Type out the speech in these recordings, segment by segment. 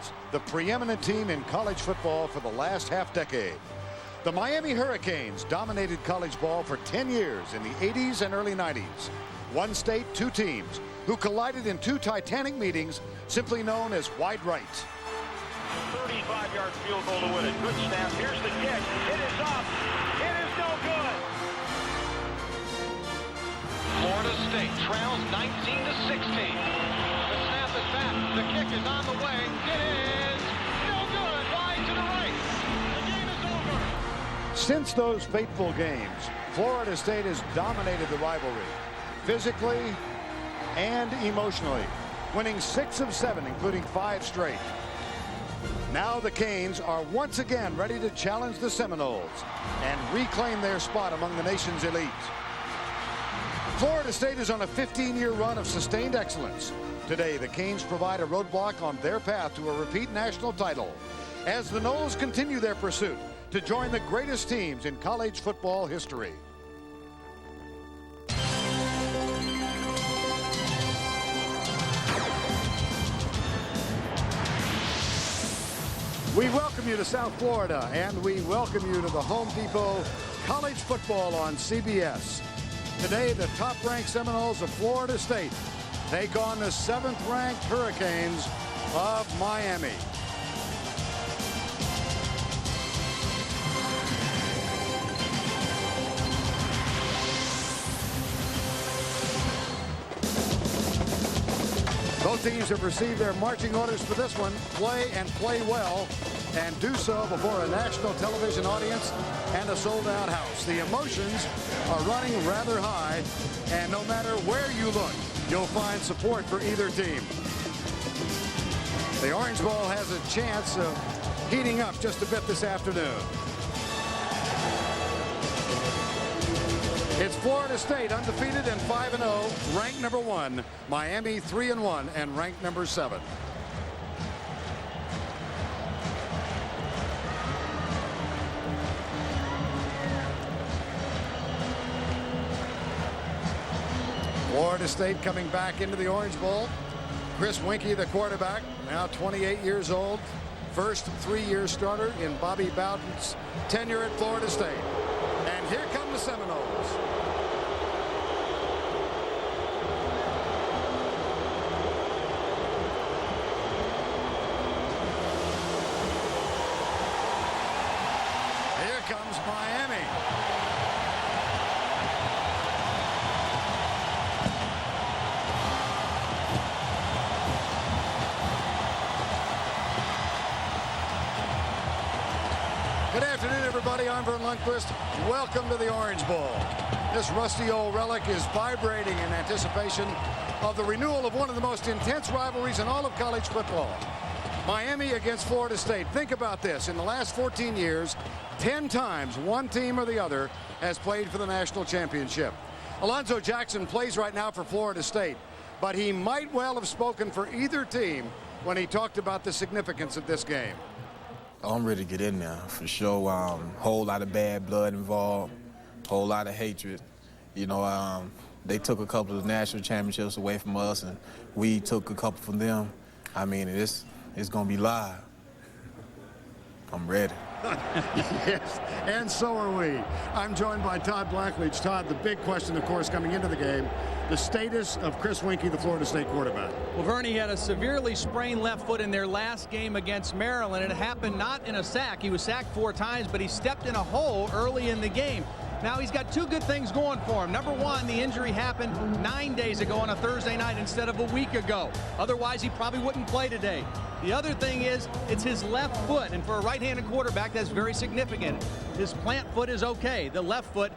Seminoles, the preeminent team in college football for the last half-decade. The Miami Hurricanes dominated college ball for 10 years in the 80s and early 90s. One state, two teams, who collided in two titanic meetings, simply known as wide right. 35-yard field goal to win it. Good snap. Here's the kick. It is up. It is no good. Florida State trails 19-16. The snap is back. The kick is on the way. It is no good. Wide to the right. The game is over. Since those fateful games, Florida State has dominated the rivalry, physically and emotionally, winning 6 of 7, including 5 straight. Now the Canes are once again ready to challenge the Seminoles and reclaim their spot among the nation's elite. Florida State is on a 15-year run of sustained excellence. Today, the Canes provide a roadblock on their path to a repeat national title as the Noles continue their pursuit to join the greatest teams in college football history. We welcome you to South Florida, and we welcome you to the Home Depot College Football on CBS. Today, the top-ranked Seminoles of Florida State take on the 7th-ranked Hurricanes of Miami. Both teams have received their marching orders for this one: play and play well, and do so before a national television audience and a sold-out house. The emotions are running rather high, and no matter where you look, you'll find support for either team. The Orange Bowl has a chance of heating up just a bit this afternoon. It's Florida State, undefeated and 5-0, ranked number 1. Miami 3-1 and ranked number 7. Florida State coming back into the Orange Bowl. Chris Winkie, the quarterback, now 28 years old. First 3-year starter in Bobby Bowden's tenure at Florida State. And here come the Seminoles. Here comes Miami. Good afternoon, everybody. I'm Vern Lundquist. Welcome to the Orange Bowl. This rusty old relic is vibrating in anticipation of the renewal of one of the most intense rivalries in all of college football. Miami against Florida State. Think about this. In the last 14 years, 10 times one team or the other has played for the national championship. Alonzo Jackson plays right now for Florida State, but he might well have spoken for either team when he talked about the significance of this game. I'm ready to get in there, for sure. Whole lot of bad blood involved, whole lot of hatred. You know, they took a couple of national championships away from us, and we took a couple from them. I mean, it's going to be live. I'm ready. Yes, and so are we. I'm joined by Todd Blackledge. Todd, the big question, of course, coming into the game, the status of Chris Winkie, the Florida State quarterback. Well, Vernie had a severely sprained left foot in their last game against Maryland. It happened not in a sack. He was sacked 4 times, but he stepped in a hole early in the game. Now he's got 2 good things going for him. Number 1, the injury happened 9 days ago on a Thursday night instead of a week ago. Otherwise, he probably wouldn't play today. The other thing is, it's his left foot, and for a right-handed quarterback, that's very significant. His plant foot is okay. The left foot,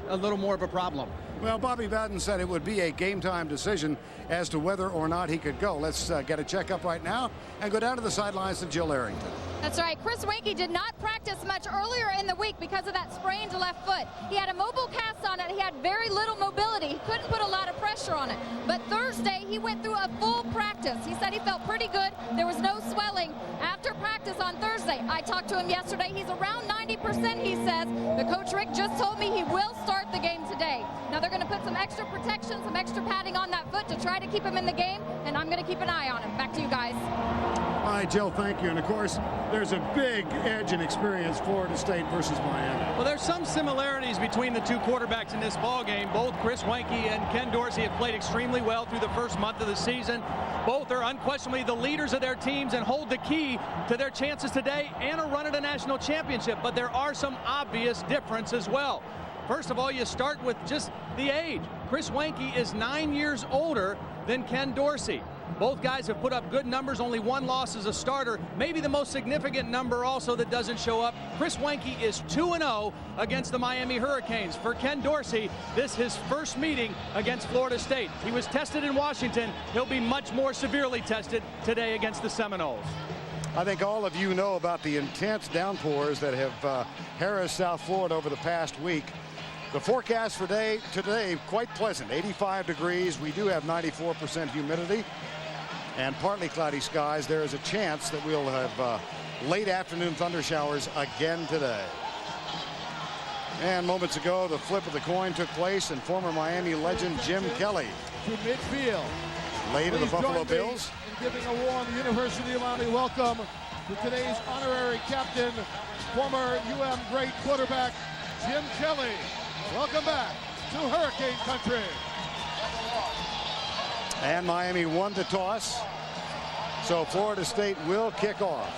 a little more of a problem. Well, Bobby Bowden said it would be a game-time decision as to whether or not he could go. Let's get a checkup right now and go down to the sidelines to Jill Arrington. That's right. Chris Winkie did not practice much earlier in the week because of that sprained left foot. He had a mobile cast on it. He had very little mobility. He couldn't put a lot of pressure on it. But Thursday, he went through a full practice. He said he felt pretty good. There was no swelling after practice on Thursday. I talked to him yesterday. He's around 90%, he says. The coach Rick just told me he will start the game today. Now they're going to put some extra protection, some extra padding on that foot to try to keep him in the game, and I'm going to keep an eye on him. Back to you guys. right, Joe, thank you. And, of course, there's a big edge in experience, Florida State versus Miami. Well, there's some similarities between the two quarterbacks in this ball game. Both Chris Weinke and Ken Dorsey have played extremely well through the first month of the season. Both are unquestionably the leaders of their teams and hold the key to their chances today and a run at a national championship. But there are some obvious differences as well. First of all, you start with just the age. Chris Weinke is 9 years older than Ken Dorsey. Both guys have put up good numbers, only one loss as a starter. Maybe the most significant number also that doesn't show up, Chris Weinke is 2-0 against the Miami Hurricanes. For Ken Dorsey, this is his first meeting against Florida State. He was tested in Washington. He'll be much more severely tested today against the Seminoles. I think all of you know about the intense downpours that have harassed South Florida over the past week. The forecast for today quite pleasant, 85 degrees. We do have 94% humidity and partly cloudy skies. There is a chance that we'll have late afternoon thunder showers again today. And moments ago, the flip of the coin took place, and former Miami legend Jim Kelly to midfield. Lay to the Buffalo Bills. In giving a warm University of Miami welcome to today's honorary captain, former UM great quarterback Jim Kelly. Welcome back to Hurricane Country. And Miami won the toss, so Florida State will kick off.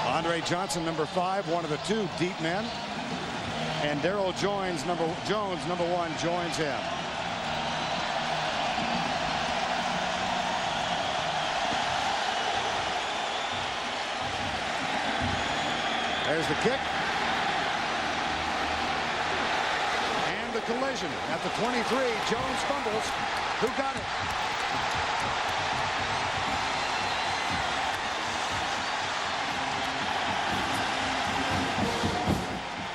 Andre Johnson, number 5, one of the 2 deep men. And Daryl Jones, number 1, joins him. There's the kick. And the collision at the 23. Jones fumbles. Who got it?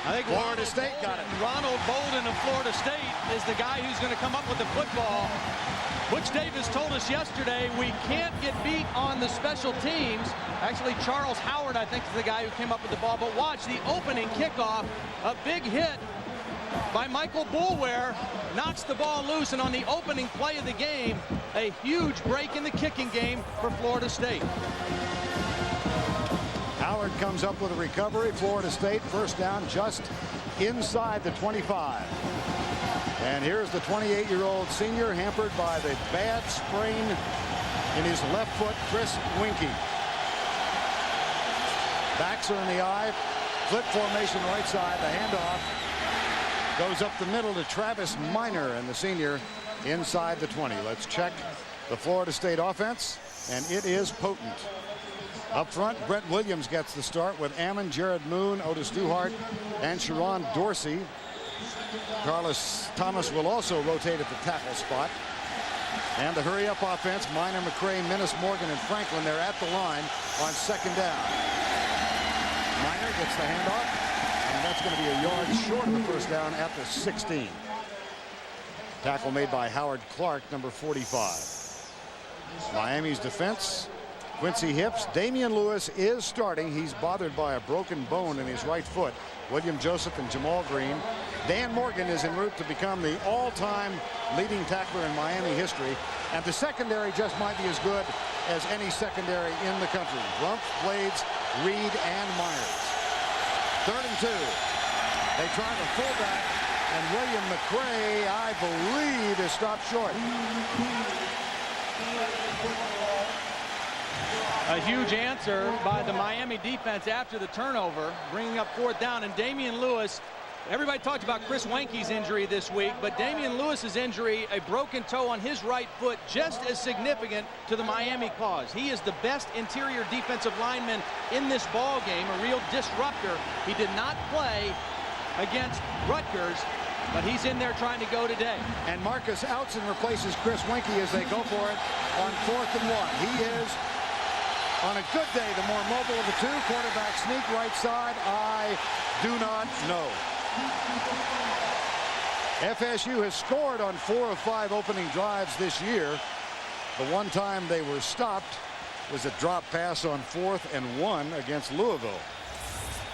I think Florida State got it. Ronald Bolden of Florida State is the guy who's going to come up with the football. Butch Davis told us yesterday we can't get beat on the special teams. Actually, Charles Howard, I think, is the guy who came up with the ball. But watch the opening kickoff. A big hit by Michael Boulware knocks the ball loose. And on the opening play of the game, a huge break in the kicking game for Florida State. Howard comes up with a recovery. Florida State first down just inside the 25. And here's the 28-year-old senior hampered by the bad sprain in his left foot, Chris Weinke. Backs are in the eye. Flip formation right side. The handoff goes up the middle to Travis Minor, and the senior inside the 20. Let's check the Florida State offense, and it is potent. Up front, Brett Williams gets the start with Ammon, Jared Moon, Otis Duhart, and Sharon Dorsey. Carlos Thomas will also rotate at the tackle spot. And the hurry-up offense, Minor, McCray, Minnis, Morgan, and Franklin, they're at the line on second down. Minor gets the handoff, and that's going to be a yard short of the first down at the 16. Tackle made by Howard Clark, number 45. Miami's defense, Quincy Hips. Damian Lewis is starting. He's bothered by a broken bone in his right foot. William Joseph and Jamal Green. Dan Morgan is en route to become the all-time leading tackler in Miami history. And the secondary just might be as good as any secondary in the country. Rumpf, Blades, Reed, and Myers. 3rd and 2. They try the fullback, and William McCray, I believe, is stopped short. A huge answer by the Miami defense after the turnover, bringing up 4th down. And Damian Lewis, everybody talked about Chris Weinke's injury this week, but Damian Lewis's injury, a broken toe on his right foot, just as significant to the Miami cause. He is the best interior defensive lineman in this ball game, a real disruptor. He did not play against Rutgers, but he's in there trying to go today. And Marcus Outson replaces Chris Weinke as they go for it on 4th and 1. He is, on a good day, the more mobile of the 2. Quarterback sneak right side. I do not know. FSU has scored on 4 of 5 opening drives this year. The one time they were stopped was a drop pass on 4th and 1 against Louisville.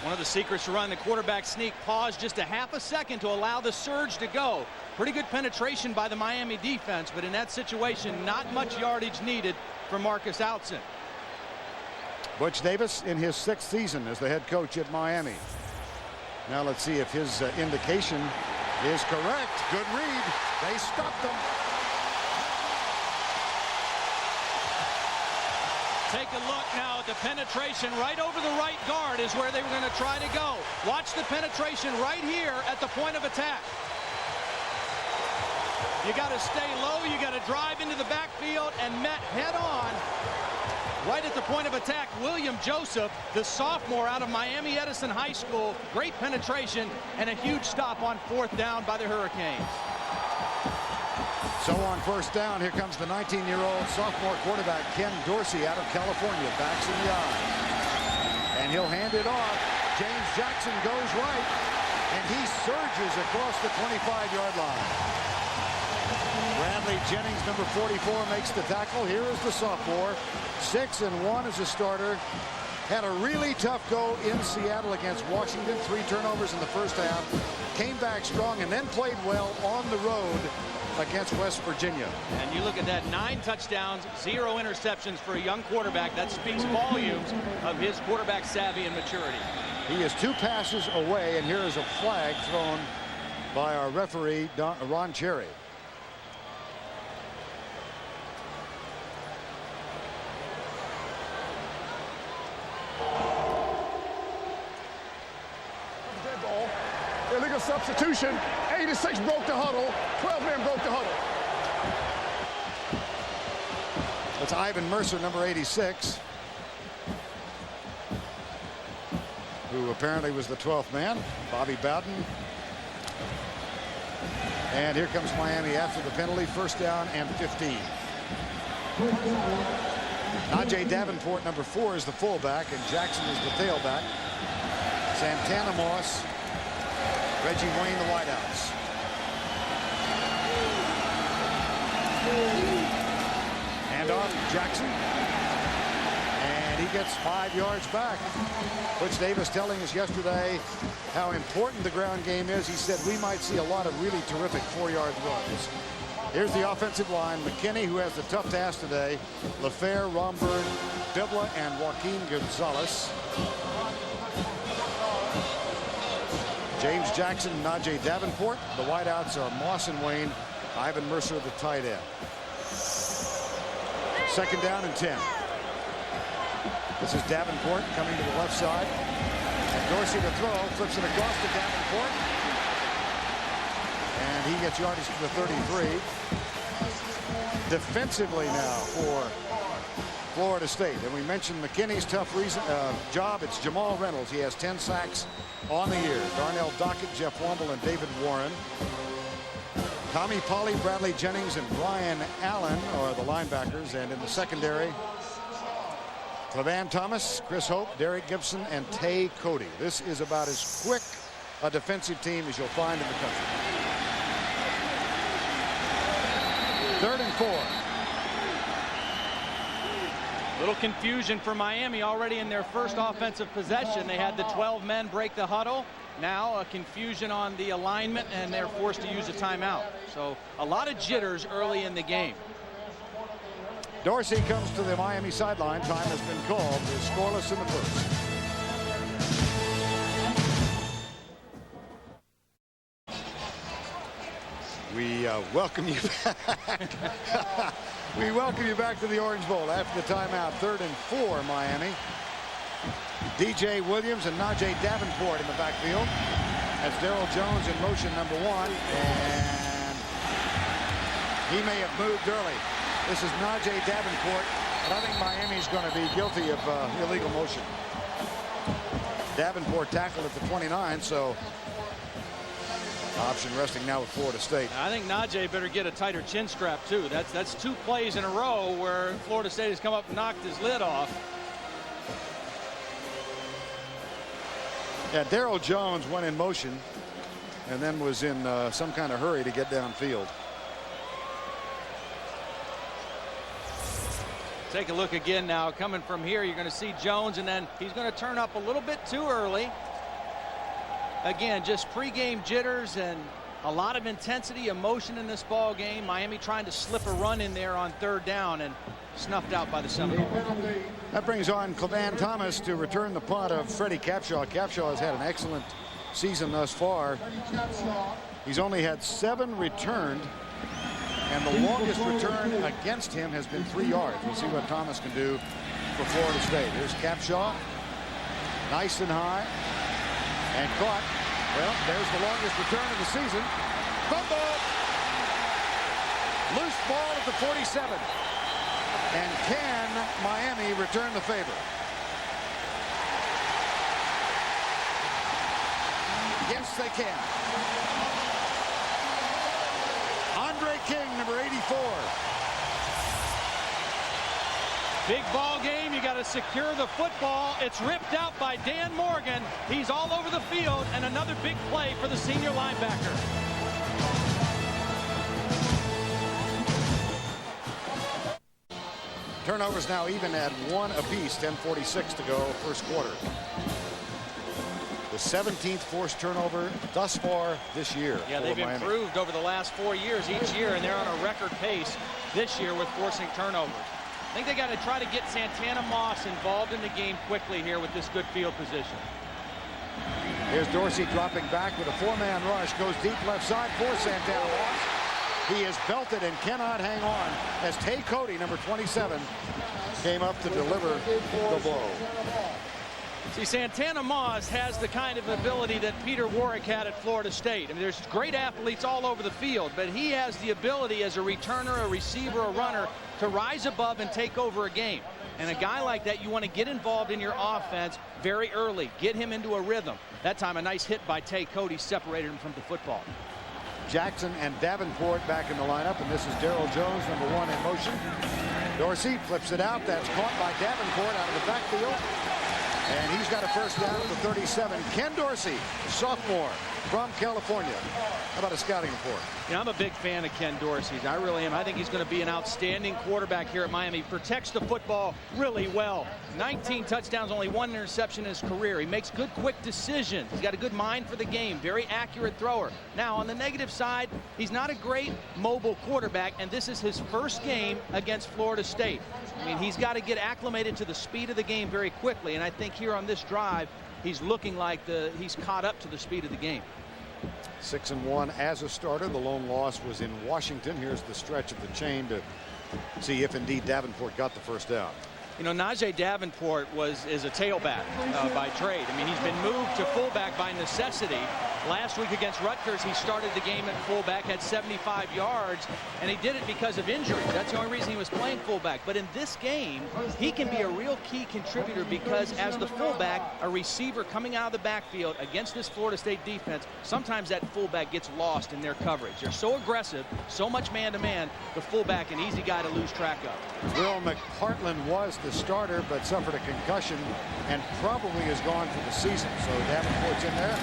One of the secrets to run the quarterback sneak, pause just a half a second to allow the surge to go. Pretty good penetration by the Miami defense, but in that situation, not much yardage needed for Marcus Outson. Butch Davis in his 6th season as the head coach at Miami. Now let's see if his indication is correct. Good read. They stopped them. Take a look now at the penetration. Right over the right guard is where they were going to try to go. Watch the penetration right here at the point of attack. You got to stay low. You got to drive into the backfield and met head on right at the point of attack. William Joseph, the sophomore out of Miami Edison High School. Great penetration and a huge stop on 4th down by the Hurricanes. So on 1st down, here comes the 19-year-old sophomore quarterback Ken Dorsey out of California. Backs in the eye. And he'll hand it off. James Jackson goes right. And he surges across the 25-yard line. Bradley Jennings, number 44, makes the tackle. Here is the sophomore. 6-1 as a starter. Had a really tough go in Seattle against Washington. 3 turnovers in the first half. Came back strong and then played well on the road against West Virginia. And you look at that, 9 touchdowns, 0 interceptions for a young quarterback. That speaks volumes of his quarterback savvy and maturity. He is 2 passes away, and here is a flag thrown by our referee, Ron Cherry. Illegal substitution. 86 broke the huddle. 12 men broke the huddle. That's Ivan Mercer, number 86, who apparently was the 12th man. Bobby Bowden. And here comes Miami after the penalty. 1st down and 15. Najee Davenport, number 4, is the fullback, and Jackson is the tailback. Santana Moss, Reggie Wayne, the wideouts. And off Jackson. And he gets 5 yards back. Butch Davis telling us yesterday how important the ground game is. He said we might see a lot of really terrific 4-yard runs. Here's the offensive line. McKinney, who has the tough task today. LaFleur, Romberg, Bibla, and Joaquin Gonzalez. James Jackson, Najee Davenport. The wideouts are Moss and Wayne. Ivan Mercer, the tight end. 2nd down and 10. This is Davenport coming to the left side. And Dorsey to throw. Flips it across to Davenport. And he gets yardage to the 33. Defensively now for Florida State. And we mentioned McKinney's tough job. It's Jamal Reynolds. He has 10 sacks on the year. Darnell Dockett, Jeff Womble, and David Warren. Tommy Polley, Bradley Jennings, and Brian Allen are the linebackers. And in the secondary, Clevan Thomas, Chris Hope, Derek Gibson, and Tay Cody. This is about as quick a defensive team as you'll find in the country. 3rd and 4. Little confusion for Miami already in their first offensive possession. They had the 12 men break the huddle. Now a confusion on the alignment, and they're forced to use a timeout. So a lot of jitters early in the game. Dorsey comes to the Miami sideline. Time has been called. They're scoreless in the first. We welcome you back. We welcome you back to the Orange Bowl after the timeout. 3rd and 4, Miami. DJ Williams and Najee Davenport in the backfield. That's Darrell Jones in motion, number 1. And he may have moved early. This is Najee Davenport, and I think Miami's going to be guilty of illegal motion. Davenport tackled at the 29, so option resting now with Florida State. I think Najee better get a tighter chin strap too. That's 2 plays in a row where Florida State has come up and knocked his lid off. Yeah, Darrell Jones went in motion and then was in some kind of hurry to get downfield. Take a look again now. Coming from here, you're going to see Jones, and then he's going to turn up a little bit too early. Again, just pregame jitters and a lot of intensity, emotion in this ball game. Miami trying to slip a run in there on 3rd down and snuffed out by the Seminoles. That brings on Clevan Thomas to return the punt of Freddie Capshaw. Capshaw has had an excellent season thus far. He's only had 7 returned, and the longest return against him has been 3 yards. We'll see what Thomas can do for Florida State. Here's Capshaw, nice and high, and caught. Well, there's the longest return of the season. Fumble! Loose ball at the 47. And can Miami return the favor? Yes, they can. Andre King, number 84. Big ball game. You got to secure the football. It's ripped out by Dan Morgan. He's all over the field, and another big play for the senior linebacker. Turnovers now even at 1 apiece. 10:46 to go, first quarter. The 17th forced turnover thus far this year. Yeah, they've improved over the last 4 years each year, and they're on a record pace this year with forcing turnovers. I think they got to try to get Santana Moss involved in the game quickly here with this good field position. Here's Dorsey dropping back with a 4-man rush. Goes deep left side for Santana Moss. He is belted and cannot hang on as Tay Cody, number 27, came up to deliver the blow. See, Santana Moss has the kind of ability that Peter Warwick had at Florida State. I mean, there's great athletes all over the field, but he has the ability as a returner, a receiver, a runner to rise above and take over a game. And a guy like that, you want to get involved in your offense very early. Get him into a rhythm. That time, a nice hit by Tay Cody separated him from the football. Jackson and Davenport back in the lineup, and this is Darrell Jones, number 1, in motion. Dorsey flips it out. That's caught by Davenport out of the backfield. And he's got a first down at the 37. Ken Dorsey, sophomore from California. How about a scouting report? You know, I'm a big fan of Ken Dorsey's. I really am. I think he's going to be an outstanding quarterback here at Miami. He protects the football really well. 19 touchdowns, only 1 interception in his career. He makes good, quick decisions. He's got a good mind for the game. Very accurate thrower. Now, on the negative side, he's not a great mobile quarterback, and this is his first game against Florida State. I mean, he's got to get acclimated to the speed of the game very quickly, and I think here on this drive, he's looking like he's caught up to the speed of the game. 6-1 as a starter. The lone loss was in Washington. Here's the stretch of the chain to see if indeed Davenport got the first down. You know, Najee Davenport is a tailback by trade. I mean, he's been moved to fullback by necessity. Last week against Rutgers, he started the game at fullback, had 75 yards, and he did it because of injuries. That's the only reason he was playing fullback. But in this game, he can be a real key contributor because as the fullback, a receiver coming out of the backfield against this Florida State defense, sometimes that fullback gets lost in their coverage. They're so aggressive, so much man-to-man, the fullback an easy guy to lose track of. Will McPartland was the starter, but suffered a concussion and probably is gone for the season. So Davenport's in there.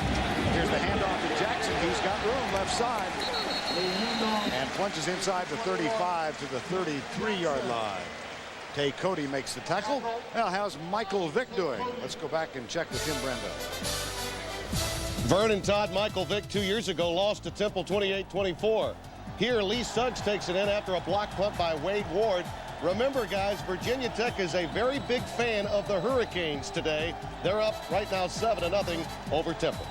Here's the handoff to Jackson. He's got room left side and plunges inside the 35 to the 33-yard line. Tay Cody makes the tackle. Well, how's Michael Vick doing? Let's go back and check with Tim Brenda. Vernon Todd, Michael Vick 2 years ago lost to Temple 28-24. Here, Lee Suggs takes it in after a block punt by Wade Ward. Remember, guys, Virginia Tech is a very big fan of the Hurricanes today. They're up right now 7-0 over Temple.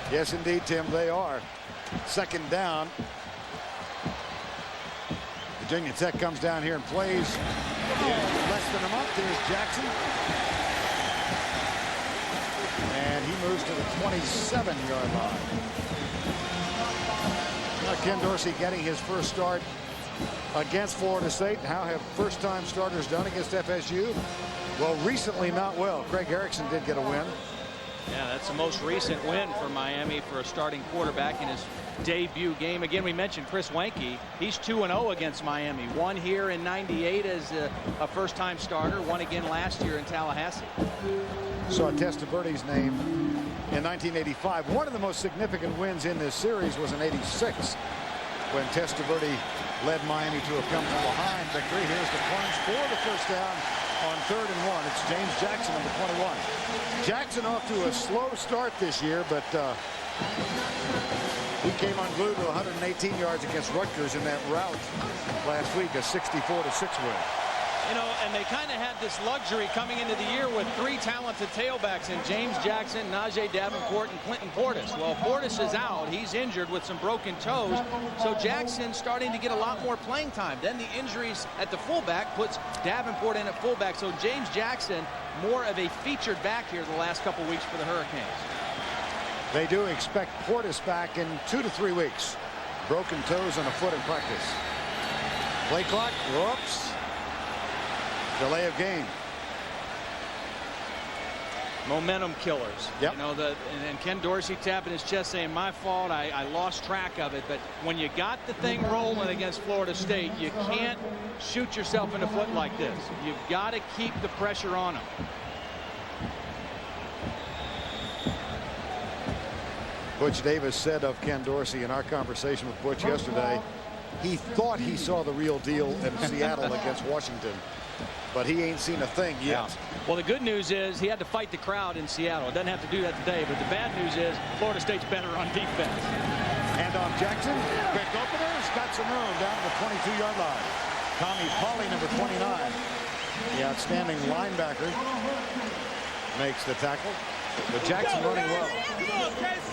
Yes, indeed, Tim, they are. Second down. Virginia Tech comes down here and plays less than a month. Here's Jackson. And he moves to the 27-yard line. Ken Dorsey getting his first start against Florida State. How have first-time starters done against FSU? Well, recently not well. Craig Erickson did get a win. Yeah, that's the most recent win for Miami for a starting quarterback in his debut game. Again, we mentioned Chris Wenke. He's 2-0 against Miami. One here in '98 as a first-time starter. One again last year in Tallahassee. Saw Testaverde's name in 1985. One of the most significant wins in this series was in '86 when Testaverde led Miami to a come-from-behind victory. Here's the plunge for the first down on 3rd and 1. It's James Jackson, number 21. Jackson off to a slow start this year, but he came unglued to 118 yards against Rutgers in that rout last week, a 64-6 win. You know, and they kind of had this luxury coming into the year with 3 talented tailbacks in James Jackson, Najee Davenport, and Clinton Portis. Well, Portis is out. He's injured with some broken toes. So Jackson's starting to get a lot more playing time. Then the injuries at the fullback puts Davenport in at fullback. So James Jackson, more of a featured back here the last couple weeks for the Hurricanes. They do expect Portis back in 2 to 3 weeks. Broken toes and a foot in practice. Play clock. Whoops. Delay of game. Momentum killers. Yep. You know, and Ken Dorsey tapping his chest saying, my fault, I lost track of it. But when you got the thing rolling against Florida State, you can't shoot yourself in the foot like this. You've got to keep the pressure on them. Butch Davis said of Ken Dorsey in our conversation with Butch yesterday, he thought he saw the real deal in Seattle against Washington, but he ain't seen a thing yet. Yeah. Well, the good news is he had to fight the crowd in Seattle. It doesn't have to do that today, but the bad news is Florida State's better on defense. And on Jackson, quick opener, he's got some room down to the 22-yard line. Tommy Pauly, number 29, the outstanding linebacker, makes the tackle. But Jackson running well.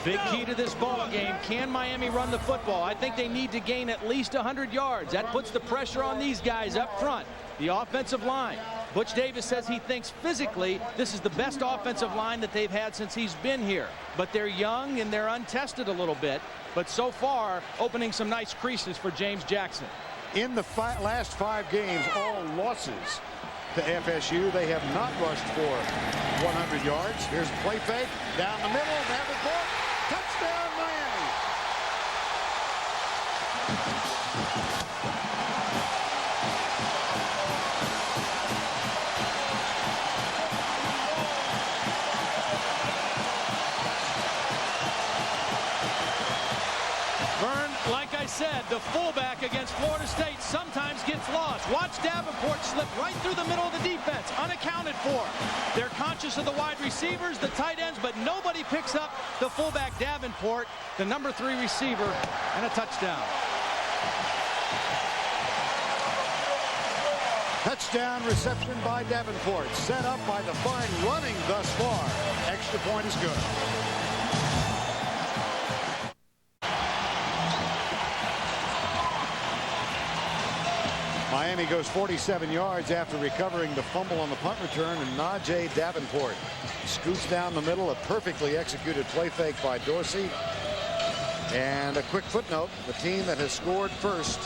Big key to this ball game. Can Miami run the football? I think they need to gain at least 100 yards. That puts the pressure on these guys up front. The offensive line. Butch Davis says he thinks physically this is the best offensive line that they've had since he's been here. But they're young and they're untested a little bit. But so far, opening some nice creases for James Jackson. In the last 5 games, all losses to FSU. They have not rushed for 100 yards. Here's a play fake down the middle. Davenport, touchdown Miami. Vern, like I said, the fullback against Florida State sometimes gets lost. Watch Davenport slip right through the middle of the defense, unaccounted for. They're conscious of the wide receivers, the tight ends, but nobody picks up the fullback Davenport, the number 3 receiver, and a touchdown. Touchdown reception by Davenport, set up by the fine running thus far. Extra point is good. Miami goes 47 yards after recovering the fumble on the punt return, and Najee Davenport scoots down the middle. A perfectly executed play fake by Dorsey. And a quick footnote, the team that has scored first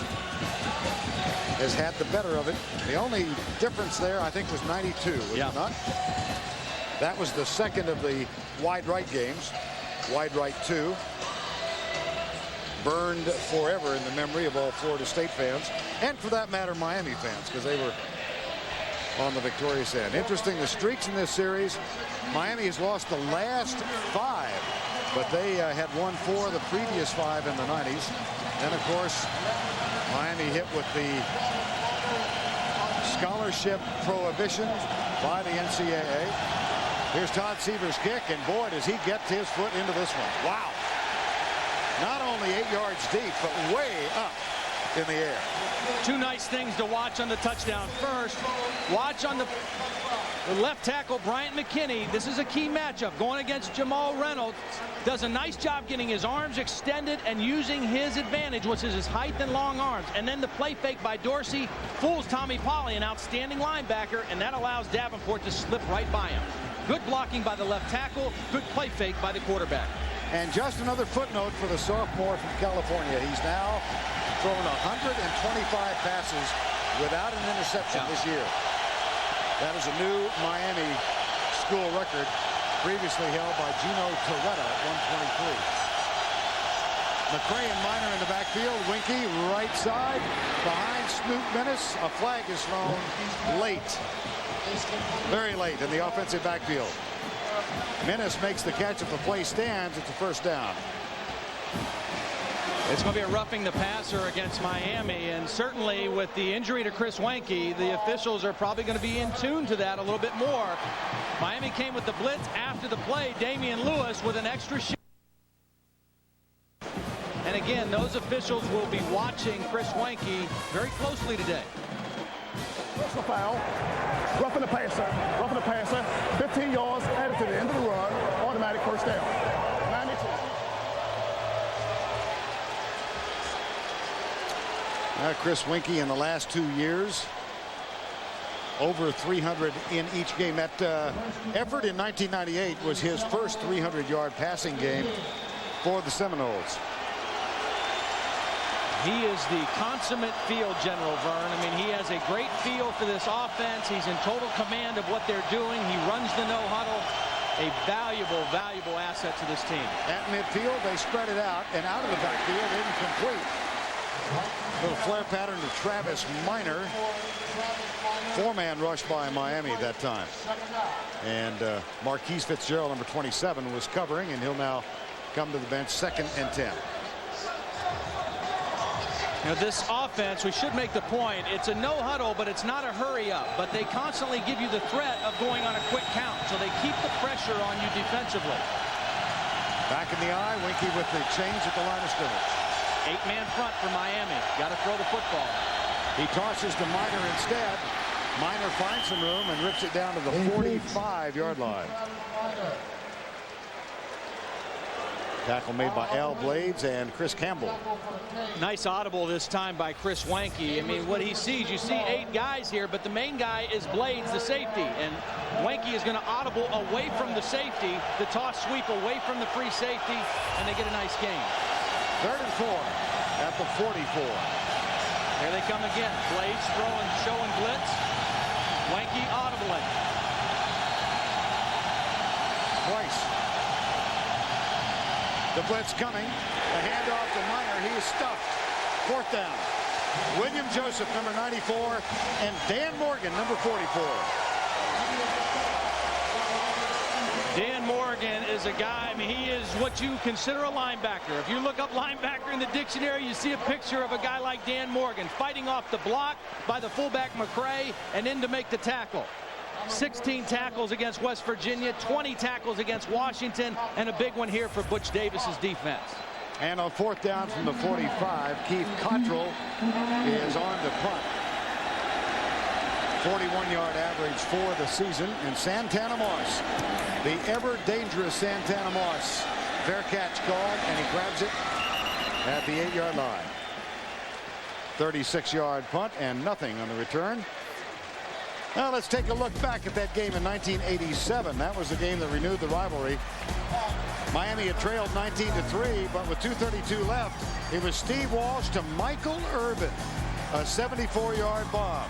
has had the better of it. The only difference there, I think, was 92, was it not? That was the second of the wide right games. Wide right 2. Burned forever in the memory of all Florida State fans, and for that matter Miami fans, because they were on the victorious end. Interesting, the streaks in this series, Miami has lost the last 5, but they had won 4 of the previous 5 in the 90s. And of course Miami hit with the scholarship prohibition by the NCAA. Here's Todd Seaver's kick, and boy does he get his foot into this one. Wow. Not only 8 yards deep, but way up in the air. 2 nice things to watch on the touchdown. First, watch on the left tackle, Bryant McKinney. This is a key matchup going against Jamal Reynolds. Does a nice job getting his arms extended and using his advantage, which is his height and long arms. And then the play fake by Dorsey fools Tommy Pauly, an outstanding linebacker, and that allows Davenport to slip right by him. Good blocking by the left tackle, good play fake by the quarterback. And just another footnote for the sophomore from California. He's now thrown 125 passes without an interception this year. That is a new Miami school record, previously held by Gino Torretta at 123. McCray and Minor in the backfield. Winky right side behind Snoop Menace. A flag is thrown late, very late in the offensive backfield. Menace makes the catch. If the play stands, it's a first down. It's going to be a roughing the passer against Miami, and certainly with the injury to Chris Wenke, the officials are probably going to be in tune to that a little bit more. Miami came with the blitz after the play. Damian Lewis with an extra shot. And again, those officials will be watching Chris Wenke very closely today. Personal foul, roughing the passer, 15 yards added to the end of the run, automatic first down. 92. Chris Wenke in the last 2 years, over 300 in each game. That effort in 1998 was his first 300-yard passing game for the Seminoles. He is the consummate field general, Vern. I mean, he has a great feel for this offense. He's in total command of what they're doing. He runs the no huddle. A valuable, valuable asset to this team. At midfield, they spread it out, and out of the backfield, incomplete. Little flare pattern to Travis Minor. Four-man rush by Miami that time. And Marquise Fitzgerald, number 27, was covering, and he'll now come to the bench, 2nd and 10. Now this offense, we should make the point, it's a no huddle, but it's not a hurry up. But they constantly give you the threat of going on a quick count, so they keep the pressure on you defensively. Back in the eye, Wenke with the change at the line of scrimmage. 8-man front for Miami. Got to throw the football. He tosses to Minor instead. Minor finds some room and rips it down to the 45-yard line. Tackle made by Al Blades and Chris Campbell. Nice audible this time by Chris Wenke. I mean, what he sees, you see 8 guys here, but the main guy is Blades, the safety. And Wenke is going to audible away from the safety, the toss sweep away from the free safety, and they get a nice gain. 3rd and 4 at the 44. Here they come again. Blades throwing, showing blitz. Wenke audibling. Twice. The blitz coming. The handoff to Minor. He is stuffed. 4th down. William Joseph, number 94, and Dan Morgan, number 44. Dan Morgan is a guy, I mean, he is what you consider a linebacker. If you look up linebacker in the dictionary, you see a picture of a guy like Dan Morgan fighting off the block by the fullback McCray and in to make the tackle. 16 tackles against West Virginia, 20 tackles against Washington, and a big one here for Butch Davis's defense. And on 4th down from the 45, Keith Cottrell is on to punt. 41-yard average for the season. And Santana Moss, the ever dangerous Santana Moss, fair catch called, and he grabs it at the 8-yard line. 36-yard punt and nothing on the return. Now let's take a look back at that game in 1987. That was the game that renewed the rivalry. Miami had trailed 19-3, but with 2:32 left, it was Steve Walsh to Michael Irvin, a 74-yard bomb.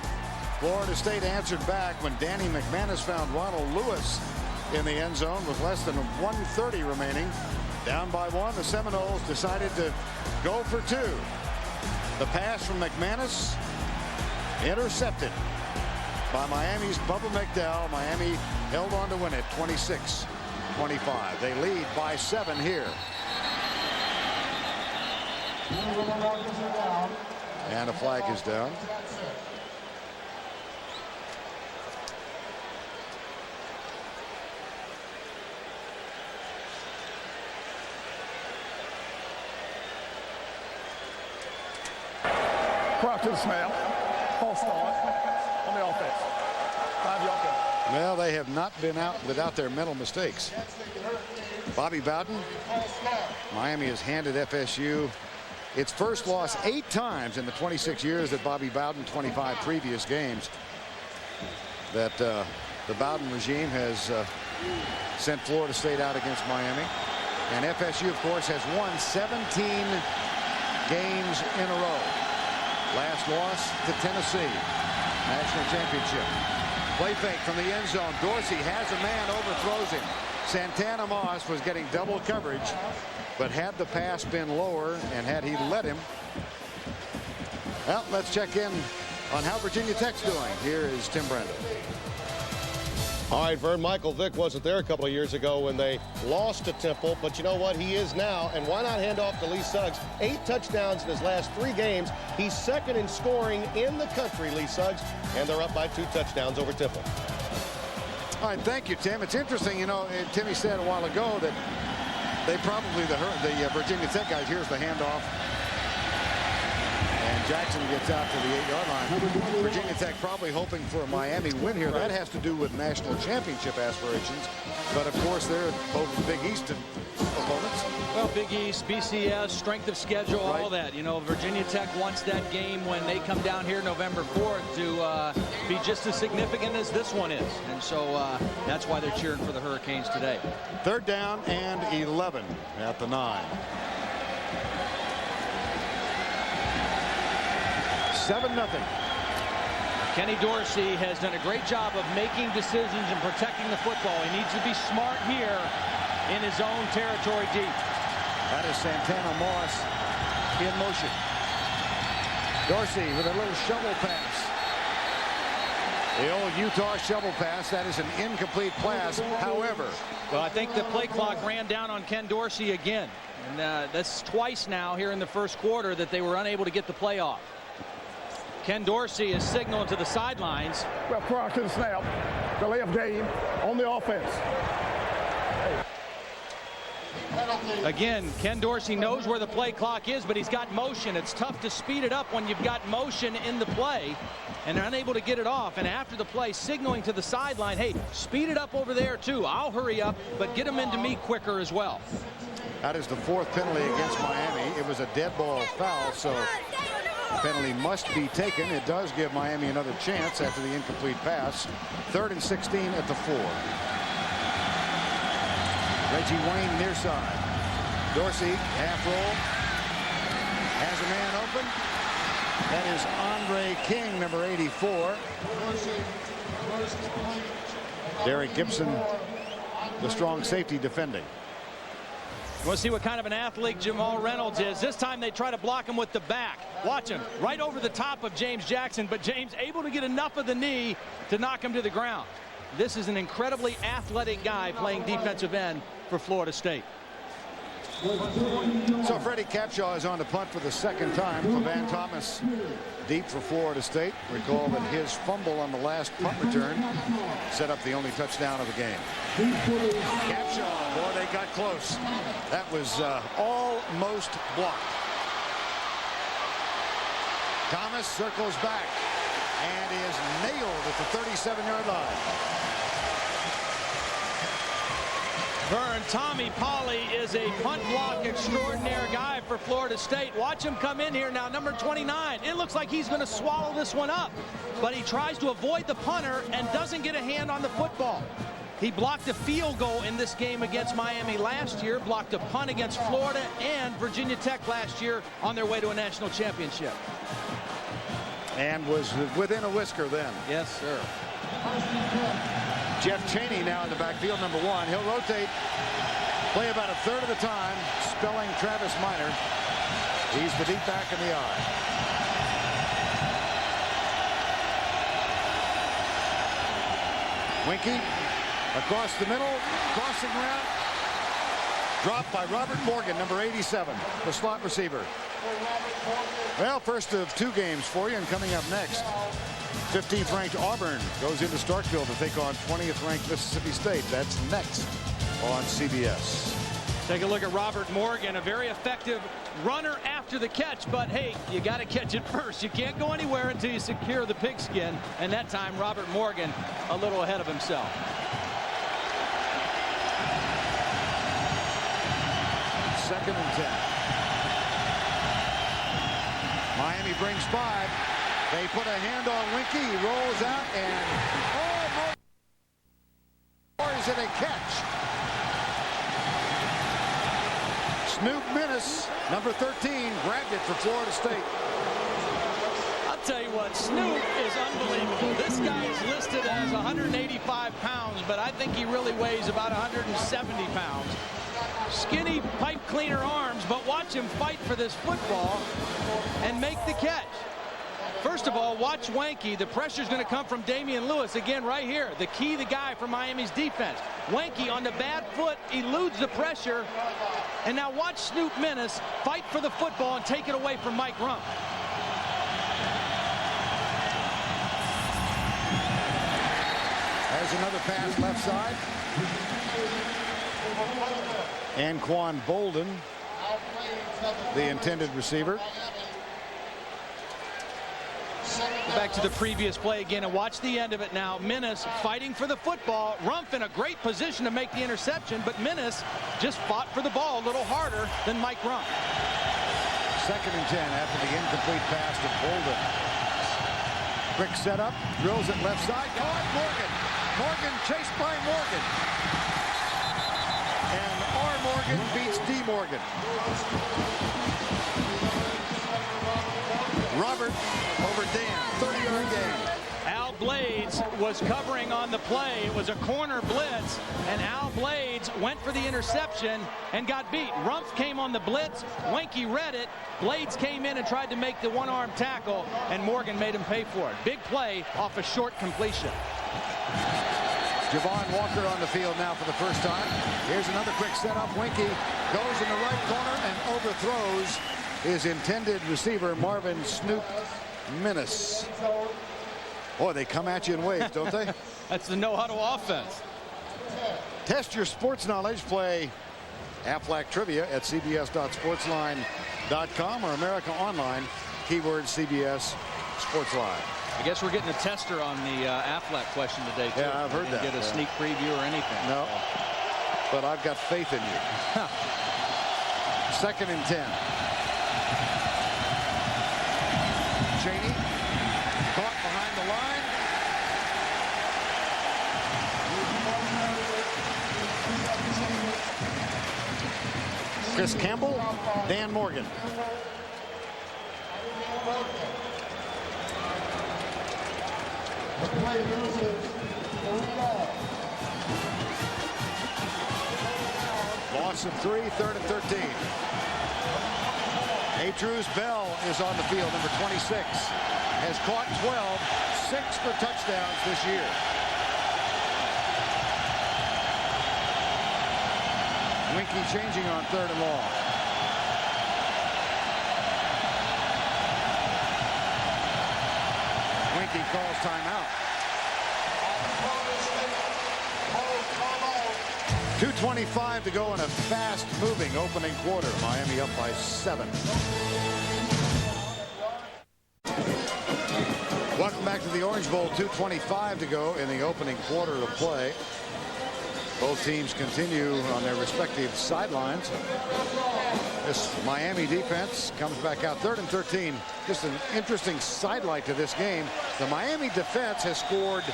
Florida State answered back when Danny McManus found Ronald Lewis in the end zone with less than 1:30 remaining. Down by 1, the Seminoles decided to go for 2. The pass from McManus intercepted by Miami's Bubba McDowell. Miami held on to win it 26-25. They lead by 7 here. And a flag is down. Prior to the snap, false start on the offense. 5-yard penalty. Well, they have not been out without their mental mistakes. Bobby Bowden, Miami has handed FSU its first loss 8 times in the 26 years that Bobby Bowden, 25 previous games that the Bowden regime has sent Florida State out against Miami. And FSU, of course, has won 17 games in a row. Last loss to Tennessee, national championship. Play fake from the end zone. Dorsey has a man, overthrows him. Santana Moss was getting double coverage, but had the pass been lower and had he let him. Well, let's check in on how Virginia Tech's doing. Here is Tim Brando. All right, Vern, Michael Vick wasn't there a couple of years ago when they lost to Temple, but you know what? He is now, and why not hand off to Lee Suggs? 8 touchdowns in his last 3 games. He's second in scoring in the country, Lee Suggs, and they're up by 2 touchdowns over Temple. All right, thank you, Tim. It's interesting, you know, Timmy said a while ago that they probably, the Virginia Tech guys, here's the handoff. And Jackson gets out to the 8-yard line. Virginia Tech probably hoping for a Miami win here. That has to do with national championship aspirations. But, of course, they're both Big East opponents. Well, Big East, BCS, strength of schedule, right. All that. You know, Virginia Tech wants that game when they come down here November 4th to be just as significant as this one is. And so that's why they're cheering for the Hurricanes today. 3rd down and 11 at the 9. 7-0. Kenny Dorsey has done a great job of making decisions and protecting the football. He needs to be smart here in his own territory deep. That is Santana Moss in motion. Dorsey with a little shovel pass. The old Utah shovel pass. That is an incomplete pass. However, well, I think the play clock ran down on Ken Dorsey again. And that's twice now here in the first quarter that they were unable to get the play off. Ken Dorsey is signaling to the sidelines. Well, prior to the snap, delay of game on the offense. Again, Ken Dorsey knows where the play clock is, but he's got motion. It's tough to speed it up when you've got motion in the play and they're unable to get it off. And after the play, signaling to the sideline, hey, speed it up over there too. I'll hurry up, but get them into me quicker as well. That is the 4th penalty against Miami. It was a dead ball foul, so the penalty must be taken. It does give Miami another chance after the incomplete pass. 3rd and 16 at the 4. Reggie Wayne near side. Dorsey half roll. Has a man open. That is Andre King, number 84. Derek Gibson, the strong safety, defending. We'll see what kind of an athlete Jamal Reynolds is. This time they try to block him with the back. Watch him right over the top of James Jackson, but James able to get enough of the knee to knock him to the ground. This is an incredibly athletic guy playing defensive end for Florida State. So Freddie Capshaw is on the punt for the 2nd time. Van Thomas deep for Florida State. Recall that his fumble on the last punt return set up the only touchdown of the game. Capshaw, boy, they got close. That was almost blocked. Thomas circles back and is nailed at the 37-yard line. Vern, Tommy Polley is a punt block extraordinaire guy for Florida State. Watch him come in here now, number 29. It looks like he's going to swallow this one up, but he tries to avoid the punter and doesn't get a hand on the football. He blocked a field goal in this game against Miami last year, blocked a punt against Florida and Virginia Tech last year on their way to a national championship. And was within a whisker then. Yes, sir. Jeff Chaney now in the backfield, number 1. He'll rotate, play about a third of the time, spelling Travis Minor. He's the deep back in the eye. Winky across the middle, crossing route, dropped by Robert Morgan, number 87, the slot receiver. Well, first of 2 games for you, and coming up next, 15th ranked Auburn goes into Starkville to take on 20th ranked Mississippi State. That's next on CBS. Take a look at Robert Morgan, a very effective runner after the catch, but hey, you got to catch it first. You can't go anywhere until you secure the pigskin, and that time Robert Morgan a little ahead of himself. Second and 10. Miami brings 5. They put a hand on Winky. He rolls out and more is it a catch? Snoop Minnis, number 13, grabbed it for Florida State. I'll tell you what, Snoop is unbelievable. This guy is listed as 185 pounds, but I think he really weighs about 170 pounds. Skinny pipe cleaner arms, but watch him fight for this football and make the catch. First First of all, watch Wanky. The pressure is going to come from Damian Lewis again right here. The key, the guy for Miami's defense. Wanky on the bad foot eludes the pressure. And now watch Snoop Menace fight for the football and take it away from Mike Rump. There's another pass left side. Anquan Bolden, the intended receiver. Go back to the previous play again and watch the end of it now. Menace fighting for the football. Rump in a great position to make the interception, but Menace just fought for the ball a little harder than Mike Rump. 2nd and 10 after the incomplete pass to Bolden. Quick setup, drills it left side. Caught Morgan. Morgan chased by Morgan. And R. Morgan beats D. Morgan. Robert over Dan, 30-yard gain. Al Blades was covering on the play. It was a corner blitz, and Al Blades went for the interception and got beat. Rump came on the blitz. Wanky read it. Blades came in and tried to make the one-arm tackle, and Morgan made him pay for it. Big play off a short completion. Javon Walker on the field now for the first time. Here's another quick setup. Wanky goes in the right corner and overthrows his intended receiver, Marvin Snoop Menace. Boy, they come at you in waves, don't they? That's the no-huddle offense. Test your sports knowledge. Play Aflac Trivia at cbs.sportsline.com or America Online, keyword CBS Sports Line. I guess we're getting a tester on the Aflac question today, too. Yeah, I've heard that. Get a sneak preview or anything. No, but I've got faith in you. 2nd and 10. Cheney caught behind the line. Chris Campbell, Dan Morgan. Loss of 3, 3rd and 13. Atruz Bell is on the field, number 26. Has caught 12, 6 for touchdowns this year. Winky changing on 3rd and long. Winky calls timeout. 2:25 to go in a fast-moving opening quarter. Miami up by 7. Welcome back to the Orange Bowl. 2:25 to go in the opening quarter of play. Both teams continue on their respective sidelines. This Miami defense comes back out. 3rd and 13. Just an interesting sidelight to this game. The Miami defense has scored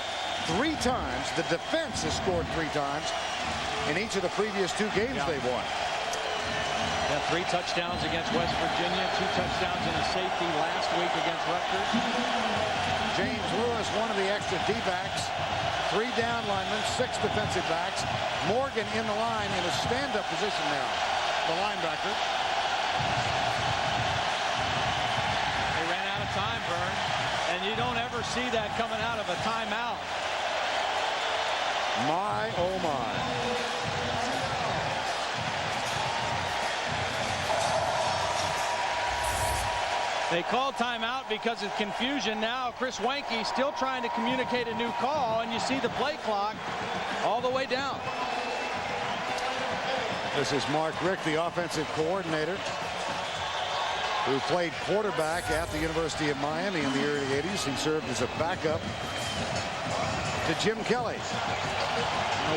3 times. The defense has scored 3 times in each of the previous 2 games they've won. Yeah, 3 touchdowns against West Virginia, 2 touchdowns and a safety last week against Rutgers. James Lewis, one of the extra D-backs. 3 down linemen, 6 defensive backs. Morgan in the line in a stand-up position now. The linebacker. They ran out of time, Vern, and you don't ever see that coming out of a timeout. My, oh my. They called timeout because of confusion. Now Chris Wanky still trying to communicate a new call, and you see the play clock all the way down. This is Mark Richt, the offensive coordinator, who played quarterback at the University of Miami in the early 80s. He served as a backup to Jim Kelly.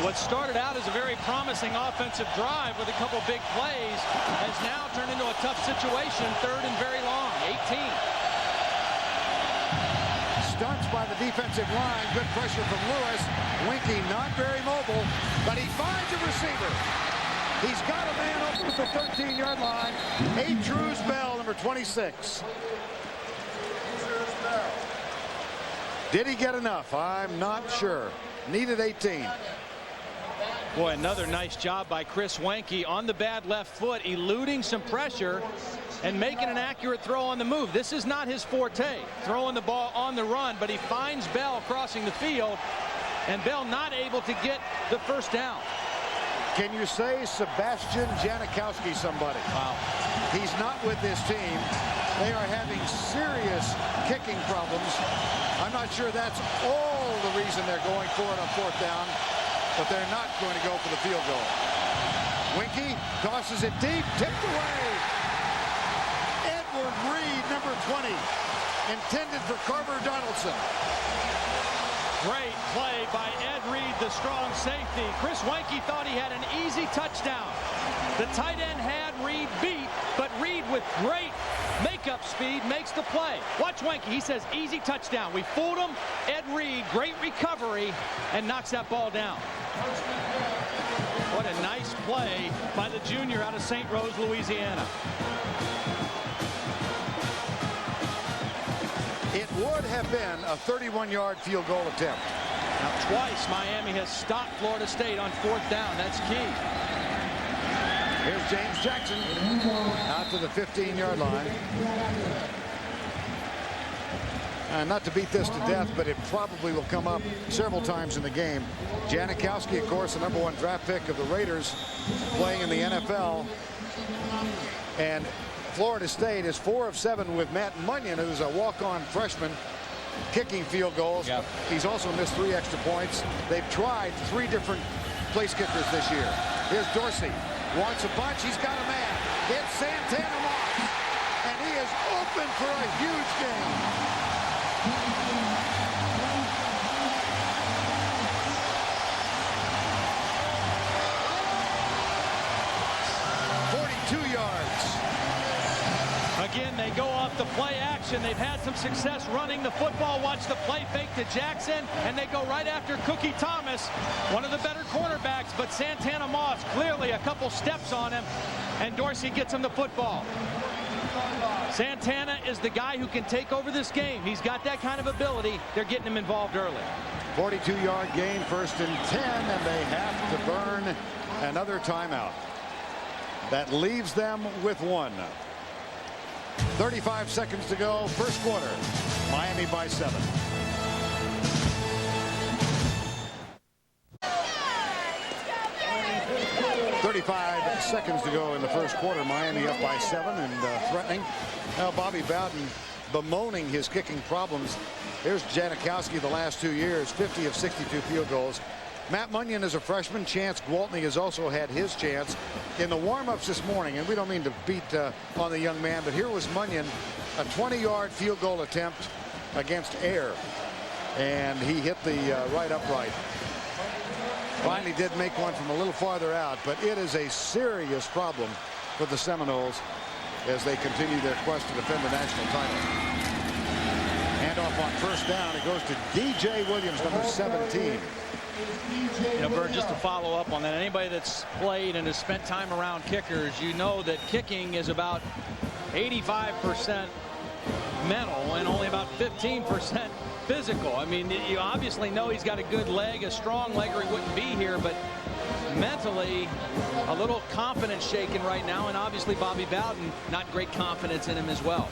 What started out as a very promising offensive drive with a couple big plays has now turned into a tough situation. 3rd and very long, 18. Stunts by the defensive line. Good pressure from Lewis. Winky not very mobile, but he finds a receiver. He's got a man open at the 13-yard line. Atruz Bell, number 26. Did he get enough? I'm not sure. Needed 18. Boy, another nice job by Chris Wanky on the bad left foot, eluding some pressure and making an accurate throw on the move. This is not his forte, throwing the ball on the run, but he finds Bell crossing the field, and Bell not able to get the first down. Can you say Sebastian Janikowski somebody? Wow. He's not with this team. They are having serious kicking problems. I'm not sure that's all the reason they're going for it on fourth down, but they're not going to go for the field goal. Winky tosses it deep, tipped away. Edward Reed, number 20, intended for Carver Donaldson. Great play by Ed Reed, the strong safety. Chris Weinke thought he had an easy touchdown. The tight end had Reed beat, but Reed with great makeup speed makes the play. Watch Weinke. He says easy touchdown. We fooled him. Ed Reed, great recovery, and knocks that ball down. What a nice play by the junior out of St. Rose, Louisiana. It would have been a 31-yard field goal attempt. Now twice Miami has stopped Florida State on fourth down. That's key. Here's James Jackson out to the 15-yard line. Not to beat this to death, but it probably will come up several times in the game. Janikowski, of course, the #1 draft pick of the Raiders, playing in the NFL. And Florida State is 4 of 7 with Matt Munyon, who's a walk-on freshman, kicking field goals. Yep. He's also missed 3 extra points. They've tried 3 different place kickers this year. Here's Dorsey. Wants a bunch. He's got a man. It's Santana Moss. And he is open for a huge game. 42 yards. Again, they go off the play action. They've had some success running the football. Watch the play fake to Jackson, and they go right after Cookie Thomas, one of the better cornerbacks, but Santana Moss clearly a couple steps on him, and Dorsey gets him the football. Santana is the guy who can take over this game. He's got that kind of ability. They're getting him involved early. 42-yard gain, 1st and 10, and they have to burn another timeout. That leaves them with 1. 35 seconds to go, first quarter. Miami by 7. .35 seconds to go in the first quarter. Miami up by 7 and threatening. Now Bobby Bowden bemoaning his kicking problems. Here's Janikowski the last 2 years, 50 of 62 field goals. Matt Munyon is a freshman. Chance Gwaltney has also had his chance in the warm-ups this morning. And we don't mean to beat on the young man, but here was Munyon, a 20-yard field goal attempt against Air. And he hit the right upright. Finally did make one from a little farther out, but it is a serious problem for the Seminoles as they continue their quest to defend the national title. Handoff on first down. It goes to D.J. Williams, number 17. You know, Bert, just to follow up on that, anybody that's played and has spent time around kickers, you know that kicking is about 85% mental and only about 15% physical. I mean, you obviously know he's got a good leg, a strong leg, or he wouldn't be here, but mentally a little confidence shaken right now, and obviously Bobby Bowden, not great confidence in him as well.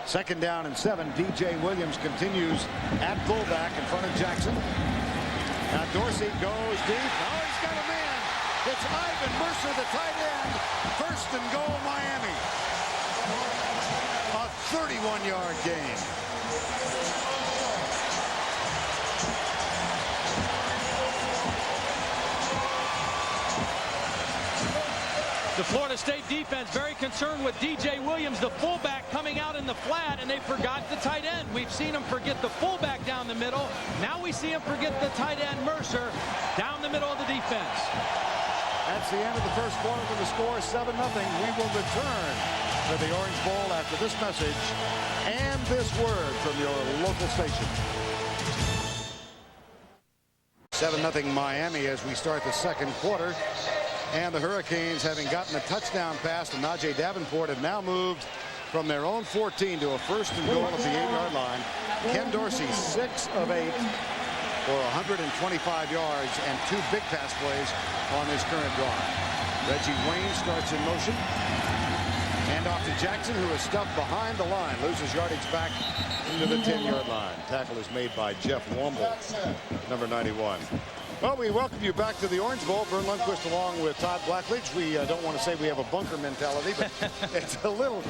2nd down and 7. D.J. Williams continues at fullback in front of Jackson. Now Dorsey goes deep. Oh, he's got a man. It's Ivan Mercer, the tight end. 1st and goal, Miami. A 31-yard gain. The Florida State defense very concerned with D.J. Williams, the fullback, coming out in the flat, and they forgot the tight end. We've seen them forget the fullback down the middle. Now we see them forget the tight end, Mercer, down the middle of the defense. That's the end of the first quarter with the score 7-0. We will return to the Orange Bowl after this message and this word from your local station. 7-0 Miami as we start the second quarter. And the Hurricanes, having gotten a touchdown pass to Najee Davenport, have now moved from their own 14 to a 1st and goal at the 8-yard line. Ken Dorsey, 6 of 8 for 125 yards and 2 big pass plays on this current drive. Reggie Wayne starts in motion. Hand off to Jackson, who is stuffed behind the line, loses yardage back to the 10-yard line. Tackle is made by Jeff Womble, number 91. Well, we welcome you back to the Orange Bowl. Vern Lundquist along with Todd Blackledge. We don't want to say we have a bunker mentality, but it's a little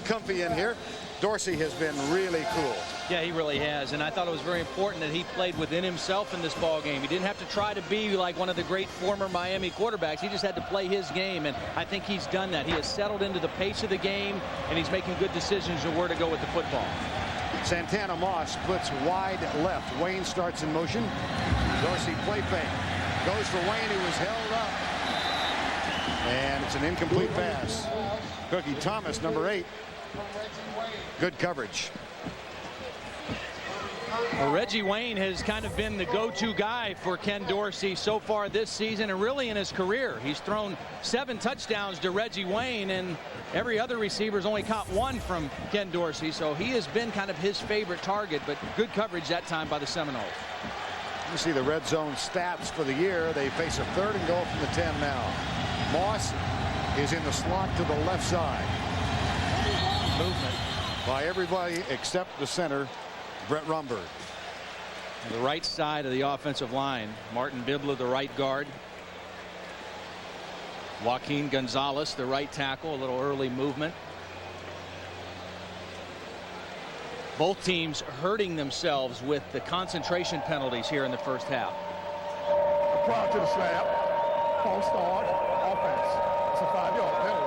comfy in here. Dorsey has been really cool. Yeah, he really has, and I thought it was very important that he played within himself in this ball game. He didn't have to try to be like one of the great former Miami quarterbacks. He just had to play his game, and I think he's done that. He has settled into the pace of the game, and he's making good decisions of where to go with the football. Santana Moss splits wide left. Wayne starts in motion. Dorsey play fake. Goes for Wayne, who was held up. And it's an incomplete pass. Cookie Thomas, number 8. Good coverage. Well, Reggie Wayne has kind of been the go-to guy for Ken Dorsey so far this season and really in his career. He's thrown 7 touchdowns to Reggie Wayne, and every other receiver's only caught 1 from Ken Dorsey, so he has been kind of his favorite target, but good coverage that time by the Seminoles. You see the red zone stats for the year. They face a 3rd and goal from the 10 now. Moss is in the slot to the left side. Movement by everybody except the center, Brett Rumberg. The right side of the offensive line. Martin Bibler, the right guard. Joaquin Gonzalez, the right tackle. A little early movement. Both teams hurting themselves with the concentration penalties here in the first half. Prior to the snap, false start, offense. It's a 5-yard penalty.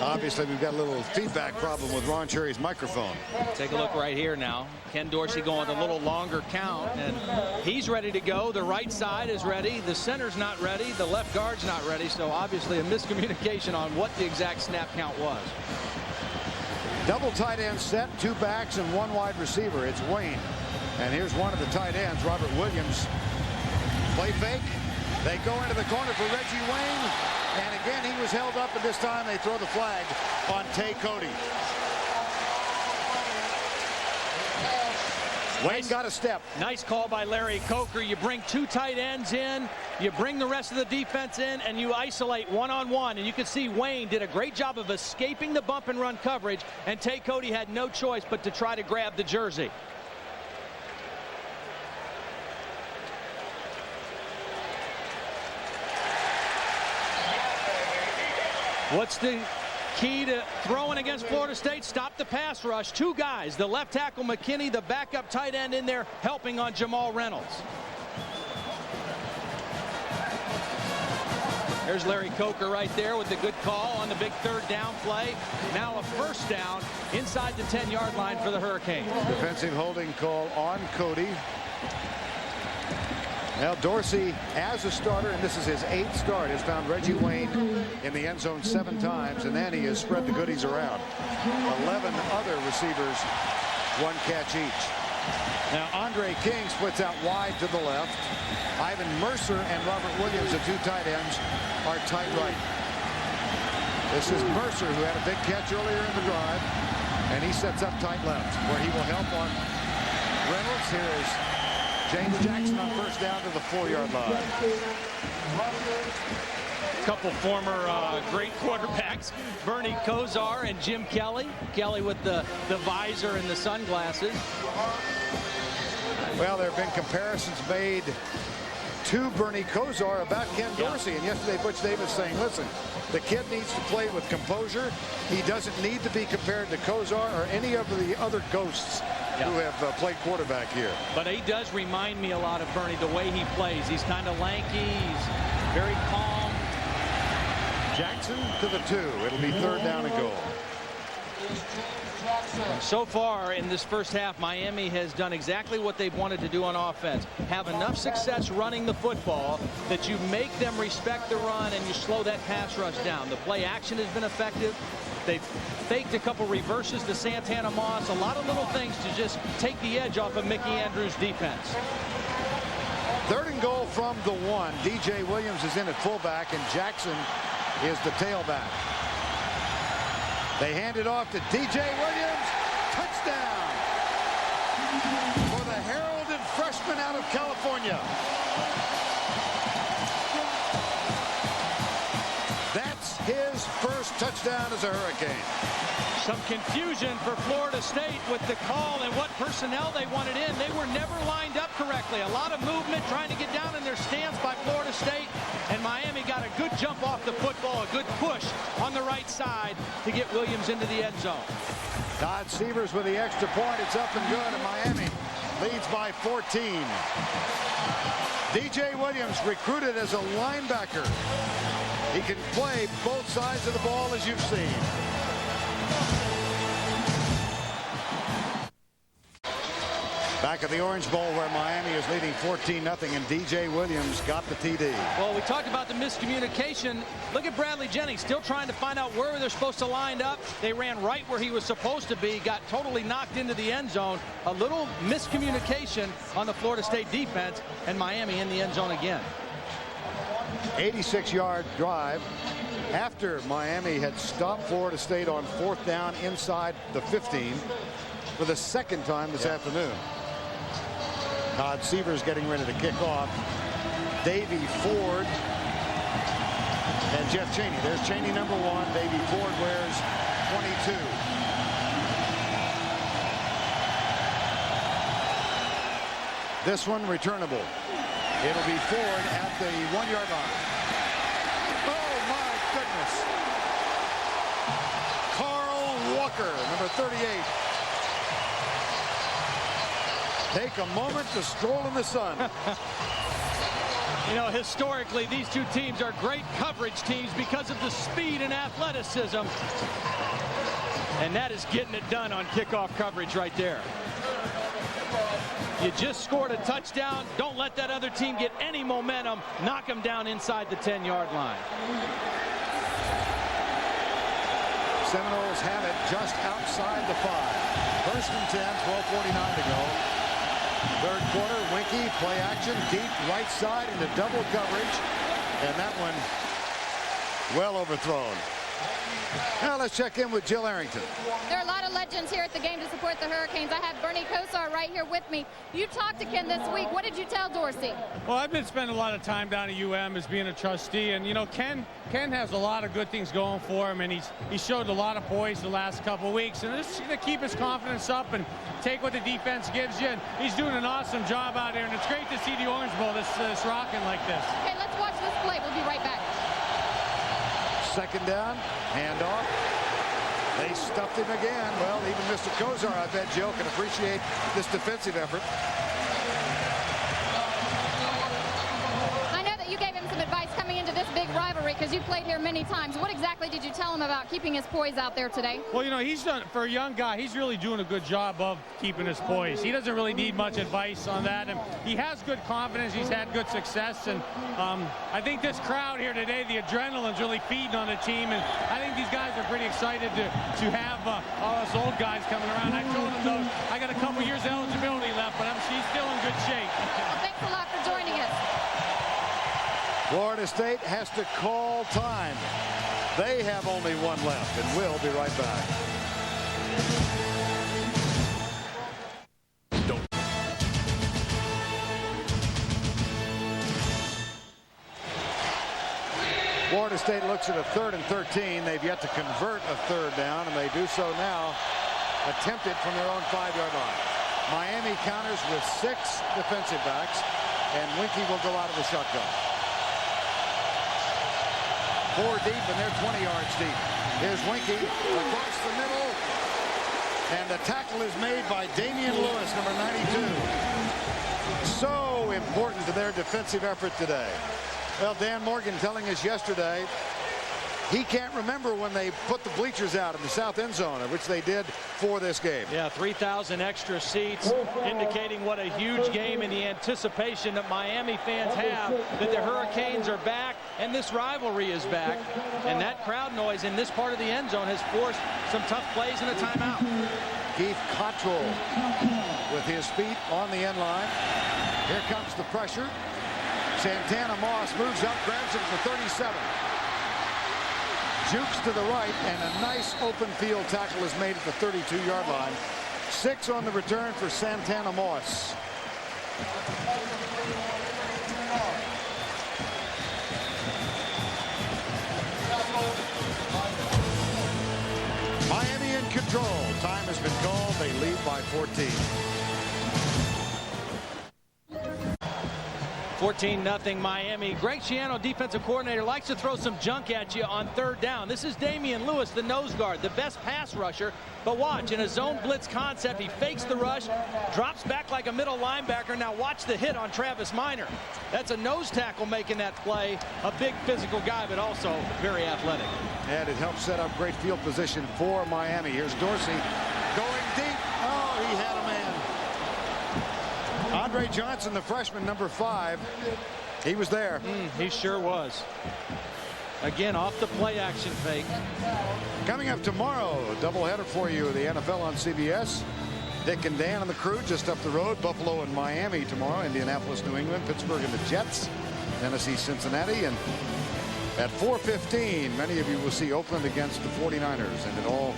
Obviously, we've got a little feedback problem with Ron Cherry's microphone. Take a look right here now. Ken Dorsey going a little longer count, and he's ready to go. The right side is ready. The center's not ready. The left guard's not ready. So obviously a miscommunication on what the exact snap count was. Double tight end set, 2 backs and 1 wide receiver. It's Wayne. And here's one of the tight ends, Robert Williams. Play fake. They go into the corner for Reggie Wayne. And again, he was held up, and this time they throw the flag on Tay Cody. Wayne got a step. Nice call by Larry Coker. You bring 2 tight ends in, you bring the rest of the defense in, and you isolate one-on-one. And you can see Wayne did a great job of escaping the bump and run coverage, and Tay Cody had no choice but to try to grab the jersey. What's the key to throwing against Florida State? Stop the pass rush. 2 guys, the left tackle McKinney, the backup tight end in there helping on Jamal Reynolds. There's Larry Coker right there with the good call on the big 3rd down play. Now a 1st down inside the 10-yard line for the Hurricanes. Defensive holding call on Cody. Now Dorsey, as a starter, and this is his 8th start, has found Reggie Wayne in the end zone 7 times, and then he has spread the goodies around. 11 other receivers, 1 catch each. Now Andre King splits out wide to the left. Ivan Mercer and Robert Williams, the 2 tight ends, are tight right. This is Mercer, who had a big catch earlier in the drive, and he sets up tight left, where he will help on Reynolds. Here is James Jackson on 1st down to the 4-yard line. A couple former great quarterbacks, Bernie Kosar and Jim Kelly. Kelly with the visor and the sunglasses. Well, there have been comparisons made to Bernie Kosar about Ken Dorsey. And yesterday, Butch Davis saying, listen, the kid needs to play with composure. He doesn't need to be compared to Kosar or any of the other ghosts who have played quarterback here. But he does remind me a lot of Bernie, the way he plays. He's kind of lanky. He's very calm. Jackson to the 2. It'll be 3rd down and goal. So far in this first half, Miami has done exactly what they've wanted to do on offense. Have enough success running the football that you make them respect the run and you slow that pass rush down. The play action has been effective. They've faked a couple reverses to Santana Moss. A lot of little things to just take the edge off of Mickey Andrews' defense. 3rd and goal from the 1. DJ Williams is in at fullback, and Jackson is the tailback. They hand it off to DJ Williams. Touchdown for the heralded freshman out of California. That's his first touchdown is a Hurricane. Some confusion for Florida State with the call and what personnel they wanted in. They were never lined up correctly. A lot of movement trying to get down in their stance by Florida State. And Miami got a good jump off the football, a good push on the right side to get Williams into the end zone. Todd Severs with the extra point. It's up and good, and Miami leads by 14. DJ Williams recruited as a linebacker. He can play both sides of the ball, as you've seen. Back at the Orange Bowl where Miami is leading 14-0 and DJ Williams got the TD. Well, we talked about the miscommunication. Look at Bradley Jennings still trying to find out where they're supposed to line up. They ran right where he was supposed to be, got totally knocked into the end zone. A little miscommunication on the Florida State defense, and Miami in the end zone again. 86-yard drive after Miami had stopped Florida State on 4th down inside the 15 for the second time this afternoon. Todd Severs getting ready to kick off. Davey Ford and Jeff Chaney. There's Chaney number 1. Davey Ford wears 22. This one returnable. It'll be Ford at the 1-yard line. Oh my goodness. Carl Walker, number 38. Take a moment to stroll in the sun. You know, historically, these two teams are great coverage teams because of the speed and athleticism. And that is getting it done on kickoff coverage right there. You just scored a touchdown. Don't let that other team get any momentum. Knock them down inside the 10-yard line. Seminoles have it just outside the 5. 1st and 10, 12:49 to go. Third quarter, Winky, play action, deep right side into double coverage. And that one well overthrown. Now let's check in with Jill Arrington. There are a lot of legends here at the game to support the Hurricanes. I have Bernie Kosar right here with me. You talked to Ken this week. What did you tell Dorsey? Well, I've been spending a lot of time down at UM as being a trustee, and you know, Ken has a lot of good things going for him, and he showed a lot of poise the last couple of weeks, and just to keep his confidence up and take what the defense gives you. And he's doing an awesome job out here, and it's great to see the Orange Bowl this rocking like this. Okay, let's watch this play. We'll be right back. Second down, handoff. They stuffed him again. Well, even Mr. Kosar, I bet Joe can appreciate this defensive effort. I know that you gave him some advice coming into this big rivalry because you played here many times. What exactly did you tell him about keeping his poise out there today? Well, you know, he's done, for a young guy, he's really doing a good job of keeping his poise. He doesn't really need much advice on that, and he has good confidence. He's had good success, and I think this crowd here today, the adrenaline's really feeding on the team, and I think these guys are pretty excited to have all us old guys coming around. I told him, though, I got a couple years of eligibility left, but she's still in good shape. Well, thanks a lot for joining us. Florida State has to call time. They have only one left, and we'll be right back. Florida State looks at a 3rd and 13. They've yet to convert a 3rd down, and they do so now. Attempt it from their own 5-yard line. Miami counters with 6 defensive backs, and Winky will go out of the shotgun. 4 deep, and they're 20 yards deep. Here's Winky across the middle, and the tackle is made by Damian Lewis, number 92. So important to their defensive effort today. Well, Dan Morgan telling us yesterday he can't remember when they put the bleachers out in the south end zone, which they did for this game. Yeah, 3,000 extra seats, indicating what a huge game and the anticipation that Miami fans have that the Hurricanes are back and this rivalry is back. And that crowd noise in this part of the end zone has forced some tough plays and a timeout. Keith Cottrell with his feet on the end line. Here comes the pressure. Santana Moss moves up, grabs it for 37. Jukes to the right, and a nice open field tackle is made at the 32-yard line. 6 on the return for Santana Moss. has been called. They lead by 14. 14-0 Miami. Greg Schiano, defensive coordinator, likes to throw some junk at you on third down. This is Damian Lewis, the nose guard, the best pass rusher. But watch, in a zone blitz concept, he fakes the rush, drops back like a middle linebacker. Now watch the hit on Travis Minor. That's a nose tackle making that play. A big physical guy, but also very athletic. And it helps set up great field position for Miami. Here's Dorsey going deep. Oh, he had a man. Andre Johnson, the freshman, number 5. He was there. He sure was. Again, off the play action fake. Coming up tomorrow, a doubleheader for you, the NFL on CBS. Dick and Dan and the crew just up the road. Buffalo and Miami tomorrow. Indianapolis, New England, Pittsburgh and the Jets. Tennessee, Cincinnati. And at 4:15, many of you will see Oakland against the 49ers. And it all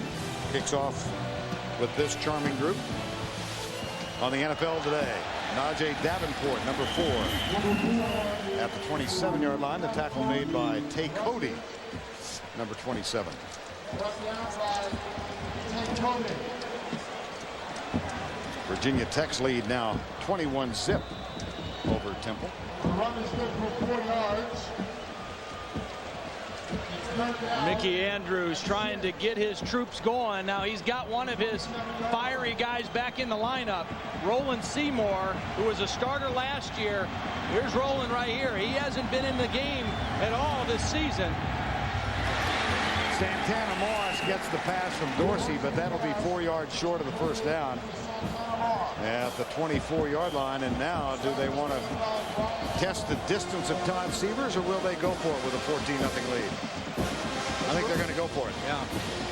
kicks off with this charming group on the NFL Today. Najee Davenport, number 4, at the 27-yard line. The tackle made by Tay Cody, number 27. Virginia Tech's lead now 21-zip over Temple. The run is good for 4 yards. Mickey Andrews trying to get his troops going. Now he's got one of his fiery guys back in the lineup, Roland Seymour, who was a starter last year. Here's Roland right here. He hasn't been in the game at all this season. Santana Moss gets the pass from Dorsey, but that'll be 4 yards short of the first down at the 24-yard line. And now, do they want to test the distance of Todd Severs, or will they go for it with a 14-0 lead? I think they're going to go for it. Yeah.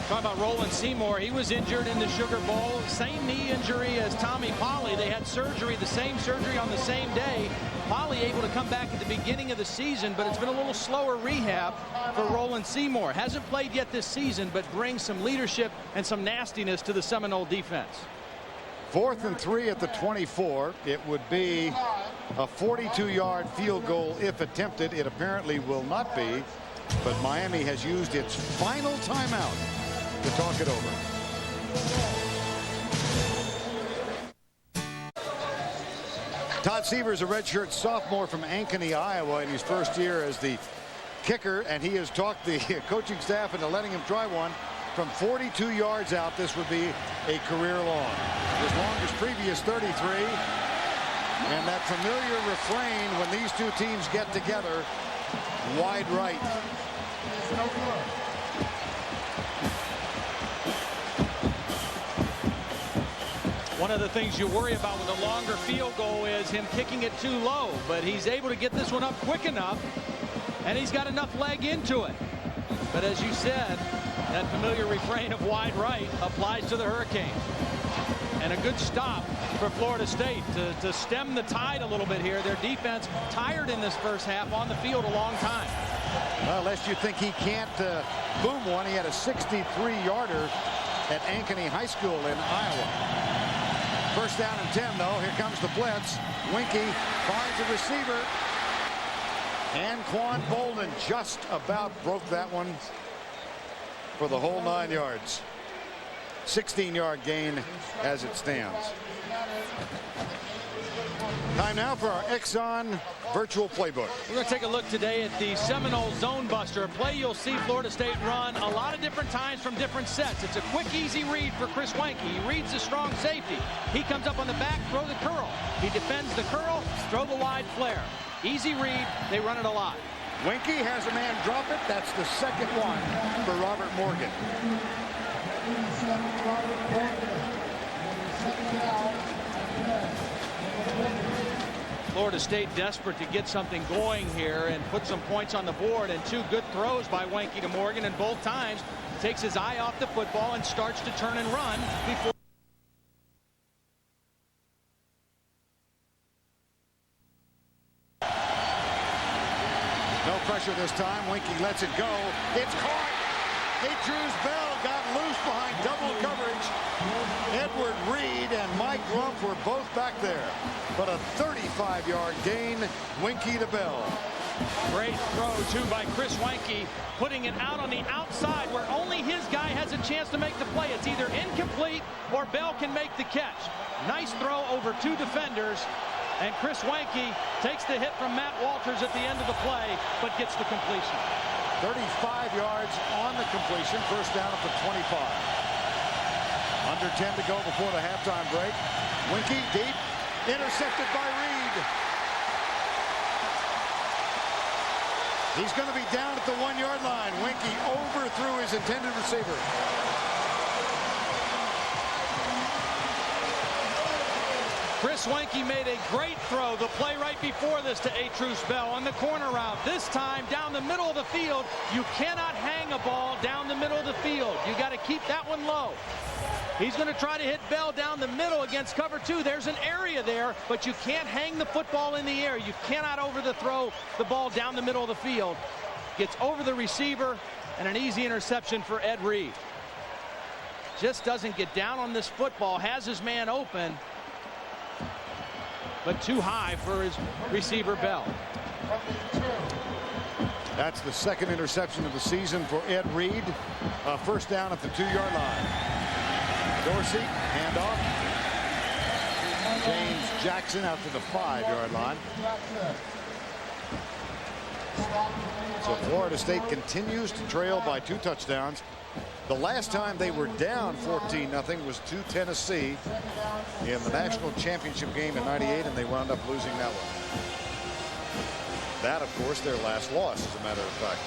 Talking about Roland Seymour, he was injured in the Sugar Bowl. Same knee injury as Tommy Polley. They had surgery, the same surgery on the same day. Polley able to come back at the beginning of the season, but it's been a little slower rehab for Roland Seymour. Hasn't played yet this season, but brings some leadership and some nastiness to the Seminole defense. 4th and 3 at the 24. It would be a 42-yard field goal if attempted. It apparently will not be, but Miami has used its final timeout to talk it over. Todd Severs, a redshirt sophomore from Ankeny, Iowa, in his first year as the kicker, and he has talked the coaching staff into letting him try one from 42 yards out. This would be a career long. As long as previous 33. And that familiar refrain when these two teams get together, wide right. One of the things you worry about with a longer field goal is him kicking it too low, but he's able to get this one up quick enough, and he's got enough leg into it. But as you said, that familiar refrain of wide right applies to the Hurricanes. And a good stop for Florida State to stem the tide a little bit here. Their defense tired in this first half, on the field a long time. Well, lest you think he can't boom one, he had a 63-yarder at Ankeny High School in Iowa. First down and 10, though. Here comes the blitz. Winky finds a receiver. And Quan Bolden just about broke that one for the whole 9 yards. 16-yard gain as it stands. Time now for our Exxon virtual playbook. We're going to take a look today at the Seminoles Zone Buster, a play you'll see Florida State run a lot of different times from different sets. It's a quick, easy read for Chris Wenke. He reads the strong safety. He comes up on the back, throw the curl. He defends the curl, throw the wide flare. Easy read. They run it a lot. Winky has a man drop it. That's the second one for Robert Morgan. Florida State desperate to get something going here and put some points on the board, and 2 good throws by Wenke to Morgan, and both times takes his eye off the football and starts to turn and run before. No pressure this time. Winky lets it go. It's caught. Andrews Bell got loose behind double coverage. Edward Reed and Mike Rumpf were both back there. But a 35-yard gain. Winky to Bell. Great throw, too, by Chris Weinke, putting it out on the outside where only his guy has a chance to make the play. It's either incomplete or Bell can make the catch. Nice throw over 2 defenders, and Chris Weinke takes the hit from Matt Walters at the end of the play, but gets the completion. 35 yards on the completion, first down at the 25. Under 10 to go before the halftime break. Weinke deep, intercepted by Reed. He's going to be down at the 1-yard line. Weinke overthrew his intended receiver. Chris Weinke made a great throw the play right before this to Atruce Bell on the corner route. This time down the middle of the field. You cannot hang a ball down the middle of the field. You got to keep that one low. He's going to try to hit Bell down the middle against cover 2. There's an area there, but you can't hang the football in the air. You cannot throw the ball down the middle of the field. Gets over the receiver, and an easy interception for Ed Reed. Just doesn't get down on this football, has his man open, but too high for his receiver Bell. That's the second interception of the season for Ed Reed. First down at the 2-yard line. Dorsey, handoff. James Jackson out to the 5-yard line. So Florida State continues to trail by 2 touchdowns. The last time they were down 14-0 was to Tennessee in the national championship game in '98, and they wound up losing that one. That, of course, their last loss, as a matter of fact.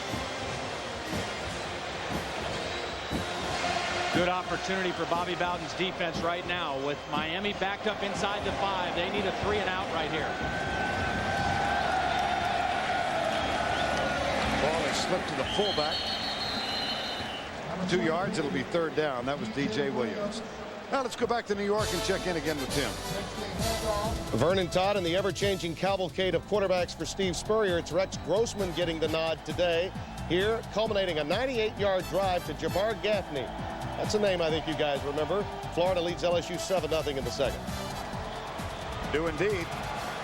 Good opportunity for Bobby Bowden's defense right now with Miami backed up inside the 5. They need a 3-and-out right here. Ball is slipped to the fullback. 2 yards. It'll be third down. That was DJ Williams. Now let's go back to New York and check in again with Tim. Vernon Todd and the ever-changing cavalcade of quarterbacks for Steve Spurrier. It's Rex Grossman getting the nod today. Here, culminating a 98-yard drive to Jabbar Gaffney. That's a name I think you guys remember. Florida leads LSU 7-0 in the second. Do indeed.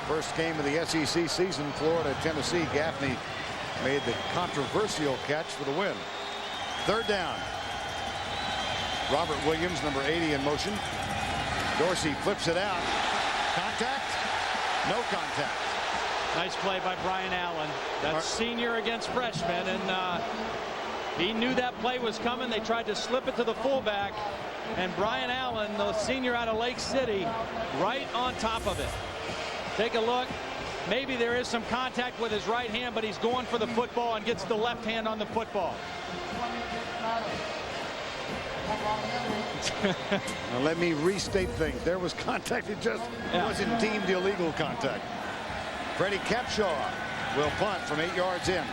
First game of the SEC season, Florida-Tennessee. Gaffney made the controversial catch for the win. Third down. Robert Williams, number 80, in motion. Dorsey flips it out. Contact? No contact. Nice play by Brian Allen. That's senior against freshman, and he knew that play was coming. They tried to slip it to the fullback, and Brian Allen, the senior out of Lake City, right on top of it. Take a look. Maybe there is some contact with his right hand, but he's going for the football and gets the left hand on the football. Now let me restate things. There was contact. It just wasn't deemed illegal contact. Freddie Capshaw will punt from 8 yards in.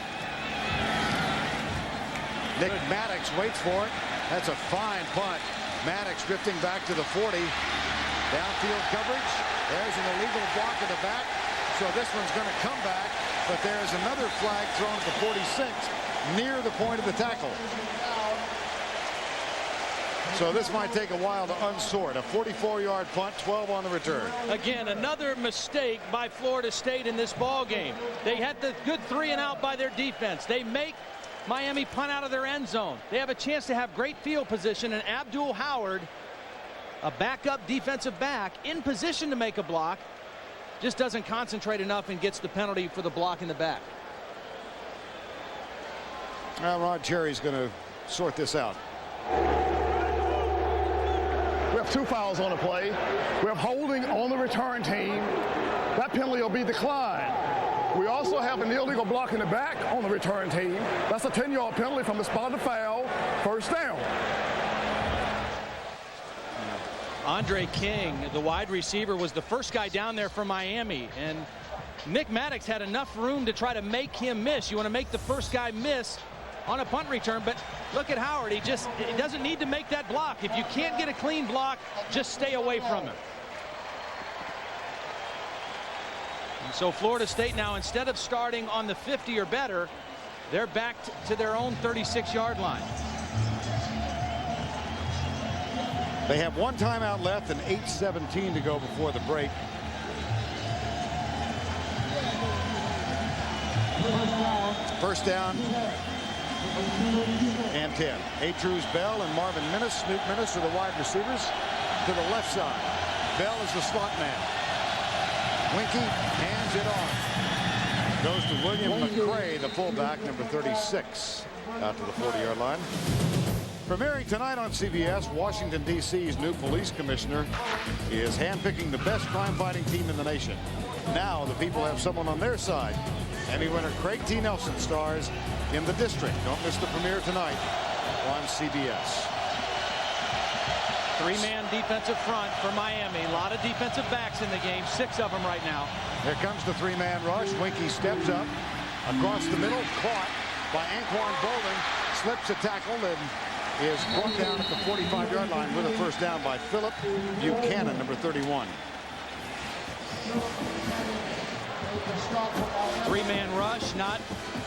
Nick Maddox waits for it. That's a fine punt. Maddox drifting back to the 40. Downfield coverage. There's an illegal block in the back. So this one's going to come back. But there's another flag thrown at the 46 near the point of the tackle. So this might take a while to unsort. A 44-yard punt, 12 on the return. Again, another mistake by Florida State in this ball game. They had the good 3-and-out by their defense. They make Miami punt out of their end zone. They have a chance to have great field position, and Abdul Howard, a backup defensive back, in position to make a block, just doesn't concentrate enough and gets the penalty for the block in the back. Now Rod Cherry's going to sort this out. We have 2 fouls on the play. We have holding on the return team. That penalty will be declined. We also have an illegal block in the back on the return team. That's a 10-yard penalty from the spot of the foul. First down. Andre King, the wide receiver, was the first guy down there for Miami, and Nick Maddox had enough room to try to make him miss. You want to make the first guy miss on a punt return, but look at Howard. He doesn't need to make that block. If you can't get a clean block, just stay away from him. And so Florida State now, instead of starting on the 50 or better, they're back to their own 36-yard line. They have 1 timeout left and 8:17 to go before the break. First down and 10. Atruz Bell and Marvin Minnis, Snoop Minnis are the wide receivers. To the left side, Bell is the slot man. Winky hands it off. Goes to William McCray, the fullback, number 36, out to the 40-yard line. Premiering tonight on CBS, Washington, D.C.'s new police commissioner is handpicking the best crime-fighting team in the nation. Now the people have someone on their side. Emmy winner Craig T. Nelson stars in The District. Don't miss the premiere tonight on CBS. Three-man defensive front for Miami. A lot of defensive backs in the game. 6 of them right now. Here comes the three-man rush. Winky steps up across the middle, caught by Anquan Bolden, slips a tackle and is brought down at the 45-yard line with a first down by Philip Buchanan, number 31. Three-man rush, not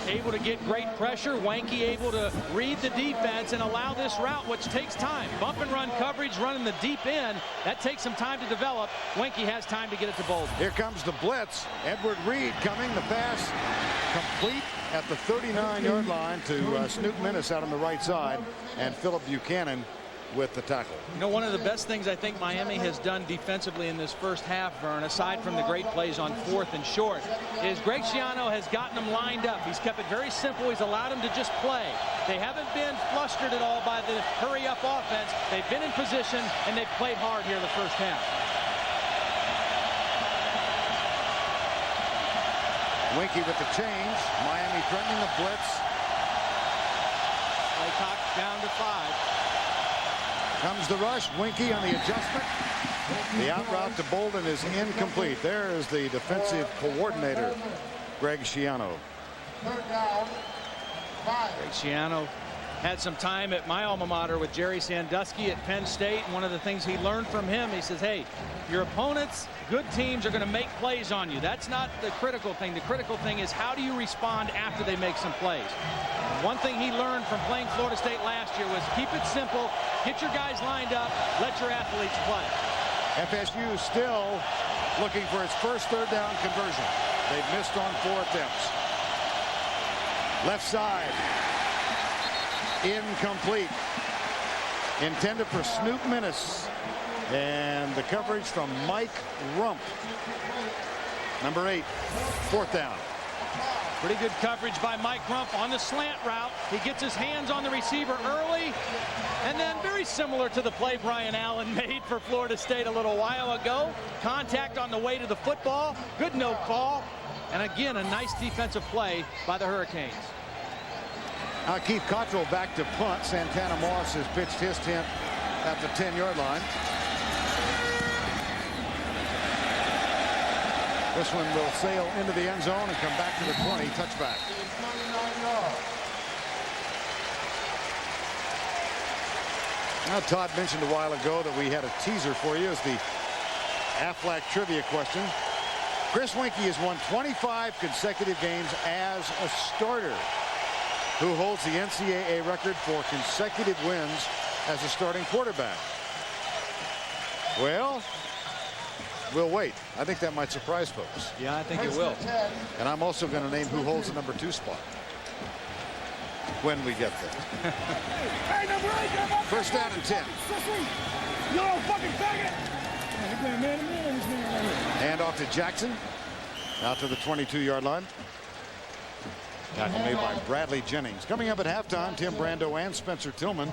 able to get great pressure. Wanky able to read the defense and allow this route, which takes time. Bump and run coverage, running the deep end. That takes some time to develop. Wanky has time to get it to Bolden. Here comes the blitz. Edward Reed coming. The pass complete at the 39-yard line to Snoop Minnis out on the right side, and Philip Buchanan with the tackle. You know, one of the best things I think Miami has done defensively in this first half, Vern, aside from the great plays on 4th and short, is Greg Schiano has gotten them lined up. He's kept it very simple. He's allowed them to just play. They haven't been flustered at all by the hurry-up offense. They've been in position, and they've played hard here the first half. Winky with the change. Miami threatening the blitz. Laycock down to 5. Comes the rush. Winky on the adjustment. The out route to Bolden is incomplete. There is the defensive coordinator, Greg Schiano. Third down, 5. Greg Schiano had some time at my alma mater with Jerry Sandusky at Penn State. And one of the things he learned from him, he says, hey, your opponents, good teams, are going to make plays on you. That's not the critical thing. The critical thing is how do you respond after they make some plays. One thing he learned from playing Florida State last year was keep it simple, get your guys lined up, let your athletes play. FSU still looking for its first third down conversion. They've missed on 4 attempts. Left side. Incomplete. Intended for Snoop Minnis. And the coverage from Mike Rump. Number 8. 4th down. Pretty good coverage by Mike Rump on the slant route. He gets his hands on the receiver early. And then very similar to the play Brian Allen made for Florida State a little while ago. Contact on the way to the football. Good no call. And again, a nice defensive play by the Hurricanes. Now Keith Cottrell back to punt. Santana Moss has pitched his tent at the 10-yard line. This one will sail into the end zone and come back to the 20. Touchback. Now Todd mentioned a while ago that we had a teaser for you as the Aflac trivia question. Chris Winky has won 25 consecutive games as a starter. Who holds the NCAA record for consecutive wins as a starting quarterback? Well, we'll wait. I think that might surprise folks. Yeah, I think it will. And I'm also going to name who holds the number 2 spot when we get there. First down and 10. Hand off to Jackson. Out to the 22-yard line. Tackle made by Bradley Jennings. Coming up at halftime, Tim Brando and Spencer Tillman.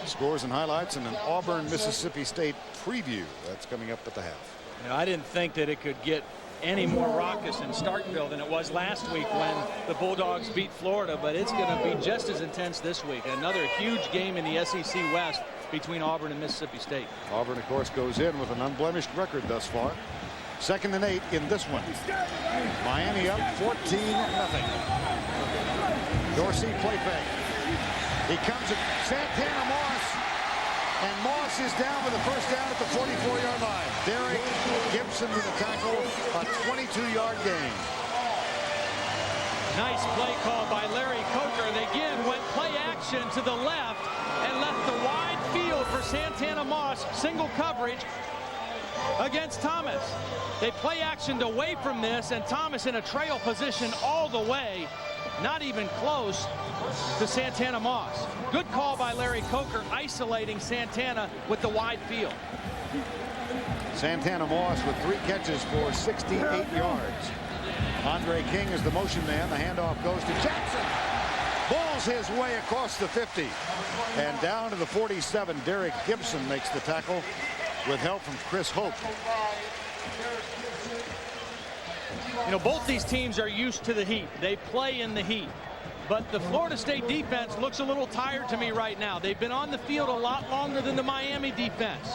Scores and highlights and an Auburn, Mississippi State preview. That's coming up at the half. You know, I didn't think that it could get any more raucous in Starkville than it was last week when the Bulldogs beat Florida, but it's going to be just as intense this week. Another huge game in the SEC West between Auburn and Mississippi State. Auburn, of course, goes in with an unblemished record thus far. 2nd and 8 in this one. Miami up 14-0. Dorsey play fake. He comes at Santana Moss, and Moss is down with a first down at the 44-yard line. Derek Gibson with a tackle, a 22-yard gain. Nice play call by Larry Coker. They again went play action to the left and left the wide field for Santana Moss. Single coverage. against Thomas. They play action away from this, and Thomas in a trail position all the way, not even close to Santana Moss. Good call by Larry Coker, isolating Santana with the wide field. Santana Moss with 3 catches for 68 yards. Andre King is the motion man. The handoff goes to Jackson. Bulls his way across the 50. And down to the 47. Derek Gibson makes the tackle with help from Chris Hope. You know, both these teams are used to the heat. They play in the heat. But the Florida State defense looks a little tired to me right now. They've been on the field a lot longer than the Miami defense.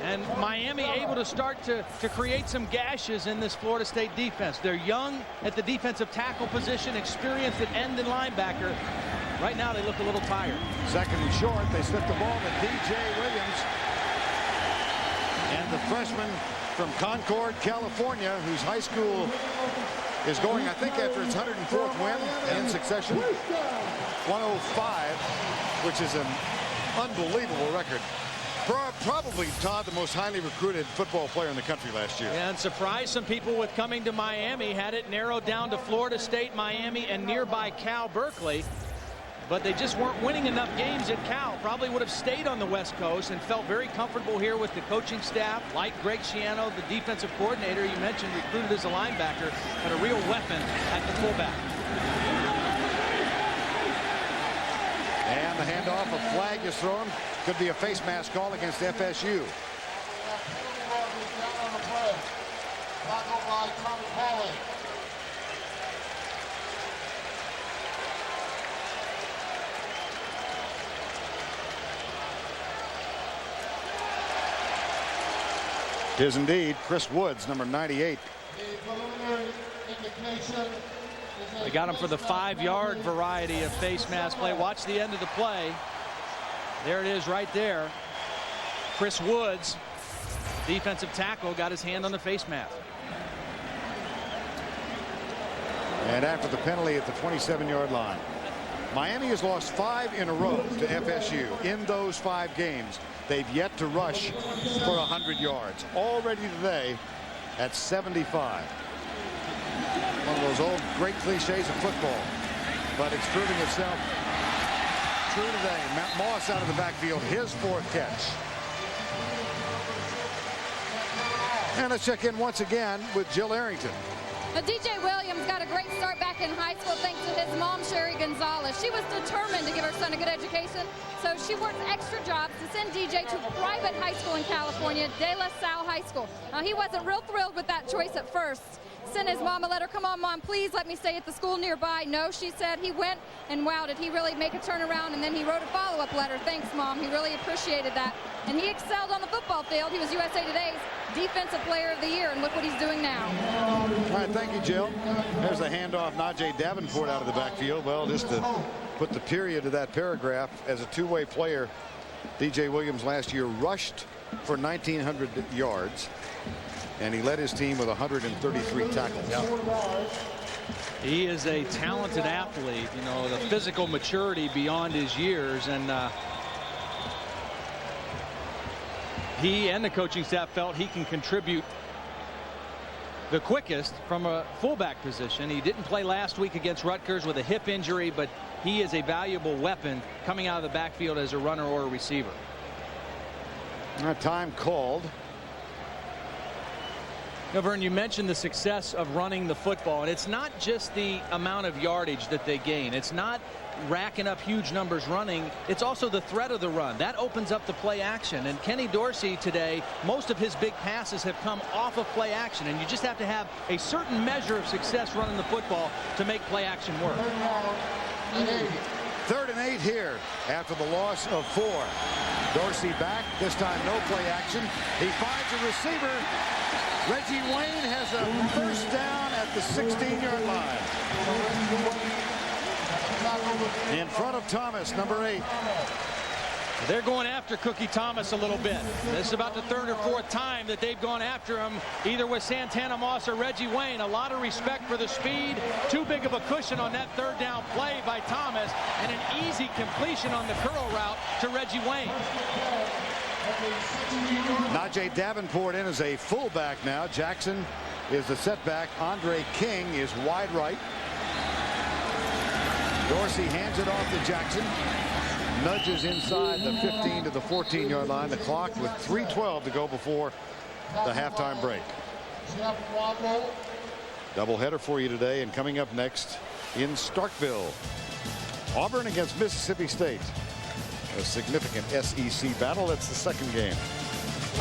And Miami able to start to create some gashes in this Florida State defense. They're young at the defensive tackle position, experienced at end and linebacker. Right now they look a little tired. Second and short. They slip the ball to DJ Williams. And the freshman from Concord, California, whose high school is going, I think, after its 104th win in succession. 105, which is an unbelievable record. Probably, Todd, the most highly recruited football player in the country last year. And surprised some people with coming to Miami. Had it narrowed down to Florida State, Miami, and nearby Cal Berkeley. But they just weren't winning enough games at Cal. Probably would have stayed on the West Coast and felt very comfortable here with the coaching staff, like Greg Schiano, the defensive coordinator you mentioned, recruited as a linebacker, and a real weapon at the fullback. And the handoff, a flag is thrown. Could be a face mask call against FSU. It is indeed Chris Woods, number 98. They got him for the 5-yard variety of face mask play. Watch the end of the play. There it is right there. Chris Woods, defensive tackle, got his hand on the face mask. And after the penalty at the 27-yard line. Miami has lost 5 in a row to FSU. In those 5 games, they've yet to rush for 100 yards. Already today at 75. One of those old great cliches of football, but it's proving itself true today. Matt Moss out of the backfield, his 4th catch. And let's check in once again with Jill Arrington. DJ Williams got a great start back in high school thanks to his mom, Sherry Gonzalez. She was determined to give her son a good education, so she worked extra jobs to send DJ to a private high school in California, De La Salle High School. Now, he wasn't real thrilled with that choice at first. Sent his mom a letter, "Come on, Mom, please let me stay at the school nearby." No, she said. He went, and wow, did he really make a turnaround, and then he wrote a follow-up letter. "Thanks, Mom." He really appreciated that. And he excelled on the football field. He was USA Today's Defensive Player of the Year, and look what he's doing now. All right, thank you, Jill. There's the handoff, Najee Davenport out of the backfield. Well, just to put the period to that paragraph, as a two-way player, DJ Williams last year rushed for 1,900 yards, and he led his team with 133 tackles. Yep. He is a talented athlete, you know, the physical maturity beyond his years, and he and the coaching staff felt he can contribute the quickest from a fullback position. He didn't play last week against Rutgers with a hip injury, but he is a valuable weapon coming out of the backfield as a runner or a receiver. Time called. Now, Vern, you mentioned the success of running the football, and it's not just the amount of yardage that they gain. It's not racking up huge numbers running. It's also the threat of the run. That opens up the play action. And Kenny Dorsey today, most of his big passes have come off of play action, and you just have to have a certain measure of success running the football to make play action work. 3rd and 8 here after the loss of 4. Dorsey back, this time no play action. He finds a receiver. Reggie Wayne has a first down at the 16-yard line. In front of Thomas, number 8. They're going after Cookie Thomas a little bit. This is about the 3rd or 4th time that they've gone after him, either with Santana Moss or Reggie Wayne. A lot of respect for the speed. Too big of a cushion on that 3rd down play by Thomas, and an easy completion on the curl route to Reggie Wayne. Najee Davenport in as a fullback now. Jackson is the setback. Andre King is wide right. Dorsey hands it off to Jackson. Nudges inside the 15 to the 14-yard line. The clock with 3:12 to go before the halftime break. Doubleheader for you today, and coming up next in Starkville, Auburn against Mississippi State. A significant SEC battle. That's the second game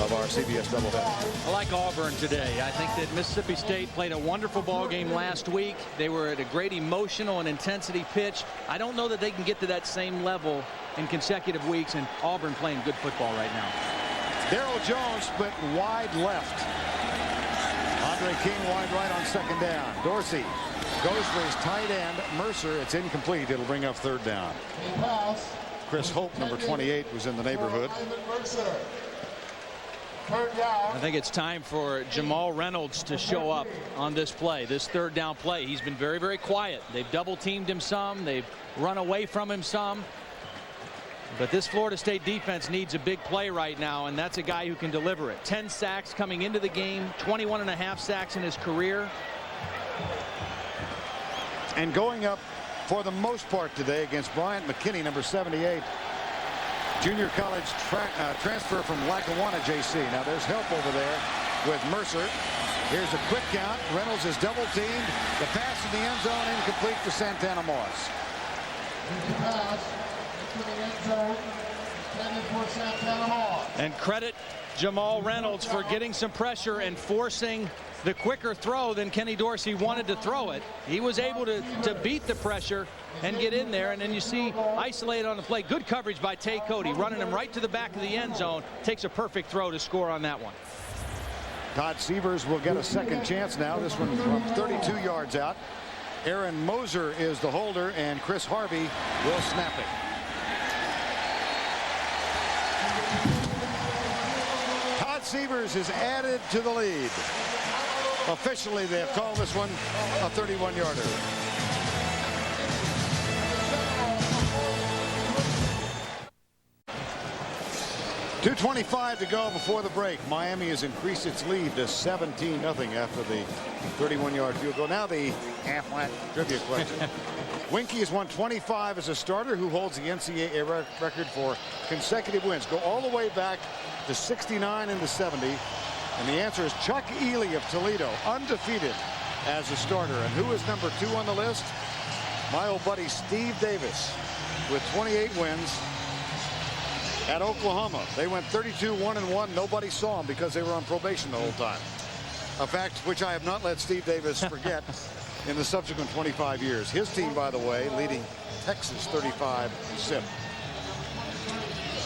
of our CBS doubleheader. I like Auburn today. I think that Mississippi State played a wonderful ball game last week. They were at a great emotional and intensity pitch. I don't know that they can get to that same level in consecutive weeks, and Auburn playing good football right now. Darrell Jones split wide left. Andre King wide right on second down. Dorsey goes for his tight end, Mercer. It's incomplete. It'll bring up third down. Chris Hope, number 28, was in the neighborhood. I think it's time for Jamal Reynolds to show up on this play, this third down play. He's been very, very quiet. They've double teamed him some. They've run away from him some. But this Florida State defense needs a big play right now, and that's a guy who can deliver it. 10 sacks coming into the game, 21.5 sacks in his career. And going up for the most part today against Bryant McKinney, number 78. Junior college transfer from Lackawanna JC. Now there's help over there with Mercer. Here's a quick count. Reynolds is double teamed. The pass in the end zone incomplete to Santana Moss. And credit Jamal Reynolds for getting some pressure and forcing the quicker throw than Kenny Dorsey wanted to throw it. He was able to beat the pressure and get in there, and then you see isolated on the play. Good coverage by Tay Cody, running him right to the back of the end zone. Takes a perfect throw to score on that one. Todd Sievers will get a second chance now. This one from 32 yards out. Aaron Moser is the holder, and Chris Harvey will snap it. Todd Sievers is added to the lead. Officially, they have called this one a 31-yarder. .225 to go before the break. Miami has increased its lead to 17-0 after the 31-yard field goal. Now the half-flat trivia question. Winkie has won 25 as a starter, who holds the NCAA record for consecutive wins. Go all the way back to 69 and to 70. And the answer is Chuck Ely of Toledo, undefeated as a starter. And who is number 2 on the list? My old buddy Steve Davis with 28 wins at Oklahoma. They went 32-1-1. Nobody saw them because they were on probation the whole time. A fact which I have not let Steve Davis forget in the subsequent 25 years. His team, by the way, leading Texas 35-0.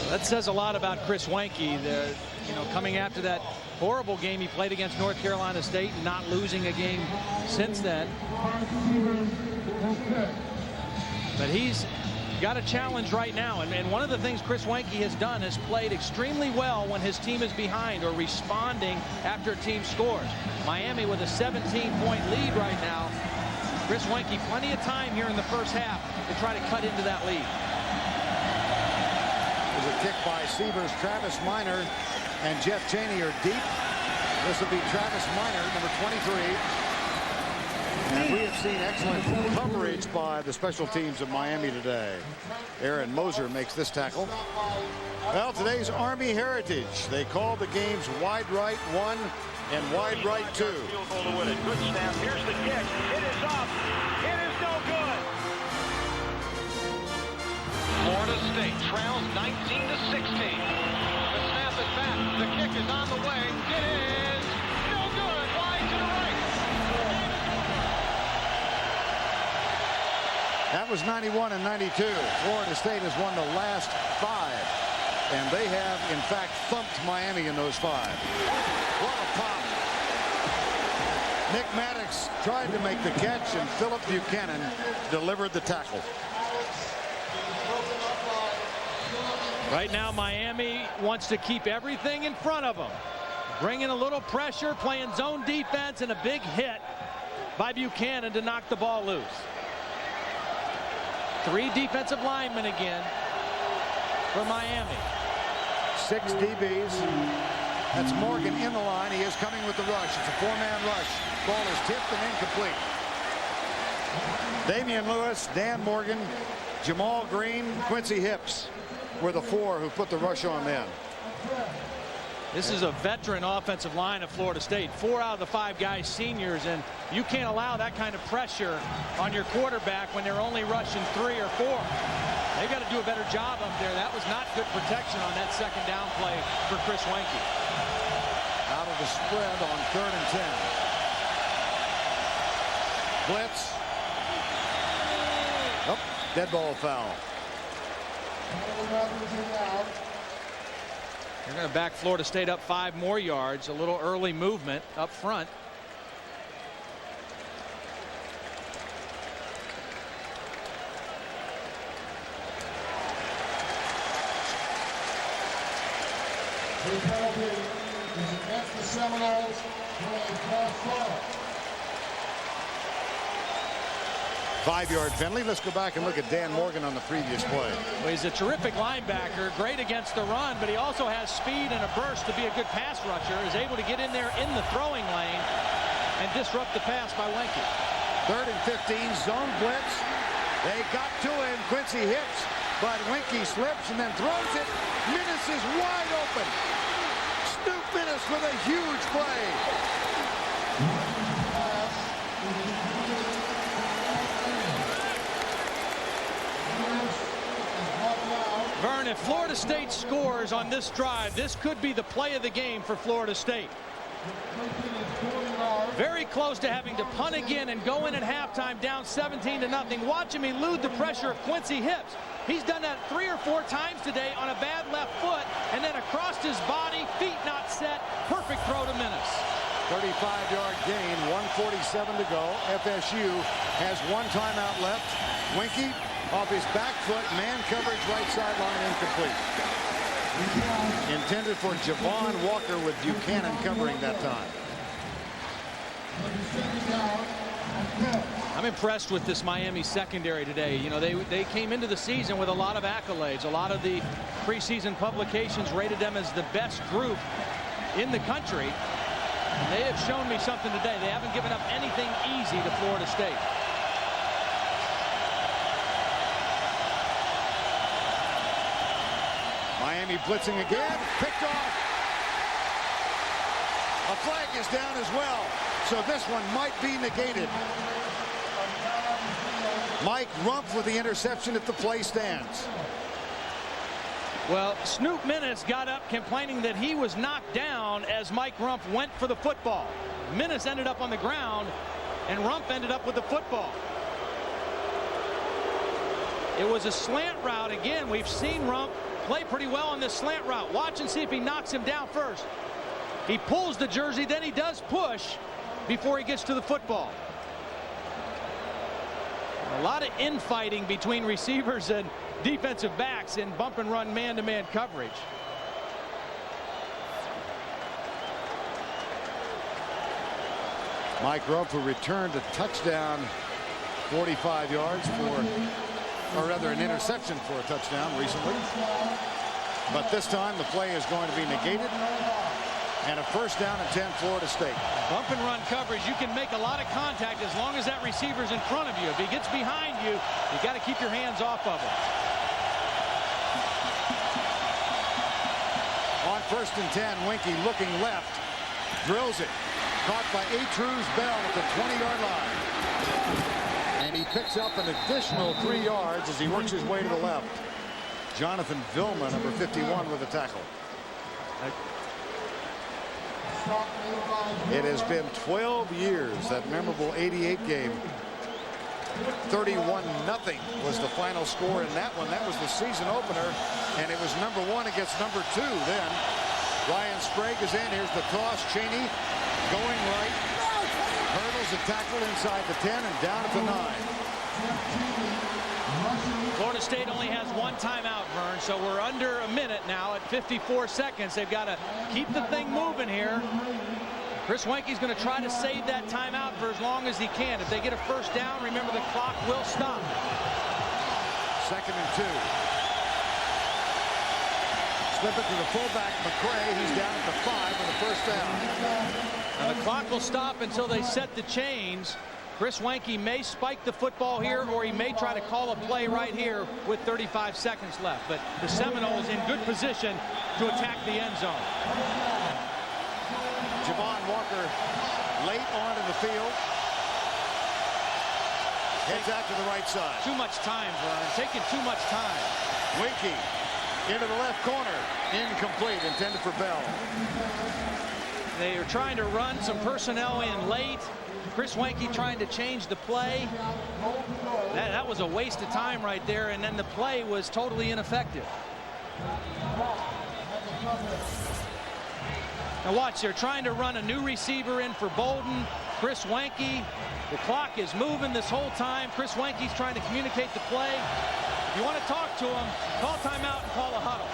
That says a lot about Chris Weinke. Coming after that horrible game he played against North Carolina State, not losing a game since then. But he's got a challenge right now, and one of the things Chris Weinke has done is played extremely well when his team is behind or responding after a team scores. Miami with a 17-point lead right now. Chris Weinke, plenty of time here in the first half to try to cut into that lead. There's a kick by Sievers. Travis Minor and Jeff Chaney are deep. This will be Travis Minor, number 23. And we have seen excellent coverage by the special teams of Miami today. Aaron Moser makes this tackle. Well, today's Army Heritage. They call the games wide right 1 and wide right 2. Good snap. Here's the kick. It is up. It is no good. Florida State trails 19-16. The snap is back. The kick is on the way. It is no good. Wide to the right. That was 91 and 92. Florida State has won the last 5. And they have, in fact, thumped Miami in those 5. What a pop. Nick Maddox tried to make the catch, and Philip Buchanan delivered the tackle. Right now, Miami wants to keep everything in front of them. Bringing a little pressure, playing zone defense, and a big hit by Buchanan to knock the ball loose. 3 defensive linemen again for Miami. 6 DBs. That's Morgan in the line. He is coming with the rush. It's a 4-man rush. Ball is tipped and incomplete. Damian Lewis, Dan Morgan, Jamal Green, Quincy Hips were the 4 who put the rush on then. This is a veteran offensive line of Florida State. 4 out of the 5 guys seniors, and you can't allow that kind of pressure on your quarterback when they're only rushing 3 or 4. They've got to do a better job up there. That was not good protection on that second down play for Chris Wenke. Out of the spread on 3rd and 10. Blitz. Oh, dead ball foul. They're going to back Florida State up 5 more yards. A little early movement up front. The penalty is against the Seminoles for a cross ball. 5-yard penalty. Let's go back and look at Dan Morgan on the previous play. Well, he's a terrific linebacker, great against the run, but he also has speed and a burst to be a good pass rusher. Is able to get in there in the throwing lane and disrupt the pass by Wenke. 3rd and 15, zone blitz. They got to him. Quincy hits, but Wenke slips and then throws it. Minnis is wide open. Snoop Minnis with a huge play. Vern, if Florida State scores on this drive, this could be the play of the game for Florida State. Very close to having to punt again and go in at halftime down 17-0. Watch him elude the pressure of Quincy Hips. He's done that 3 or 4 times today on a bad left foot, and then across his body, feet not set. Perfect throw to Minnis. 35-yard gain, 1:47 to go. FSU has 1 timeout left. Wenke off his back foot, man coverage right sideline, incomplete. Intended for Javon Walker with Buchanan covering that time. I'm impressed with this Miami secondary today. You know, they came into the season with a lot of accolades. A lot of the preseason publications rated them as the best group in the country. And they have shown me something today. They haven't given up anything easy to Florida State. Miami blitzing again, picked off. A flag is down as well, so this one might be negated. Mike Rumpf with the interception if the play stands. Well, Snoop Minnis got up complaining that he was knocked down as Mike Rumpf went for the football. Minnis ended up on the ground, and Rumpf ended up with the football. It was a slant route again. We've seen Rumpf play pretty well on this slant route. Watch and see if he knocks him down first. He pulls the jersey, then he does push before he gets to the football. A lot of infighting between receivers and defensive backs in bump and run man-to-man coverage. Mike Rumpf returned a touchdown, 45 yards for, or rather an interception for a touchdown recently. But this time the play is going to be negated. And a 1st down and 10 Florida State. Bump and run coverage, you can make a lot of contact as long as that receiver's in front of you. If he gets behind you, you got to keep your hands off of him. On 1st and 10, Wenke looking left, drills it. Caught by Atruz Bell at the 20-yard line. And he picks up an additional 3 yards as he works his way to the left. Jonathan Vilma, number 51, with a tackle. It has been 12 years, that memorable 88 game. 31-0 was the final score in that one. That was the season opener, and it was number 1 against number 2 then. Ryan Sprague is in. Here's the toss. Cheney going right. Hurdles a tackle inside the 10 and down at the 9. Florida State only has 1 timeout, Vern, so we're under a minute now at 54 seconds. They've got to keep the thing moving here. Chris Wenke's going to try to save that timeout for as long as he can. If they get a 1st down, remember the clock will stop. 2nd and 2. Slip it to the fullback, McCray. He's down at the 5 with the first down. Now the clock will stop until they set the chains. Chris Wenke may spike the football here, or he may try to call a play right here with 35 seconds left. But the Seminoles in good position to attack the end zone. Javon Walker late onto the field. Heads out to the right side. Too much time, Vern. Taking too much time. Wenke into the left corner. Incomplete. Intended for Bell. They are trying to run some personnel in late. Chris Wenke trying to change the play. That was a waste of time right there, and then the play was totally ineffective. Now watch, they're trying to run a new receiver in for Bolden. Chris Wenke, the clock is moving this whole time. Chris Wenke's trying to communicate the play. If you want to talk to him, call timeout and call a huddle.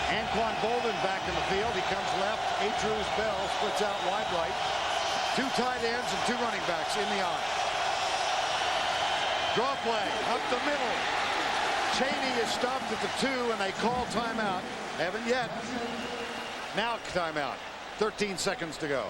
Anquan Bolden back in the field. He comes left. Atruz Bell splits out wide right. 2 tight ends and 2 running backs in the eye. Draw play up the middle. Cheney is stopped at the 2 and they call timeout. Haven't yet. Now timeout. 13 seconds to go.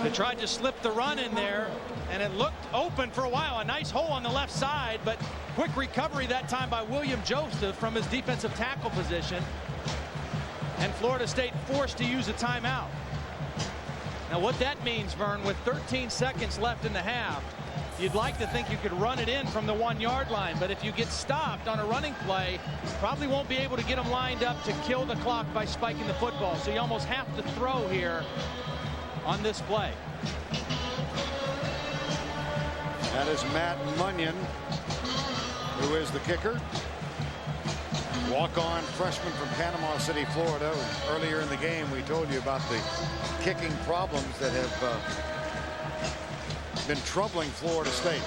They tried to slip the run in there, and it looked open for a while. A nice hole on the left side, but quick recovery that time by William Joseph from his defensive tackle position. And Florida State forced to use a timeout. Now what that means, Vern, with 13 seconds left in the half, you'd like to think you could run it in from the 1-yard line, but if you get stopped on a running play, probably won't be able to get them lined up to kill the clock by spiking the football. So you almost have to throw here on this play. That is Matt Munyon, who is the kicker. Walk-on freshman from Panama City, Florida. Earlier in the game, we told you about the kicking problems that have been troubling Florida State.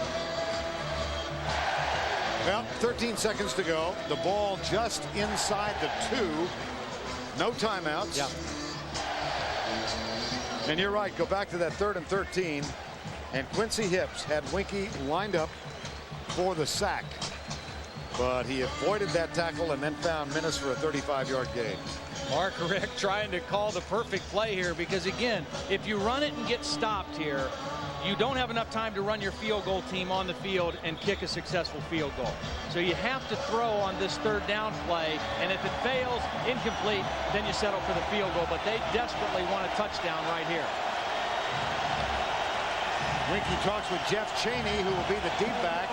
Well, 13 seconds to go. The ball just inside the 2. No timeouts. Yeah. And you're right. Go back to that 3rd and 13. And Quincy Hips had Wenke lined up for the sack. But he avoided that tackle and then found Minnis for a 35-yard gain. Mark Rick trying to call the perfect play here, because again, if you run it and get stopped here, you don't have enough time to run your field goal team on the field and kick a successful field goal. So you have to throw on this 3rd down play, and if it fails, incomplete, then you settle for the field goal. But they desperately want a touchdown right here. Wenke talks with Jeff Cheney, who will be the deep back.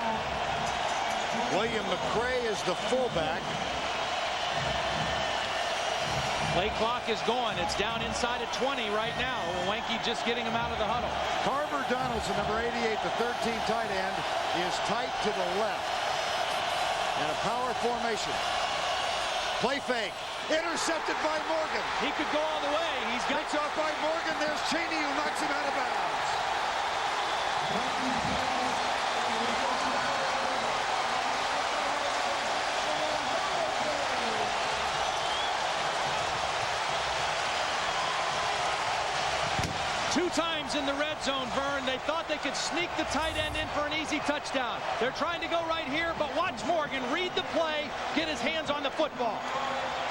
William McCray is the fullback. Play clock is going. It's down inside of 20 right now. Wenke just getting him out of the huddle. Carver Donaldson, number 88, the 13 tight end, is tight to the left. And a power formation. Play fake. Intercepted by Morgan. He could go all the way. He's got Takes off by Morgan. There's Cheney who knocks him out of bounds. 2 times in the red zone, Vern. They thought they could sneak the tight end in for an easy touchdown. They're trying to go right here, but watch Morgan read the play, get his hands on the football.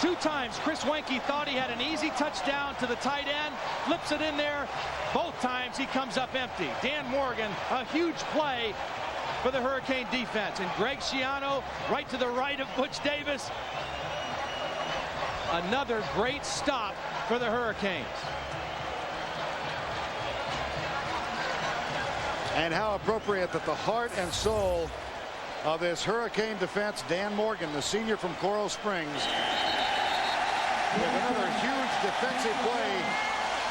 2 times Chris Wenke thought he had an easy touchdown to the tight end, flips it in there. Both times he comes up empty. Dan Morgan, a huge play for the Hurricane defense. And Greg Schiano right to the right of Butch Davis. Another great stop for the Hurricanes. And how appropriate that the heart and soul of this Hurricane defense, Dan Morgan, the senior from Coral Springs, with another huge defensive play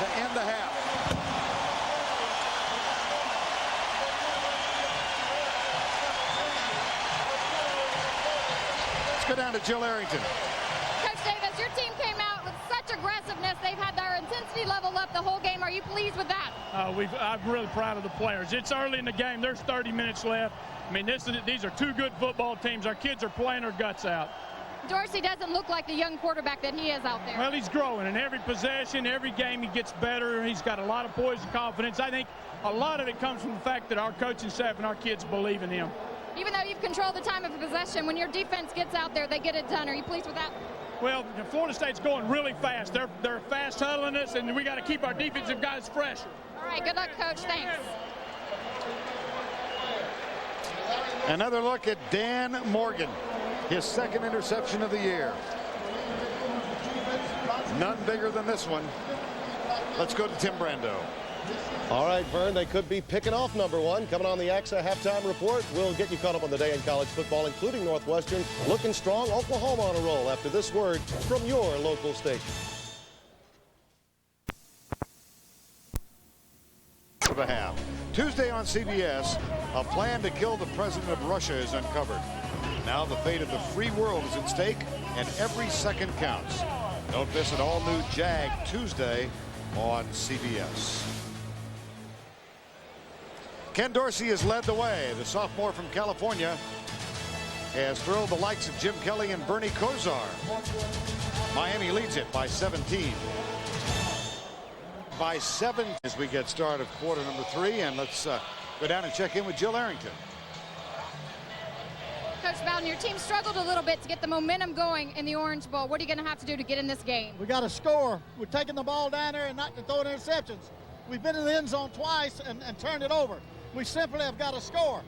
to end the half. Let's go down to Jill Arrington. Coach Davis, your team came out with such aggressiveness. They've had their intensity level up the whole game. Are you pleased with that? I'm really proud of the players. It's early in the game. There's 30 minutes left. I mean, these are 2 good football teams. Our kids are playing their guts out. Dorsey doesn't look like the young quarterback that he is out there. Well, he's growing. In every possession, every game, he gets better. He's got a lot of poise and confidence. I think a lot of it comes from the fact that our coaching staff and our kids believe in him. Even though you've controlled the time of possession, when your defense gets out there, they get it done. Are you pleased with that? Well, Florida State's going really fast. They're fast huddling us, and we got to keep our defensive guys fresh. All right, good luck, Coach. Thanks. Another look at Dan Morgan, his second interception of the year. None bigger than this one. Let's go to Tim Brando. All right, Vern, they could be picking off number one. Coming on the AXA halftime report, we'll get you caught up on the day in college football, including Northwestern. Looking strong, Oklahoma on a roll after this word from your local station. Of a half. Tuesday on CBS, a plan to kill the president of Russia is uncovered. Now the fate of the free world is at stake, and every second counts. Don't miss an all-new Jag Tuesday on CBS. Ken Dorsey has led the way. The sophomore from California has thrilled the likes of Jim Kelly and Bernie Kosar. Miami leads it by 17. By 7 as we get started quarter number 3, and let's go down and check in with Jill Arrington. Coach Bowden, your team struggled a little bit to get the momentum going in the Orange Bowl. What are you going to have to do to get in this game? We got to score. We're taking the ball down there and not throwing interceptions. We've been in the end zone twice and turned it over. We simply have got to score.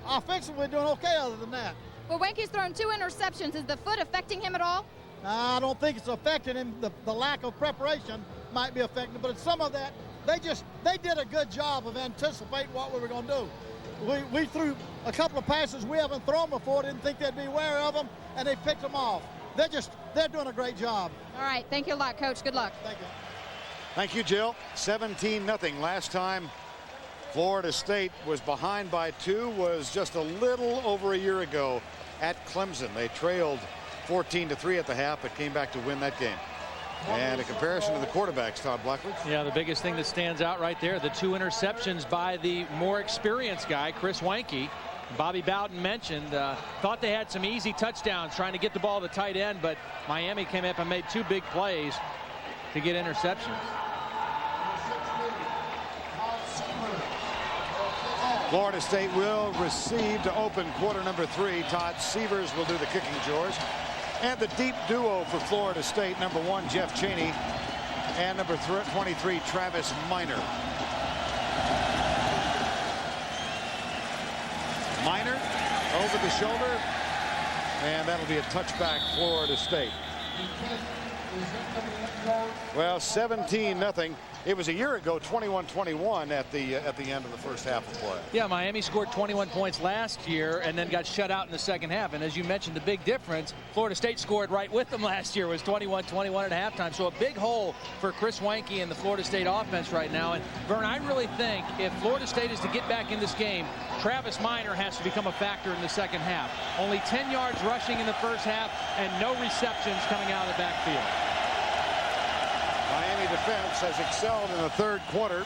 Offensively, we're doing okay other than that. Well, Wenke's thrown 2 interceptions. Is the foot affecting him at all? I don't think it's affecting him. The lack of preparation might be affecting him, but it's some of that. They did a good job of anticipating what we were going to do. We threw a couple of passes we haven't thrown before, didn't think they'd be aware of them, and they picked them off. They're doing a great job. All right, thank you a lot, Coach. Good luck. Thank you. Thank you, Jill. 17-0. Last time Florida State was behind by 2 was just a little over a year ago at Clemson. They trailed 14-3 at the half, but came back to win that game. And a comparison to the quarterbacks, Todd Blackledge. Yeah, the biggest thing that stands out right there, the 2 interceptions by the more experienced guy, Chris Wenke. Bobby Bowden mentioned, thought they had some easy touchdowns trying to get the ball to tight end, but Miami came up and made 2 big plays to get interceptions. Florida State will receive to open quarter number 3. Todd Severs will do the kicking chores. And the deep duo for Florida State, number 1, Jeff Chaney, and number 23, Travis Minor. Minor over the shoulder, and that'll be a touchback, Florida State. Well, 17-0. It was a year ago, 21-21 at the end of the first half of play. Yeah, Miami scored 21 points last year and then got shut out in the second half. And as you mentioned, the big difference, Florida State scored right with them last year, was 21-21 at halftime. So a big hole for Chris Wenke and the Florida State offense right now. And Vern, I really think if Florida State is to get back in this game, Travis Minor has to become a factor in the second half. Only 10 yards rushing in the first half and no receptions coming out of the backfield. Miami defense has excelled in the third quarter.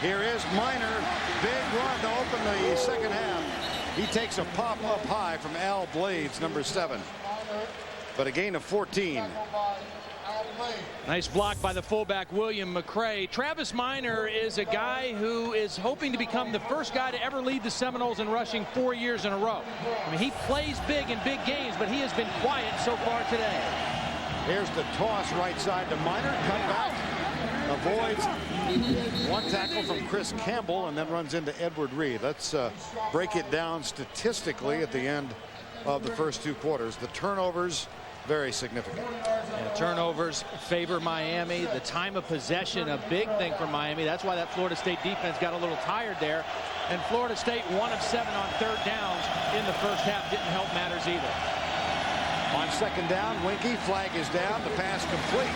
Here is Minor. Big run to open the second half. He takes a pop up high from Al Blades, number 7. But a gain of 14. Nice block by the fullback, William McCray. Travis Minor is a guy who is hoping to become the first guy to ever lead the Seminoles in rushing 4 years in a row. I mean, he plays big in big games, but he has been quiet so far today. Here's the toss right side to Minor. Cut back. Avoids one tackle from Chris Campbell and then runs into Edward Reed. Let's break it down statistically at the end of the first 2 quarters. The turnovers, very significant. Yeah, turnovers favor Miami. The time of possession, a big thing for Miami. That's why that Florida State defense got a little tired there. And Florida State 1 of 7 on third downs in the first half didn't help matters either. On second down, Wenke, flag is down. The pass complete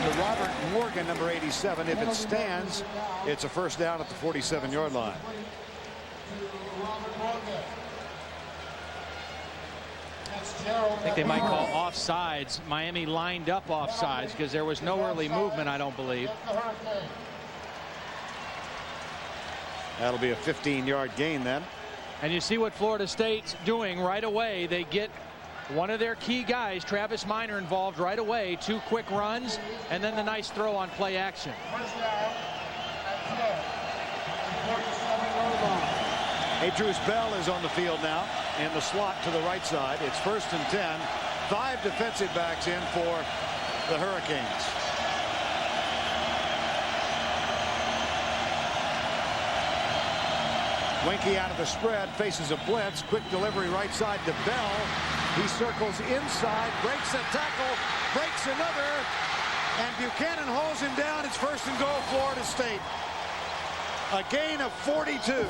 to Robert Morgan, number 87. If it stands, it's a first down at the 47-yard line. I think they might call offsides. Miami lined up offsides because there was no early movement, I don't believe. That'll be a 15-yard gain then. And you see what Florida State's doing right away. They get one of their key guys, Travis Minor, involved right away. 2 quick runs and then the nice throw on play action. Adrius Bell is on the field now in the slot to the right side. It's 1st and 10. 5 defensive backs in for the Hurricanes. Winky out of the spread, faces a blitz. Quick delivery right side to Bell. He circles inside, breaks a tackle, breaks another, and Buchanan hauls him down. It's 1st and goal, Florida State. A gain of 42.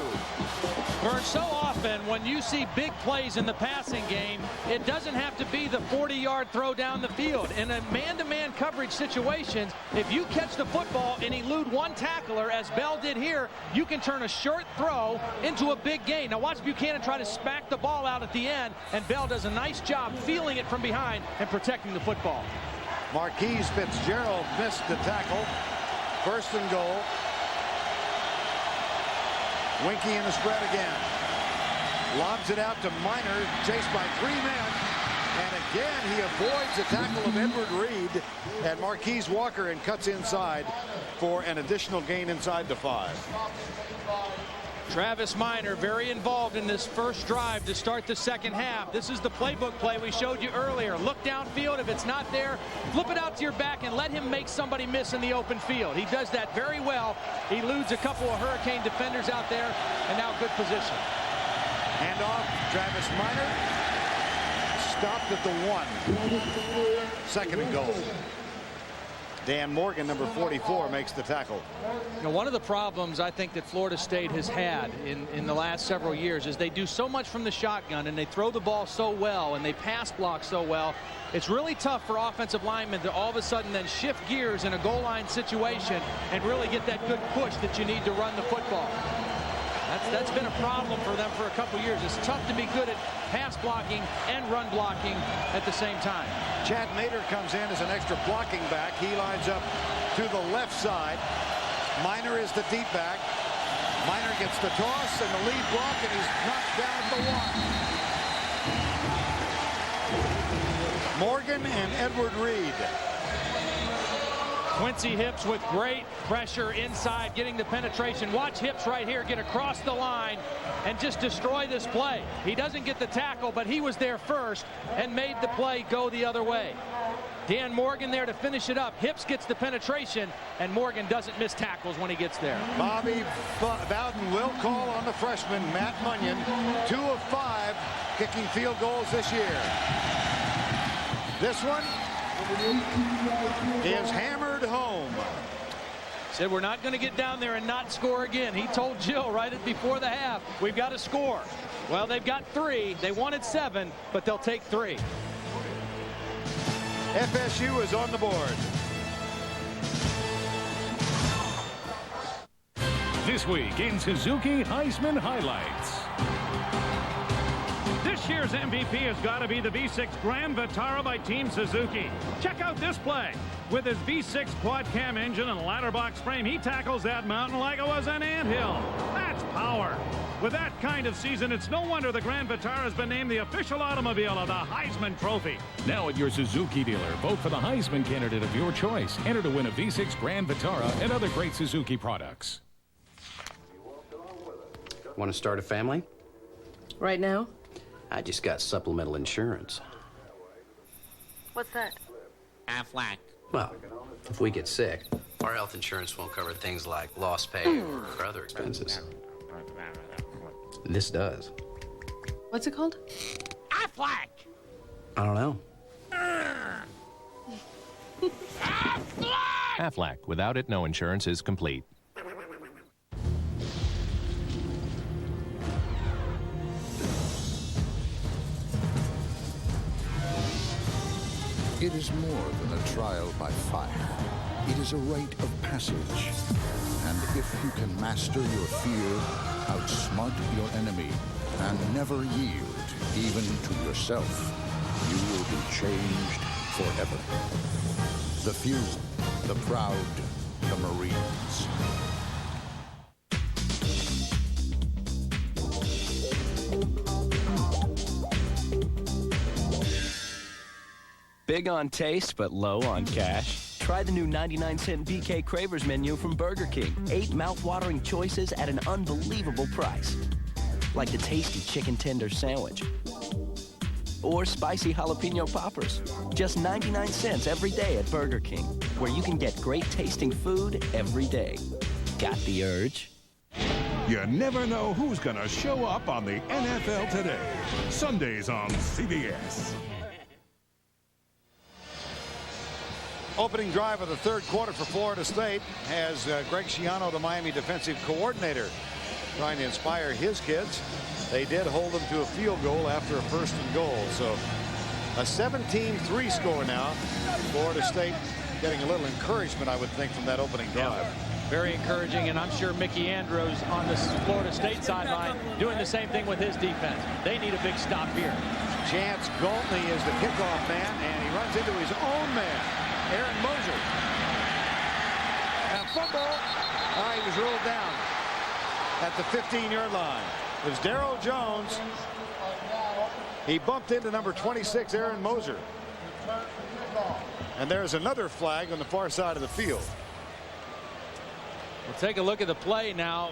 Vern, so often when you see big plays in the passing game, it doesn't have to be the 40-yard throw down the field. In a man-to-man coverage situations, if you catch the football and elude one tackler, as Bell did here, you can turn a short throw into a big gain. Now watch Buchanan try to smack the ball out at the end, and Bell does a nice job feeling it from behind and protecting the football. Marquise Fitzgerald missed the tackle. 1st and goal. Winky in the spread again. Lobs it out to Minor, chased by 3 men. And again, he avoids a tackle of Edward Reed and Marquise Walker and cuts inside for an additional gain inside the 5. Travis Minor very involved in this first drive to start the second half. This is the playbook play we showed you earlier. Look downfield. If it's not there, flip it out to your back and let him make somebody miss in the open field. He does that very well. He eludes a couple of Hurricane defenders out there, and now good position. Hand off, Travis Minor. Stopped at the 1. 2nd and goal. Dan Morgan, number 44, makes the tackle. You know, one of the problems I think that Florida State has had in the last several years is they do so much from the shotgun and they throw the ball so well and they pass block so well. It's really tough for offensive linemen to all of a sudden then shift gears in a goal line situation and really get that good push that you need to run the football. That's been a problem for them for a couple years. It's tough to be good at pass blocking and run blocking at the same time. Chad Mater comes in as an extra blocking back. He lines up to the left side. Minor is the deep back. Minor gets the toss and the lead block, and he's knocked down at the 1. Morgan and Edward Reed. Quincy Hips with great pressure inside, getting the penetration. Watch Hips right here get across the line and just destroy this play. He doesn't get the tackle, but he was there first and made the play go the other way. Dan Morgan there to finish it up. Hips gets the penetration, and Morgan doesn't miss tackles when he gets there. Bobby Bowden will call on the freshman, Matt Munyon. 2 of 5 kicking field goals this year. This one is hammered home. Said we're not going to get down there and not score again. He told Jill right before the half, we've got to score. Well, they've got 3. They wanted 7, but they'll take 3. FSU is on the board. This week in Suzuki Heisman Highlights. This year's MVP has got to be the V6 Grand Vitara by Team Suzuki. Check out this play. With his V6 quad cam engine and ladder box frame, he tackles that mountain like it was an anthill. That's power. With that kind of season, it's no wonder the Grand Vitara has been named the official automobile of the Heisman Trophy. Now at your Suzuki dealer, vote for the Heisman candidate of your choice. Enter to win a V6 Grand Vitara and other great Suzuki products. Want to start a family? Right now? I just got supplemental insurance. What's that? Aflac. Well, if we get sick, our health insurance won't cover things like lost pay or other expenses. This does. What's it called? Aflac! I don't know. Aflac. Without it, no insurance is complete. It is more than a trial by fire. It is a rite of passage. And if you can master your fear, outsmart your enemy, and never yield even to yourself, you will be changed forever. The few, the proud, the Marines. Big on taste, but low on cash? Try the new 99-cent BK Cravers menu from Burger King. 8 mouth-watering choices at an unbelievable price. like the tasty chicken tender sandwich. Or spicy jalapeno poppers. Just 99 cents every day at Burger King, where you can get great tasting food every day. Got the urge? You never know who's going to show up on the NFL Today. Sundays on CBS. Opening drive of the third quarter for Florida State has Greg Schiano, the Miami defensive coordinator, trying to inspire his kids. They did hold them to a field goal after a 1st and goal. So a 17-3 score now. Florida State getting a little encouragement, I would think, from that opening drive. Yeah. Very encouraging, and I'm sure Mickey Andrews on the Florida State sideline doing the same thing with his defense. They need a big stop here. Chance Galtney is the kickoff man, and he runs into his own man, Aaron Moser. And fumble. He was ruled down at the 15-yard line. It was Darryl Jones. He bumped into number 26, Aaron Moser. And there's another flag on the far side of the field. We'll take a look at the play now.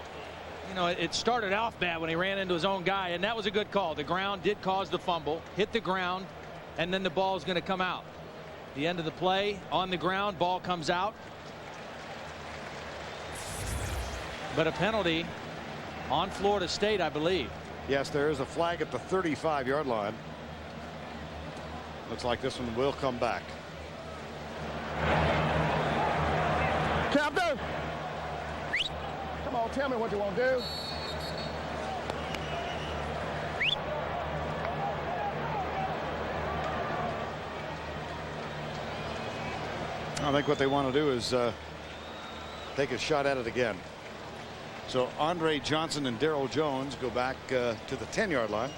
You know, it started off bad when he ran into his own guy, and that was a good call. The ground did cause the fumble, hit the ground, and then the ball is going to come out. The end of the play, on the ground, ball comes out. But a penalty on Florida State, I believe. Yes, there is a flag at the 35-yard line. Looks like this one will come back. Captain! Come on, tell me what you want to do. I think what they want to do is take a shot at it again. So Andre Johnson and Darryl Jones go back to the 10-yard line.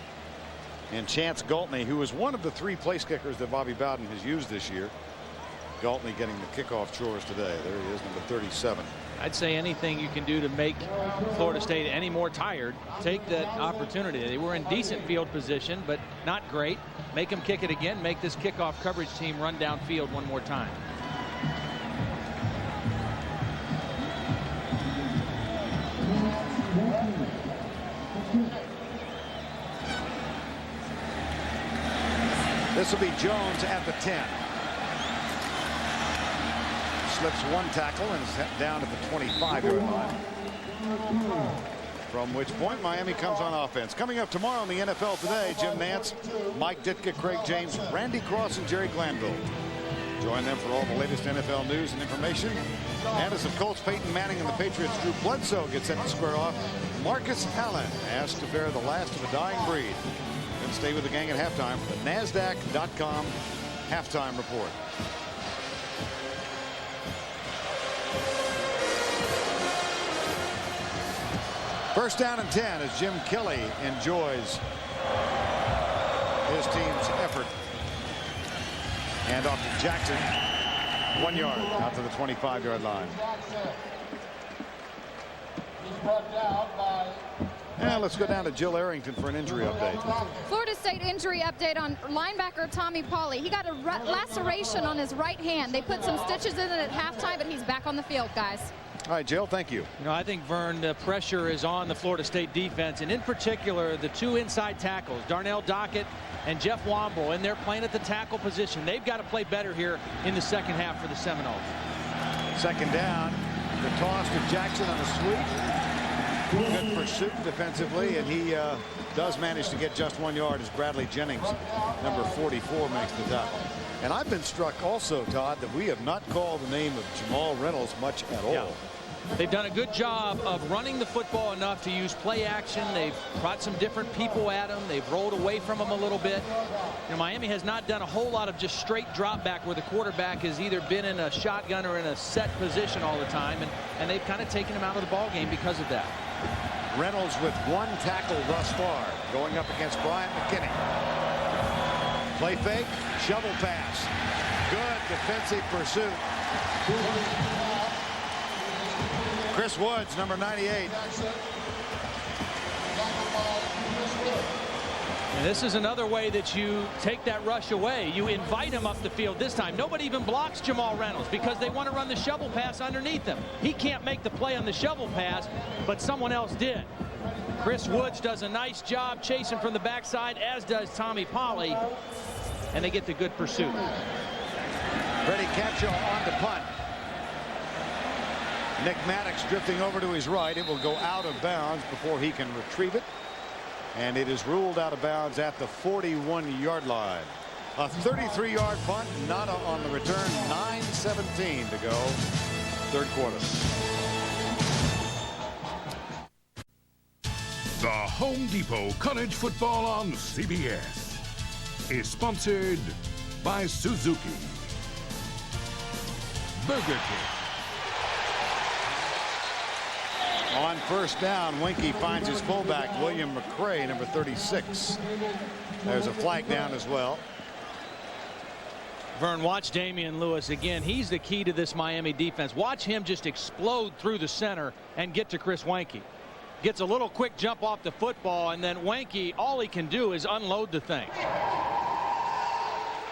And Chance Galtney, who is one of the 3 place kickers that Bobby Bowden has used this year. Galtney getting the kickoff chores today. There he is, number 37. I'd say anything you can do to make Florida State any more tired, take that opportunity. They were in decent field position, but not great. Make them kick it again. Make this kickoff coverage team run downfield one more time. This will be Jones at the 10. Slips one tackle and is down at the 25-yard line. From which point Miami comes on offense. Coming up tomorrow on the NFL Today, Jim Nantz, Mike Ditka, Craig James, Randy Cross, and Jerry Glanville. Join them for all the latest NFL news and information. And as the Colts, Peyton Manning, and the Patriots, Drew Bledsoe, get set to square off, Marcus Allen asked to bear the last of a dying breed. Then stay with the gang at halftime for the NASDAQ.com halftime report. First down and 10 as Jim Kelly enjoys his team's effort. Hand off to Jackson. 1 yard out to the 25-yard line. And let's go down to Jill Arrington for an injury update. Florida State injury update on linebacker Tommy Pauly. He got a laceration on his right hand. They put some stitches in it at halftime, but he's back on the field, guys. All right, Jill, thank you. You know, I think, Vern, the pressure is on the Florida State defense, and in particular, the 2 inside tackles, Darnell Dockett and Jeff Womble, and they're playing at the tackle position. They've got to play better here in the second half for the Seminoles. Second down, the toss to Jackson on the sweep. Good pursuit defensively, and he does manage to get just 1 yard as Bradley Jennings, number 44, makes the tackle. And I've been struck also, Todd, that we have not called the name of Jamal Reynolds much at all. Yeah. They've done a good job of running the football enough to use play action. They've brought some different people at him. They've rolled away from him a little bit. You know, Miami has not done a whole lot of just straight drop back where the quarterback has either been in a shotgun or in a set position all the time, and they've kind of taken him out of the ball game because of that. Reynolds with 1 tackle thus far, going up against Bryant McKinney. Play fake, shovel pass. Good defensive pursuit. Chris Woods, number 98. And this is another way that you take that rush away. You invite him up the field this time. Nobody even blocks Jamal Reynolds because they want to run the shovel pass underneath him. He can't make the play on the shovel pass, but someone else did. Chris Woods does a nice job chasing from the backside, as does Tommy Polley, and they get the good pursuit. Freddie Capshaw on the punt. Nick Maddox drifting over to his right. It will go out of bounds before he can retrieve it. And it is ruled out of bounds at the 41-yard line. A 33-yard punt. Nada on the return. 9:17 to go. Third quarter. The Home Depot College Football on CBS is sponsored by Suzuki, Burger King. On first down, Winky finds his fullback, William McCray, number 36. There's a flag down as well. Vern, watch Damian Lewis again. He's the key to this Miami defense. Watch him just explode through the center and get to Chris Weinke. Gets a little quick jump off the football, and then Weinke, all he can do is unload the thing.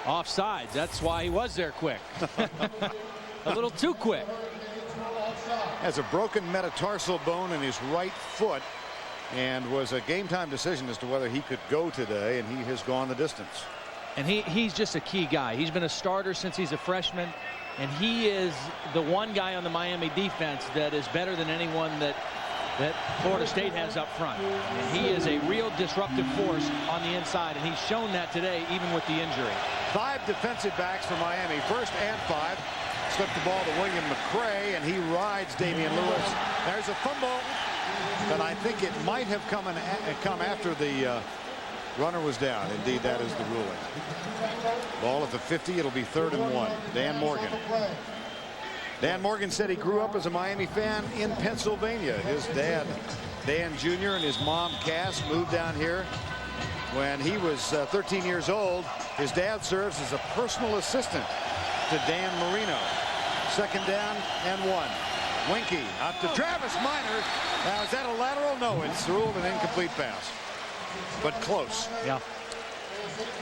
Offsides. That's why he was there quick. A little too quick. Has a broken metatarsal bone in his right foot and was a game time decision as to whether he could go today, and he has gone the distance. And he's just a key guy. He's been a starter since he's a freshman, and he is the one guy on the Miami defense that is better than anyone that Florida State has up front. And he is a real disruptive force on the inside, and he's shown that today even with the injury. 5 defensive backs for Miami, first and 5. Slipped the ball to William McCray, and he rides Damian Lewis. There's a fumble, but I think it might have come after the runner was down. Indeed, that is the ruling. Ball at the 50. It'll be 3rd and 1. Dan Morgan. Dan Morgan said he grew up as a Miami fan in Pennsylvania. His dad, Dan Jr., and his mom, Cass, moved down here when he was 13 years old. His dad serves as a personal assistant to Dan Marino. 2nd down and 1. Weinke out to Travis Minor. Now, is that a lateral? No, it's ruled an incomplete pass, but close. Yeah.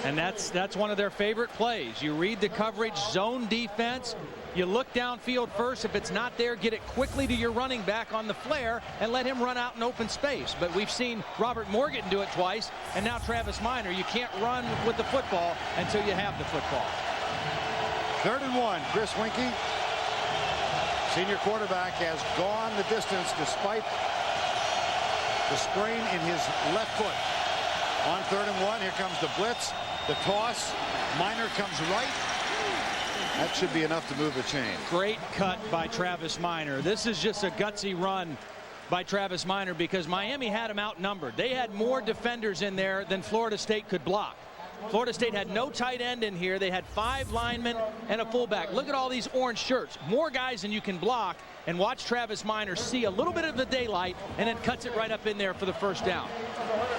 And that's one of their favorite plays. You read the coverage, zone defense. You look downfield first. If it's not there, get it quickly to your running back on the flare and let him run out in open space. But we've seen Robert Morgan do it twice, and now Travis Minor. You can't run with the football until you have the football. 3rd and 1. Chris Weinke, senior quarterback, has gone the distance despite the sprain in his left foot. On 3rd and 1, here comes the blitz, the toss. Minor comes right. That should be enough to move the chain. Great cut by Travis Minor. This is just a gutsy run by Travis Minor because Miami had him outnumbered. They had more defenders in there than Florida State could block. Florida State had no tight end in here. They had 5 linemen and a fullback. Look at all these orange shirts. More guys than you can block. And watch Travis Minor see a little bit of the daylight and then cuts it right up in there for the first down.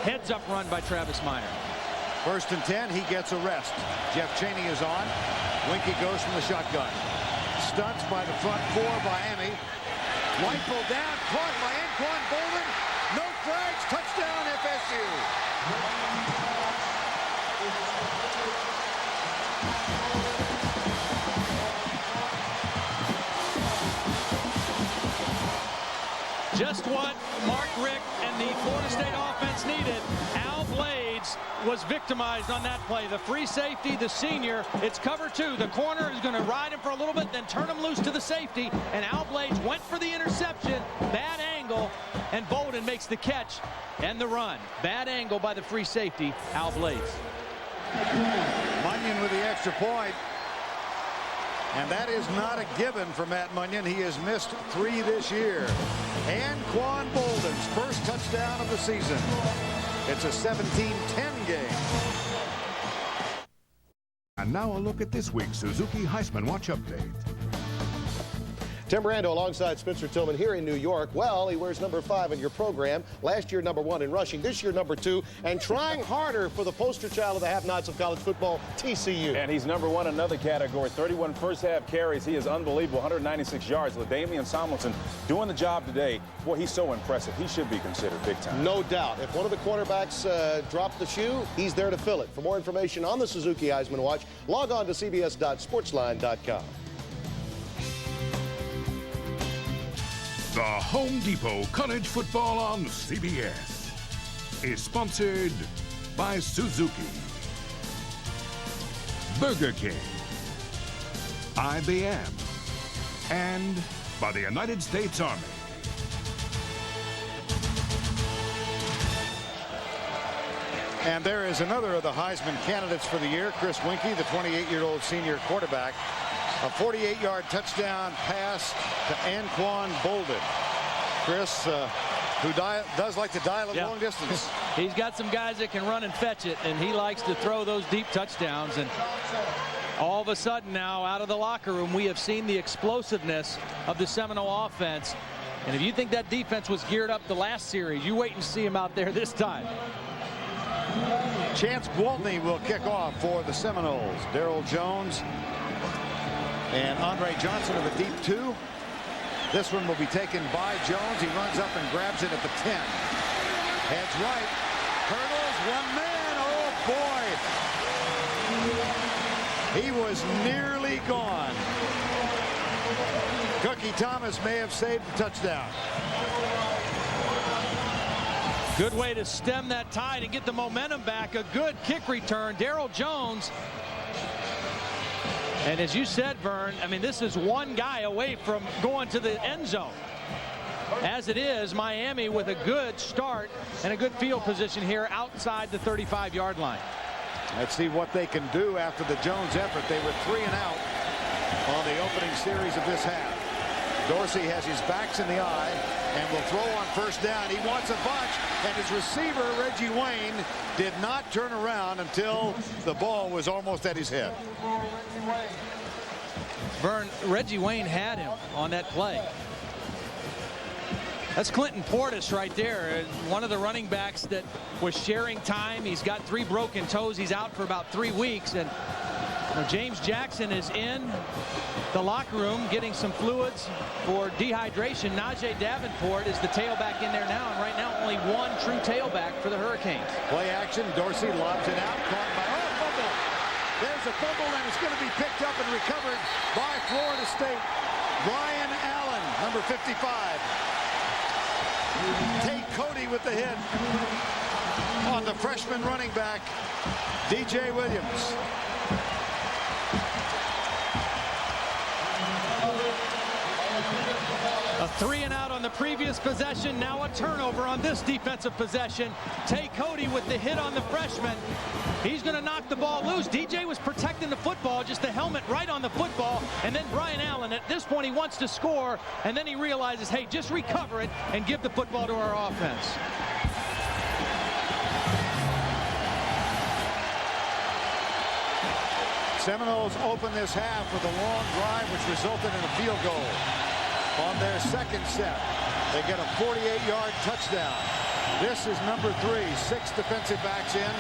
Heads up run by Travis Minor. 1st and 10. He gets a rest. Jeff Chaney is on. Weinke goes from the shotgun. Stunts by the front 4, Miami. White pulled down. Caught by Anquan Bolden. No flags. Touchdown FSU. Just what Mark Richt and the Florida State offense needed. Al Blades was victimized on that play. The free safety, the senior, it's cover 2. The corner is going to ride him for a little bit, then turn him loose to the safety. And Al Blades went for the interception. Bad angle, and Bolden makes the catch and the run. Bad angle by the free safety, Al Blades. Munyon with the extra point. And that is not a given for Matt Munyon. He has missed 3 this year. Anquan Bolden's first touchdown of the season. It's a 17-10 game. And now a look at this week's Suzuki Heisman Watch Update. Tim Brando alongside Spencer Tillman here in New York. Well, he wears number 5 in your program. Last year, number 1 in rushing. This year, number 2. And trying harder for the poster child of the have-nots of college football, TCU. And he's number 1 in another category. 31 first-half carries. He is unbelievable. 196 yards. LaDainian Tomlinson doing the job today. Boy, he's so impressive. He should be considered big time. No doubt. If one of the quarterbacks dropped the shoe, he's there to fill it. For more information on the Suzuki Heisman Watch, log on to cbs.sportsline.com. The Home Depot College Football on CBS. is sponsored by Suzuki, Burger King, IBM, and by the United States Army. And there is another of the Heisman candidates for the year, Chris Winkie, the 28-year-old senior quarterback. A 48-yard touchdown pass to Anquan Bolden. Chris, who does like to dial at long distance. He's got some guys that can run and fetch it, and he likes to throw those deep touchdowns. And all of a sudden now, out of the locker room, we have seen the explosiveness of the Seminole offense. And if you think that defense was geared up the last series, you wait and see him out there this time. Chance Gwaltney will kick off for the Seminoles. Darrell Jones and Andre Johnson of the deep 2. This one will be taken by Jones. He runs up and grabs it at the 10. Heads right. Hurdles. One man. Oh, boy. He was nearly gone. Cookie Thomas may have saved the touchdown. Good way to stem that tide and get the momentum back. A good kick return. Darrell Jones. And as you said, Vern, I mean, this is one guy away from going to the end zone. As it is, Miami with a good start and a good field position here outside the 35-yard line. Let's see what they can do after the Jones effort. They were 3 and out on the opening series of this half. Dorsey has his backs in the eye and will throw on first down. He wants a bunch, and his receiver, Reggie Wayne, did not turn around until the ball was almost at his head. Vern, Reggie Wayne had him on that play. That's Clinton Portis right there, one of the running backs that was sharing time. He's got 3 broken toes. He's out for about 3 weeks, and James Jackson is in the locker room getting some fluids for dehydration. Najee Davenport is the tailback in there now, and right now only one true tailback for the Hurricanes. Play action. Dorsey lobs it out. Caught by fumble. There's a fumble, and it's going to be picked up and recovered by Florida State. Brian Allen, number 55. Tate Cody with the hit on the freshman running back, DJ Williams. A 3 and out on the previous possession. Now a turnover on this defensive possession. Tate Cody with the hit on the freshman. He's going to knock the ball loose. DJ was protecting the football, just the helmet right on the football. And then Brian Allen, at this point, he wants to score. And then he realizes, hey, just recover it and give the football to our offense. Seminoles open this half with a long drive, which resulted in a field goal. On their second set, they get a 48-yard touchdown. This is number 3, 6 defensive backs in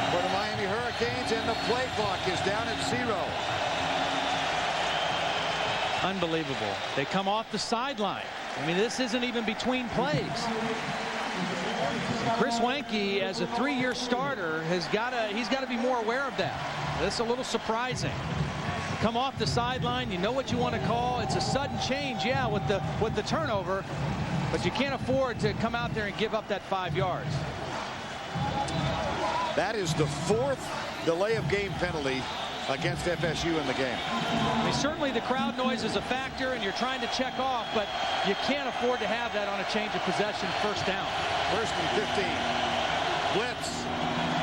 for the Miami Hurricanes, and the play clock is down at 0. Unbelievable. They come off the sideline. I mean, this isn't even between plays. Chris Winkie, as a 3-year starter, he's got to be more aware of that. That's a little surprising. Come off the sideline, you know what you want to call. It's a sudden change, yeah, with the turnover, but you can't afford to come out there and give up that 5 yards. That is the 4th delay of game penalty against FSU in the game. I mean, certainly the crowd noise is a factor, and you're trying to check off, but you can't afford to have that on a change of possession, first down. First and 15. Blitz.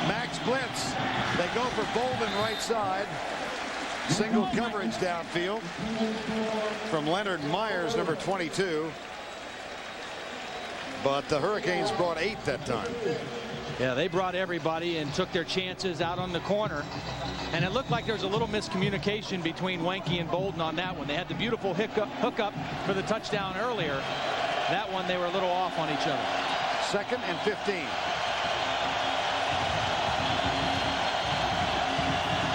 Max blitz. They go for Bolden right side. Single coverage downfield from Leonard Myers, number 22. But the Hurricanes brought 8 that time. Yeah, they brought everybody and took their chances out on the corner. And it looked like there was a little miscommunication between Winkie and Bolden on that one. They had the beautiful hookup for the touchdown earlier. That one, they were a little off on each other. Second and 15.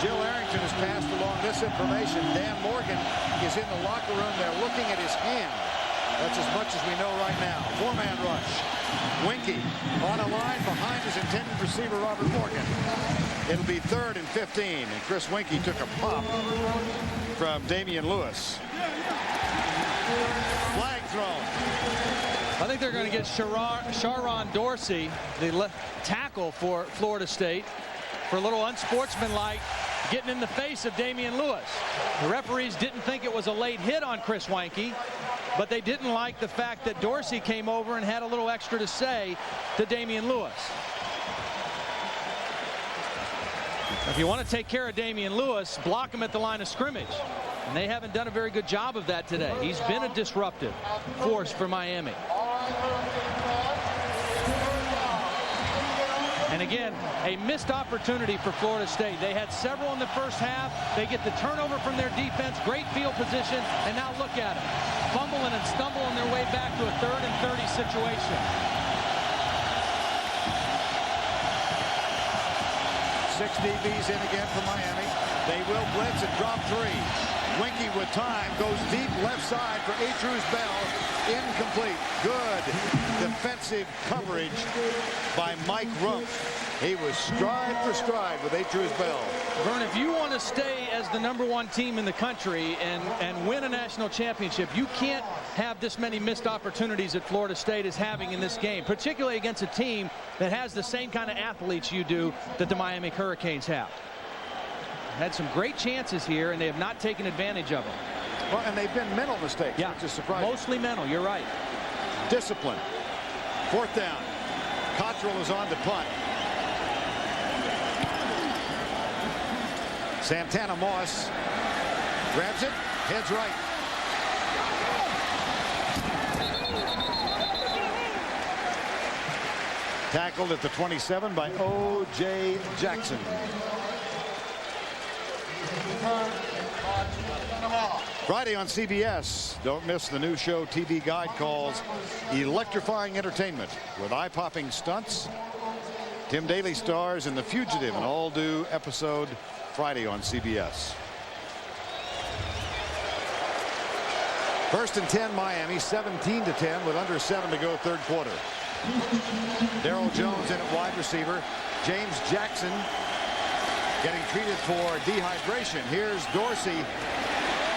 Jill Arrington has passed along this information. Dan Morgan is in the locker room. They're looking at his hand. That's as much as we know right now. 4-man rush. Winkie on a line behind his intended receiver, Robert Morgan. It'll be 3rd and 15, and Chris Winkie took a pop from Damian Lewis. Flag thrown. I think they're going to get Sharon Dorsey, the left tackle for Florida State, for a little unsportsmanlike getting in the face of Damian Lewis. The referees didn't think it was a late hit on Chris Weinke, but they didn't like the fact that Dorsey came over and had a little extra to say to Damian Lewis. If you want to take care of Damian Lewis, block him at the line of scrimmage. And they haven't done a very good job of that today. He's been a disruptive force for Miami. And again, a missed opportunity for Florida State. They had several in the first half. They get the turnover from their defense, great field position, and now look at them. Fumbling and stumbling their way back to a 3rd and 30 situation. 6 DBs in again for Miami. They will blitz and drop 3. Weinke with time goes deep left side for Atruz Bell. Incomplete. Good defensive coverage by Mike Rump. He was stride for stride with Atruz Bell. Vern, if you want to stay as the #1 team in the country and win a national championship, you can't have this many missed opportunities that Florida State is having in this game, particularly against a team that has the same kind of athletes you do that the Miami Hurricanes have. Had some great chances here, and they have not taken advantage of them. Well, and they've been mental mistakes, which is surprising. Mostly mental, you're right. Discipline. 4th down. Cottrell is on to punt. Santana Moss grabs it, heads right. Tackled at the 27 by O.J. Jackson. Friday on CBS. Don't miss the new show TV Guide calls Electrifying Entertainment with eye-popping stunts. Tim Daly stars in The Fugitive, an all-new episode Friday on CBS. 1st and 10 Miami, 17-10 with under 7 to go 3rd quarter. Darryl Jones in at wide receiver. James Jackson getting treated for dehydration. Here's Dorsey.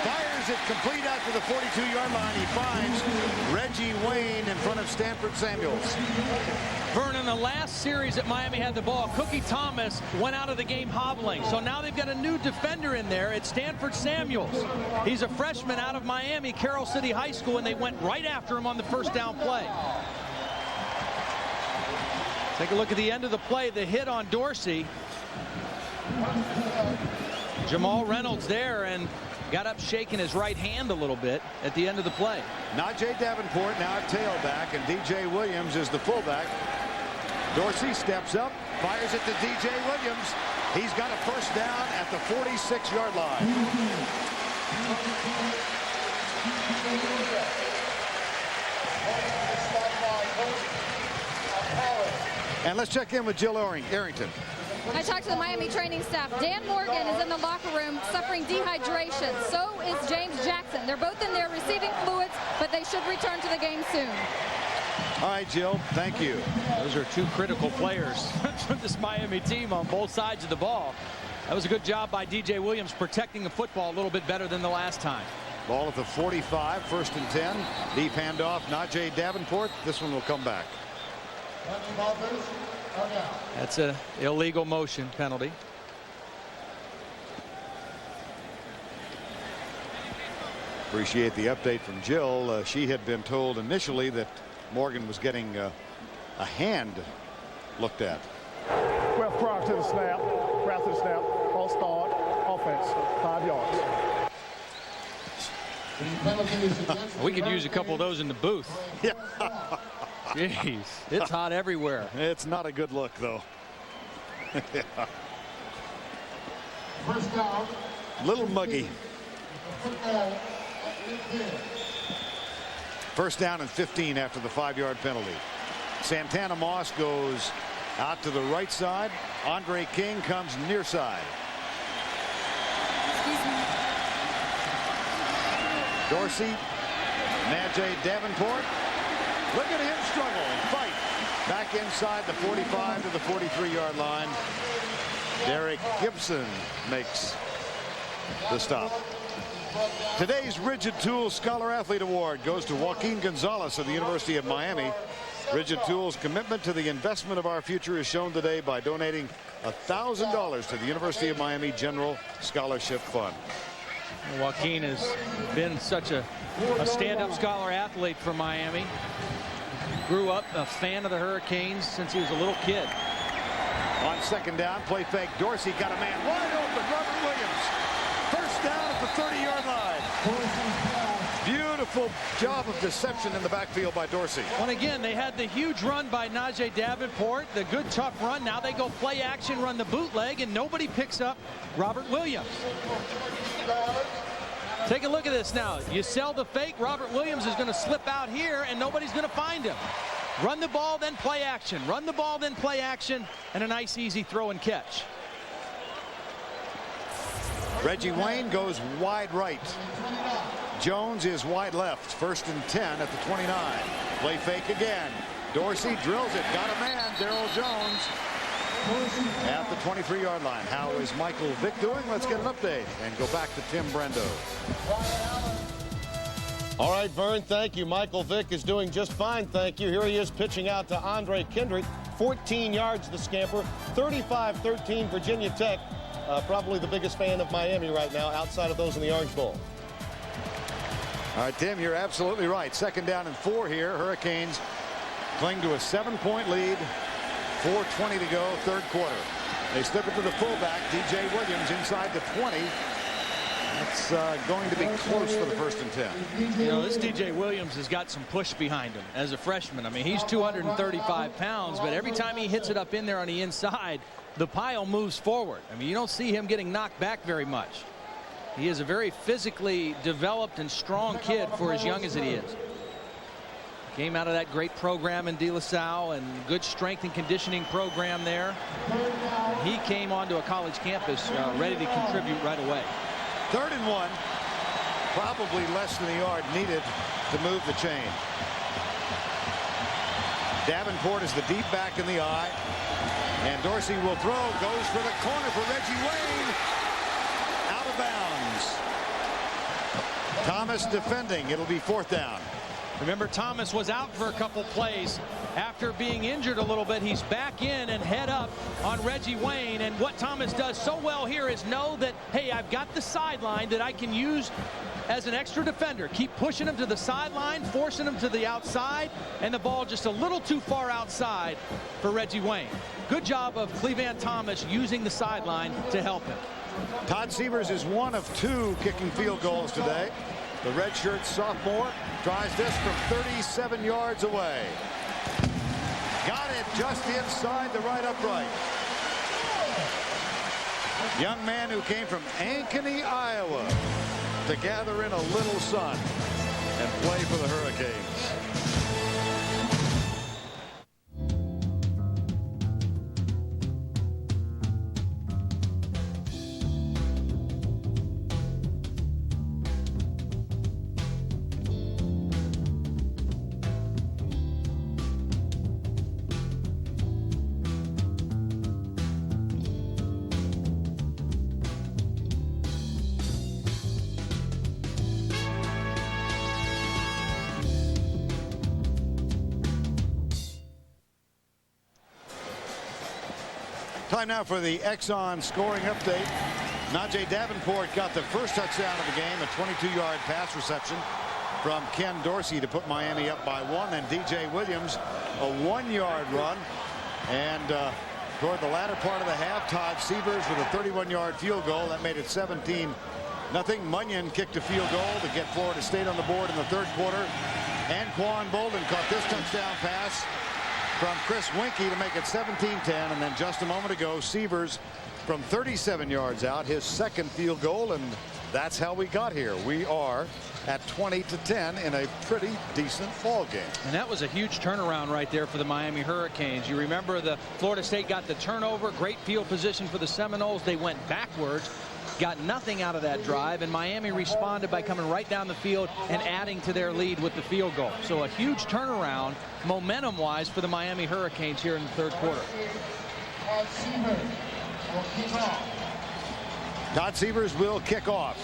Fires it complete out to the 42-yard line. He finds Reggie Wayne in front of Stanford Samuels. Vernon, the last series that Miami had the ball, Cookie Thomas went out of the game hobbling. So now they've got a new defender in there. It's Stanford Samuels. He's a freshman out of Miami, Carroll City High School, and they went right after him on the 1st down play. Take a look at the end of the play, the hit on Dorsey. Jamal Reynolds there and got up shaking his right hand a little bit at the end of the play. Najee Davenport now at tailback, and DJ Williams is the fullback. Dorsey steps up, fires it to DJ Williams. He's got a 1st down at the 46-yard line. And let's check in with Jill Arrington. I talked to the Miami training staff. Dan Morgan is in the locker room suffering dehydration. So is James Jackson. They're both in there receiving fluids, but they should return to the game soon. All right, Jill, thank you. Those are 2 critical players for this Miami team on both sides of the ball. That was a good job by DJ Williams protecting the football a little bit better than the last time. Ball at the 45, 1st and 10. Deep handoff, Najee Davenport. This one will come back. That's an illegal motion penalty. Appreciate the update from Jill. She had been told initially that Morgan was getting a hand looked at. Well, prior to the snap, all start, offense, 5 yards. We could use a couple of those in the booth. Yeah. Jeez, it's hot everywhere. It's not a good look, though. First down. Little muggy. 1st down and 15 after the 5-yard penalty. Santana Moss goes out to the right side. Andre King comes near side. Dorsey, Najee Davenport. Look at him struggle and fight. Back inside the 45 to the 43-yard line. Derek Gibson makes the stop. Today's Rigid Tools Scholar Athlete Award goes to Joaquin Gonzalez of the University of Miami. Rigid Tools' commitment to the investment of our future is shown today by donating $1,000 to the University of Miami General Scholarship Fund. Joaquin has been such a stand-up scholar athlete for Miami. Grew up a fan of the Hurricanes since he was a little kid. On second down, play fake. Dorsey got a man wide open. Robert Williams. First down at the 30-yard line. Beautiful job of deception in the backfield by Dorsey. Well, again, they had the huge run by Najee Davenport, the good tough run. Now they go play action, run the bootleg, and nobody picks up Robert Williams. Take a look at this now. You sell the fake. Robert Williams is going to slip out here, and nobody's going to find him. Run the ball, then play action. Run the ball, then play action, and a nice, easy throw and catch. Reggie Wayne goes wide right. Jones is wide left. First and 10 at the 29. Play fake again. Dorsey drills it. Got a man. Darryl Jones at the 23-yard line. How is Michael Vick doing? Let's get an update and go back to Tim Brando. All right, Vern, thank you. Michael Vick is doing just fine, thank you. Here he is pitching out to Andre Kendrick. 14 yards the scamper. 35-13 Virginia Tech. Probably the biggest fan of Miami right now outside of those in the Orange Bowl. All right, Tim, you're absolutely right. Second down and 4 here. Hurricanes cling to a 7-point lead. 4:20 to go, third quarter. They slip it to the fullback, DJ Williams, inside the 20. That's going to be close for the first and 10. You know, this DJ Williams has got some push behind him as a freshman. I mean, he's 235 pounds, but every time he hits it up in there on the inside, the pile moves forward. I mean, you don't see him getting knocked back very much. He is a very physically developed and strong kid for as young as he is. Came out of that great program in De La Salle and good strength and conditioning program there. He came onto a college campus ready to contribute right away. 3rd and 1. Probably less than a yard needed to move the chain. Davenport is the deep back in the eye. And Dorsey will throw. Goes for the corner for Reggie Wayne. Out of bounds. Thomas defending. It'll be 4th down. Remember, Thomas was out for a couple plays after being injured a little bit. He's back in and head up on Reggie Wayne. And what Thomas does so well here is know that, hey, I've got the sideline that I can use as an extra defender. Keep pushing him to the sideline, forcing him to the outside, and the ball just a little too far outside for Reggie Wayne. Good job of Cleveland Thomas using the sideline to help him. Todd Sievers is 1 of 2 kicking field goals today. The redshirt sophomore tries this from 37 yards away. Got it just inside the right upright. Young man who came from Ankeny, Iowa to gather in a little sun and play for the Hurricanes. Time now for the Exxon scoring update. Najee Davenport got the first touchdown of the game, a 22-yard pass reception from Ken Dorsey to put Miami up by 1. Then DJ Williams, a 1-yard run. And toward the latter part of the half, Todd Sievers with a 31-yard field goal. That made it 17-0. Munyon kicked a field goal to get Florida State on the board in the third quarter. And Quan Bolden caught this touchdown pass from Chris Winkie to make it 17-10. And then just a moment ago, Sievers from 37 yards out, his second field goal, and that's how we got here. We are at 20-10 in a pretty decent ball game. And that was a huge turnaround right there for the Miami Hurricanes. You remember the Florida State got the turnover, great field position for the Seminoles. They went backwards, got nothing out of that drive, and Miami responded by coming right down the field and adding to their lead with the field goal. So a huge turnaround momentum-wise for the Miami Hurricanes here in the third quarter. Todd Sievers will kick off.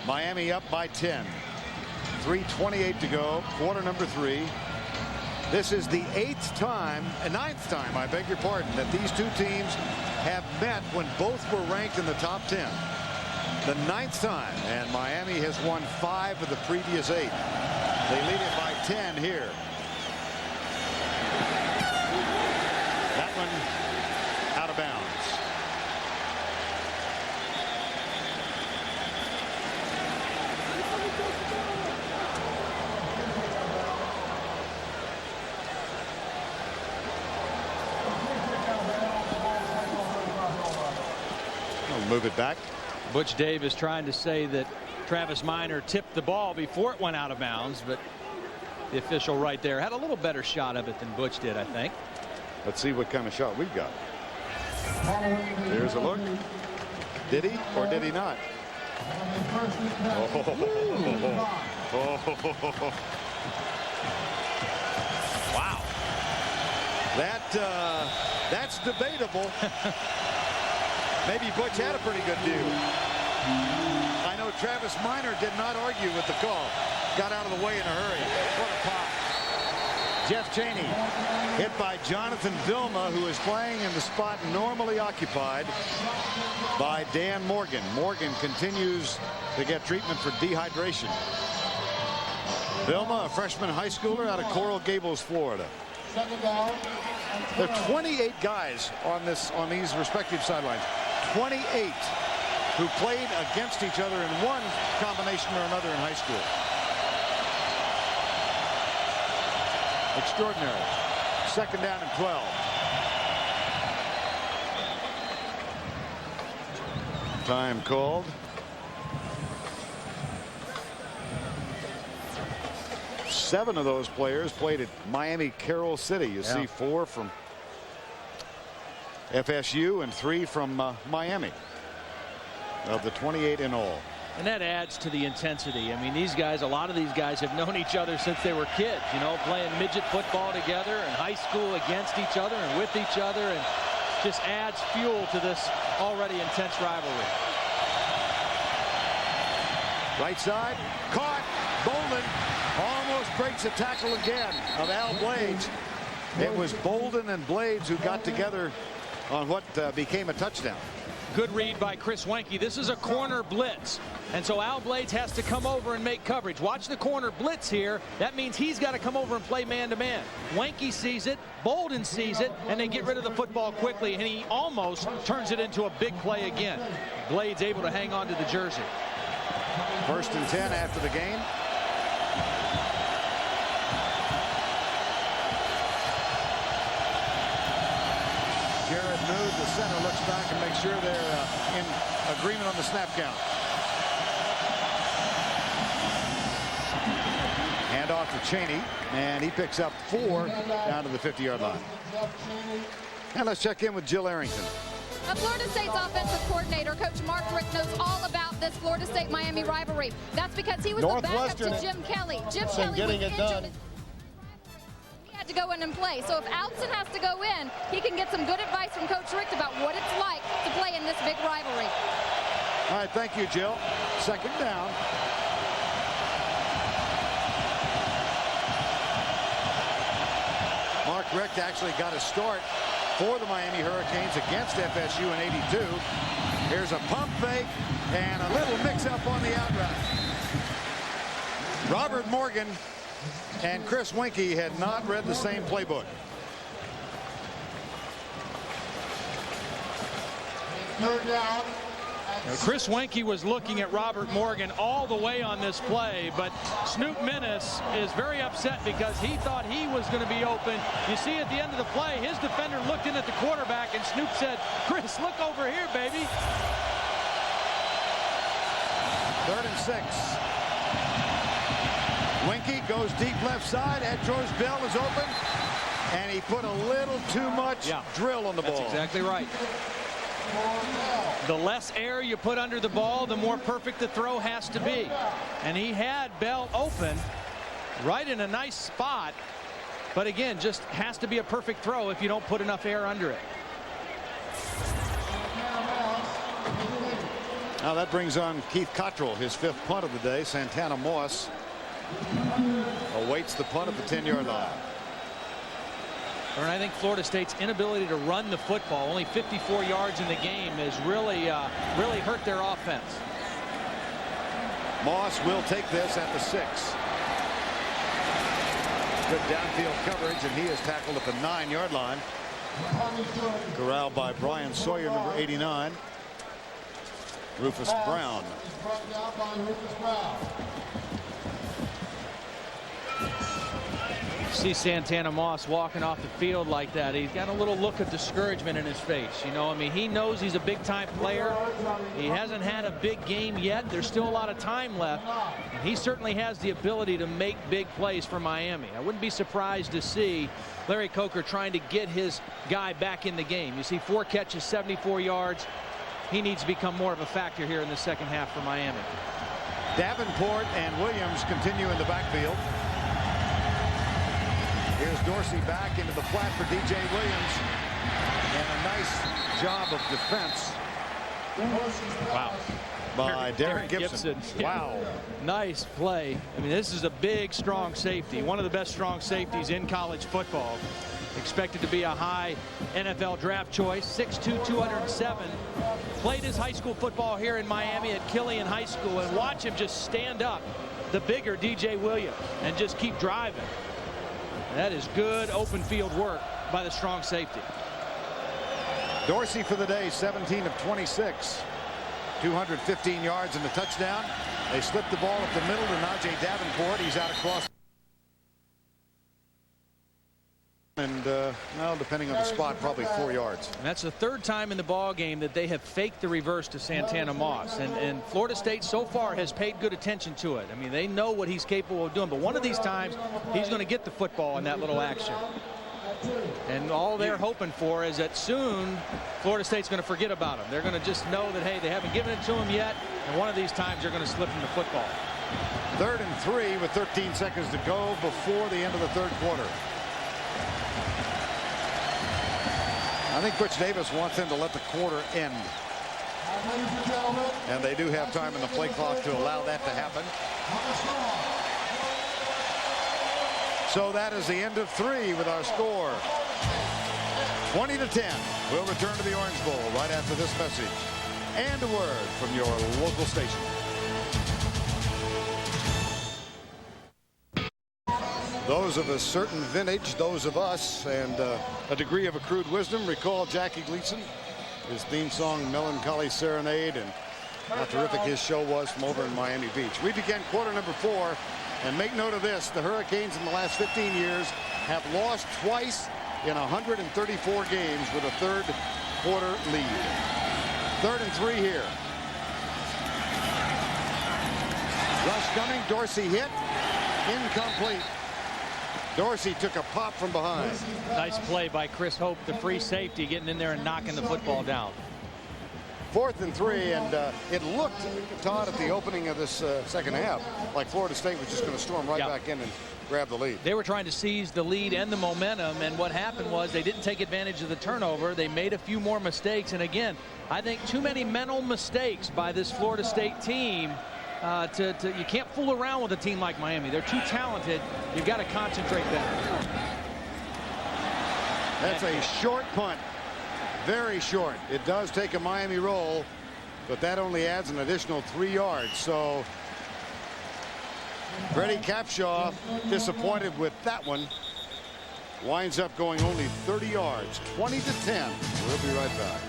Miami up by 10. 3:28 to go, quarter number 3. This is the ninth time, I beg your pardon, that these two teams have met when both were ranked in the top 10. The 9th time, and Miami has won 5 of the previous 8. They lead it by 10 here. That one out of bounds. Move it back. Butch Davis trying to say that Travis Minor tipped the ball before it went out of bounds, but the official right there had a little better shot of it than Butch did, I think. Let's see what kind of shot we've got. Here's a look. Did he or did he not? Wow. That's debatable. Maybe Butch had a pretty good view. I know Travis Minor did not argue with the call. Got out of the way in a hurry. What a pop. Jeff Chaney hit by Jonathan Vilma, who is playing in the spot normally occupied by Dan Morgan. Morgan continues to get treatment for dehydration. Vilma, a freshman high schooler out of Coral Gables, Florida. There are 28 guys on these respective sidelines. 28 who played against each other in one combination or another in high school. Extraordinary. 2nd down and 12. Time called. Seven of those players played at Miami Carroll City. You see 4 from FSU and 3 from Miami of the 28 in all. And that adds to the intensity. I mean, these guys, a lot of these guys have known each other since they were kids, you know, playing midget football together in high school against each other and with each other, and just adds fuel to this already intense rivalry. Right side, caught. Bolden almost breaks a tackle again of Al Blades. It was Bolden and Blades who got together on what became a touchdown. Good read by Chris Wenke. This is a corner blitz, and so Al Blades has to come over and make coverage. Watch the corner blitz here. That means he's got to come over and play man-to-man. Wenke sees it, Bolden sees it, and they get rid of the football quickly, and he almost turns it into a big play again. Blades able to hang on to the jersey. 1st and 10 after the game. Jared Mood, the center, looks back and makes sure they're in agreement on the snap count. Hand off to Chaney, and he picks up 4 down to the 50-yard line. And let's check in with Jill Arrington. Florida State's offensive coordinator, Coach Mark Richt, knows all about this Florida State-Miami rivalry. That's because he was the backup to Jim Kelly. Jim Kelly was injured. He had to go in and play. So if Allison has to go in, he can get some good advice from Coach Richt about what it's like to play in this big rivalry. All right, thank you, Jill. 2nd down. Mark Richt actually got a start for the Miami Hurricanes against FSU in '82. Here's a pump fake and a little mix-up on the out route. Robert Morgan and Chris Wenke had not read the same playbook. Third down. Chris Wenke was looking at Robert Morgan all the way on this play, but Snoop Minnis is very upset because he thought he was going to be open. You see at the end of the play, his defender looked in at the quarterback, and Snoop said, "Chris, look over here, baby." 3rd and 6. Wenke goes deep left side. Ed Bell is open, and he put a little too much drill on the ball. That's exactly right. The less air you put under the ball, the more perfect the throw has to be. And he had Bell open right in a nice spot. But again, just has to be a perfect throw if you don't put enough air under it. Now that brings on Keith Cottrell, his 5th punt of the day. Santana Moss awaits the punt at the 10-yard line. And I think Florida State's inability to run the football, only 54 yards in the game, has really hurt their offense. Moss will take this at the 6. Good downfield coverage, and he is tackled at the 9-yard line. Corralled by Brian Sawyer, number 89. Rufus Brown. See Santana Moss walking off the field like that. He's got a little look of discouragement in his face. You know, I mean, he knows he's a big-time player. He hasn't had a big game yet. There's still a lot of time left. And he certainly has the ability to make big plays for Miami. I wouldn't be surprised to see Larry Coker trying to get his guy back in the game. You see 4 catches, 74 yards. He needs to become more of a factor here in the second half for Miami. Davenport and Williams continue in the backfield. Here's Dorsey back into the flat for DJ Williams. And a nice job of defense. Wow. By Derek Gibson. Wow. Nice play. I mean, this is a big, strong safety. One of the best strong safeties in college football. Expected to be a high NFL draft choice. 6'2", 207. Played his high school football here in Miami at Killian High School. And watch him just stand up, the bigger DJ Williams, and just keep driving. That is good open field work by the strong safety. Dorsey for the day, 17 of 26. 215 yards and the touchdown. They slip the ball up the middle to Najee Davenport. He's out across. And well, depending on the spot, probably 4 yards. And that's the 3rd time in the ball game that they have faked the reverse to Santana Moss. And Florida State so far has paid good attention to it. I mean, they know what he's capable of doing. But one of these times, he's going to get the football in that little action. And all they're hoping for is that soon Florida State's going to forget about him. They're going to just know that, hey, they haven't given it to him yet. And one of these times they're going to slip him the football. 3rd and 3 with 13 seconds to go before the end of the 3rd quarter. I think Coach Davis wants them to let the quarter end. And they do have time in the play clock to allow that to happen. So that is the end of 3 with our score. 20-10. We'll return to the Orange Bowl right after this message and a word from your local station. Those of a certain vintage, those of us, and a degree of accrued wisdom recall Jackie Gleason, his theme song Melancholy Serenade, and how terrific his show was from over in Miami Beach. We begin quarter number 4, and make note of this, the Hurricanes in the last 15 years have lost twice in 134 games with a 3rd quarter lead. 3rd and 3 here. Rush coming, Dorsey hit, incomplete. Dorsey took a pop from behind. Nice play by Chris Hope, the free safety, getting in there and knocking the football down. 4th and 3, and it looked, Todd, at the opening of this second half, like Florida State was just going to storm right back in and grab the lead. They were trying to seize the lead and the momentum, and what happened was they didn't take advantage of the turnover. They made a few more mistakes, and again, I think too many mental mistakes by this Florida State team. You can't fool around with a team like Miami. They're too talented. You've got to concentrate better. That's a short punt. Very short. It does take a Miami roll, but that only adds an additional 3 yards. So Freddie Capshaw, disappointed with that one, winds up going only 30 yards. 20-10. We'll be right back.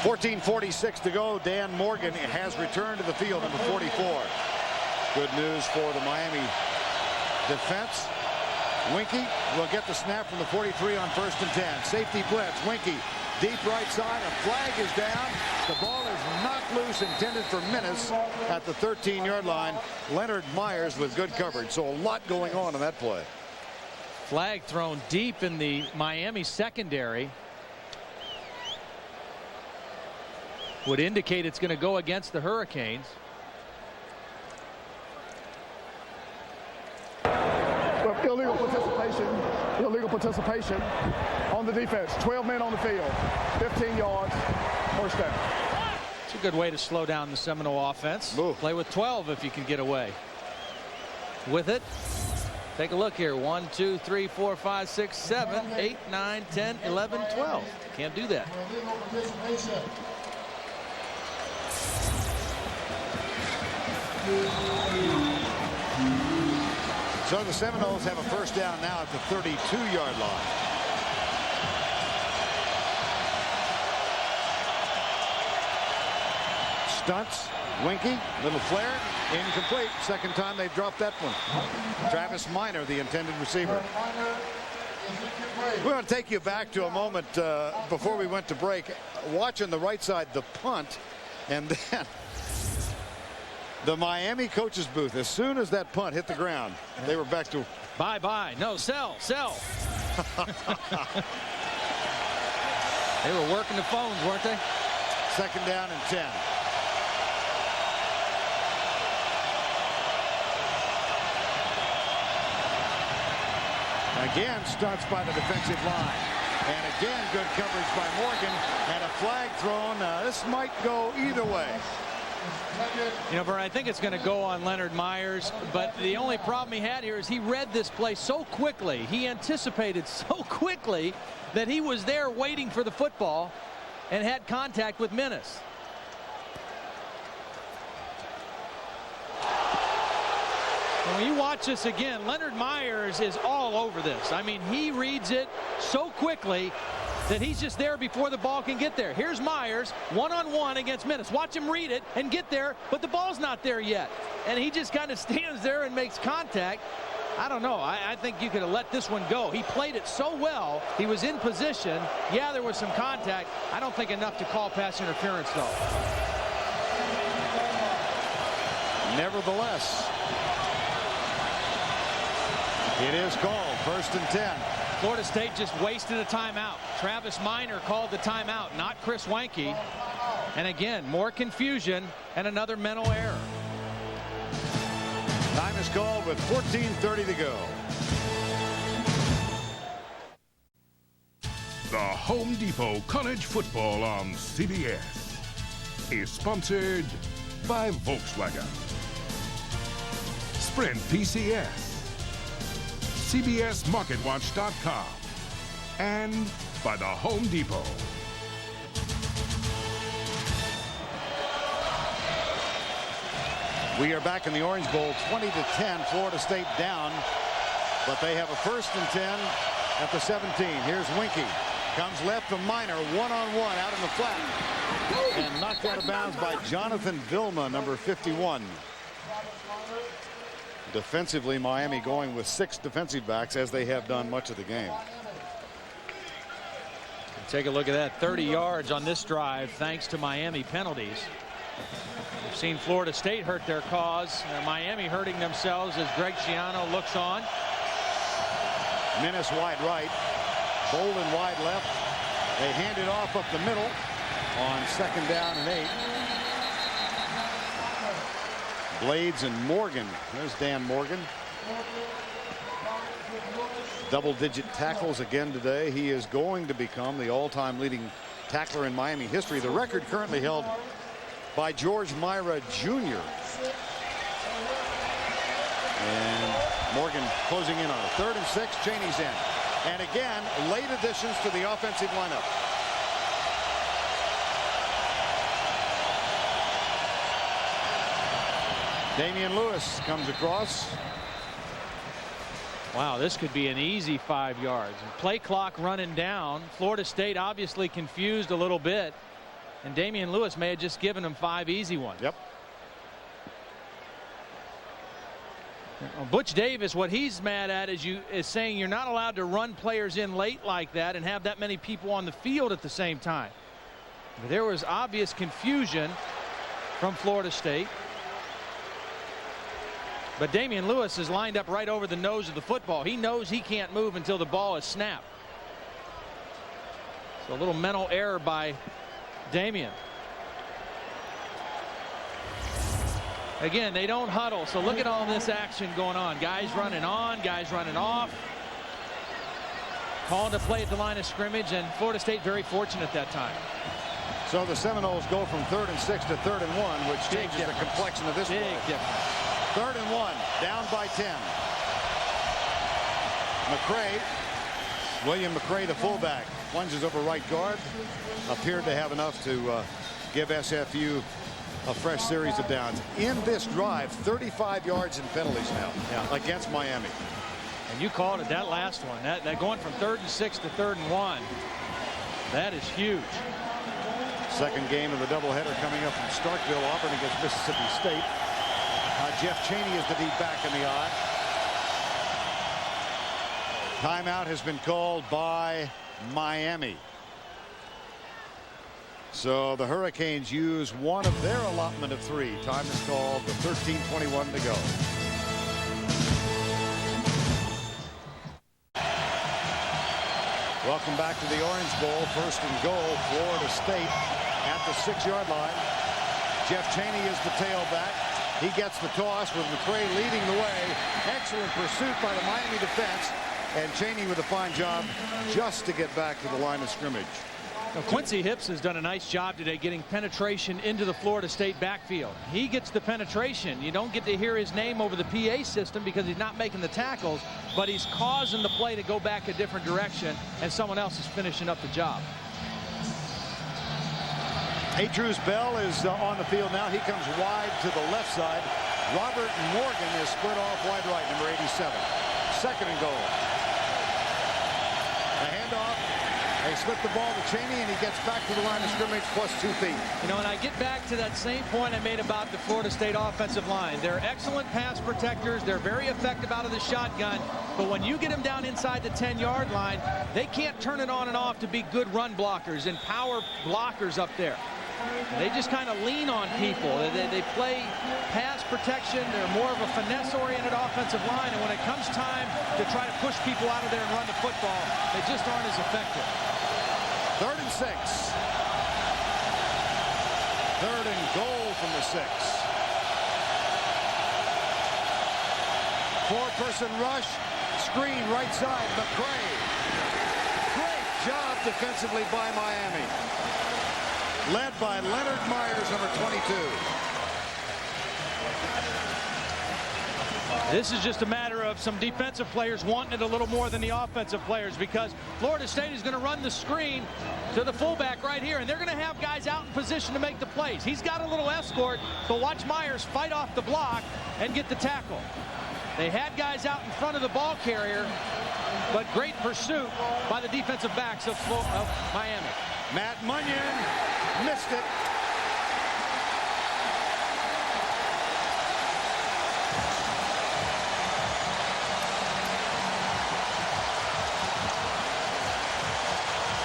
14:46 to go. Dan Morgan has returned to the field, number 44. Good news for the Miami defense. Winky will get the snap from the 43 on 1st and 10. Safety blitz. Winky deep right side. A flag is down. The ball is knocked loose, intended for Menace at the 13-yard line. Leonard Myers with good coverage. So a lot going on in that play. Flag thrown deep in the Miami secondary. Would indicate it's going to go against the Hurricanes. Illegal participation illegal participation on the defense. 12 men on the field, 15 yards, first down. It's a good way to slow down the Seminole offense. Play with 12 if you can get away with it. Take a look here. 1, 2, 3, 4, 5, 6, 7, 8, 9, 10, 11, 12. Can't do that. So the Seminoles have a first down now at the 32-yard line. Stunts, Winky, little flare, incomplete. Second time they've dropped that one. Travis Minor, the intended receiver. We want to take you back to a moment before we went to break. Watching the right side, the punt, and then the Miami coach's booth. As soon as that punt hit the ground, they were back to bye. No, sell. They were working the phones, weren't they? Second down and 10. Again, stunts by the defensive line. And again, good coverage by Morgan. And a flag thrown. This might go either way. You know, Vern, I think it's going to go on Leonard Myers, but the only problem he had here is he read this play so quickly. He anticipated so quickly that he was there waiting for the football and had contact with Menace. And when you watch this again, Leonard Myers is all over this. I mean, he reads it so quickly that he's just there before the ball can get there. Here's Myers one-on-one against Menace. Watch him read it and get there, but the ball's not there yet. And he just kind of stands there and makes contact. I don't know. I think you could have let this one go. He played it so well. He was in position. Yeah, there was some contact. I don't think enough to call pass interference, though. Nevertheless, it is called 1st and 10. Florida State just wasted a timeout. Travis Minor called the timeout, not Chris Wanke. And again, more confusion and another mental error. Time is called with 14:30 to go. The Home Depot College Football on CBS is sponsored by Volkswagen, Sprint PCS, CBSMarketWatch.com, and by the Home Depot. We are back in the Orange Bowl, 20-10. Florida State down, but they have a 1st and 10 at the 17. Here's Winky. Comes left from Minor, one-on-one out in the flat. And knocked out of bounds by Jonathan Vilma, number 51. Defensively, Miami going with 6 defensive backs, as they have done much of the game. Take a look at that. 30 yards on this drive thanks to Miami penalties. We've seen Florida State hurt their cause. Miami hurting themselves as Greg Schiano looks on. Menace wide right. Bolden wide left. They hand it off up the middle on 2nd down and 8. Blades and Morgan. There's Dan Morgan. Double-digit tackles again today. He is going to become the all-time leading tackler in Miami history. The record currently held by George Myra Jr. And Morgan closing in on it. 3rd and 6. Chaney's in. And again, late additions to the offensive lineup. Damian Lewis comes across. Wow, this could be an easy 5 yards. And play clock running down. Florida State obviously confused a little bit. And Damian Lewis may have just given him 5 easy ones. Yep. Butch Davis, what he's mad at is saying you're not allowed to run players in late like that and have that many people on the field at the same time. But there was obvious confusion from Florida State. But Damian Lewis is lined up right over the nose of the football. He knows he can't move until the ball is snapped. So a little mental error by Damian. Again, they don't huddle, so look at all this action going on. Guys running on, guys running off. Calling a play at the line of scrimmage, and Florida State very fortunate that time. So the Seminoles go from 3rd and 6 to 3rd and 1, which changes the complexion of this play. Big difference. 3rd and 1, down by 10. William McCray, the fullback, lunges over right guard. Appeared to have enough to give SFU a fresh series of downs. In this drive, 35 yards in penalties now against Miami. And you called it, that last one. That going from 3rd and 6 to 3rd and 1. That is huge. Second game of the doubleheader coming up from Starkville. Auburn against Mississippi State. Jeff Chaney is the deep back in the eye. Timeout has been called by Miami. So the Hurricanes use one of their allotment of 3. Time is called with 13:21 to go. Welcome back to the Orange Bowl. 1st and goal, Florida State at the 6-yard line. Jeff Chaney is the tailback. He gets the toss with McCray leading the way. Excellent pursuit by the Miami defense. And Chaney with a fine job just to get back to the line of scrimmage. Now, Quincy Hips has done a nice job today getting penetration into the Florida State backfield. He gets the penetration. You don't get to hear his name over the PA system because he's not making the tackles, but he's causing the play to go back a different direction, and someone else is finishing up the job. Atrus Bell is on the field now. He comes wide to the left side. Robert Morgan is split off wide right, number 87. 2nd and goal. The handoff. They slip the ball to Chaney, and he gets back to the line of scrimmage plus 2 feet. You know, and I get back to that same point I made about the Florida State offensive line. They're excellent pass protectors. They're very effective out of the shotgun. But when you get them down inside the 10-yard line, they can't turn it on and off to be good run blockers and power blockers up there. They just kind of lean on people. They play pass protection. They're more of a finesse-oriented offensive line. And when it comes time to try to push people out of there and run the football, they just aren't as effective. 3rd and 6. 3rd and goal from the 6. 4-person rush. Screen right side. McCray. Great job defensively by Miami. Led by Leonard Myers, number 22. This is just a matter of some defensive players wanting it a little more than the offensive players, because Florida State is going to run the screen to the fullback right here, and they're going to have guys out in position to make the plays. He's got a little escort, but watch Myers fight off the block and get the tackle. They had guys out in front of the ball carrier, but great pursuit by the defensive backs of Miami. Matt Munyon missed it.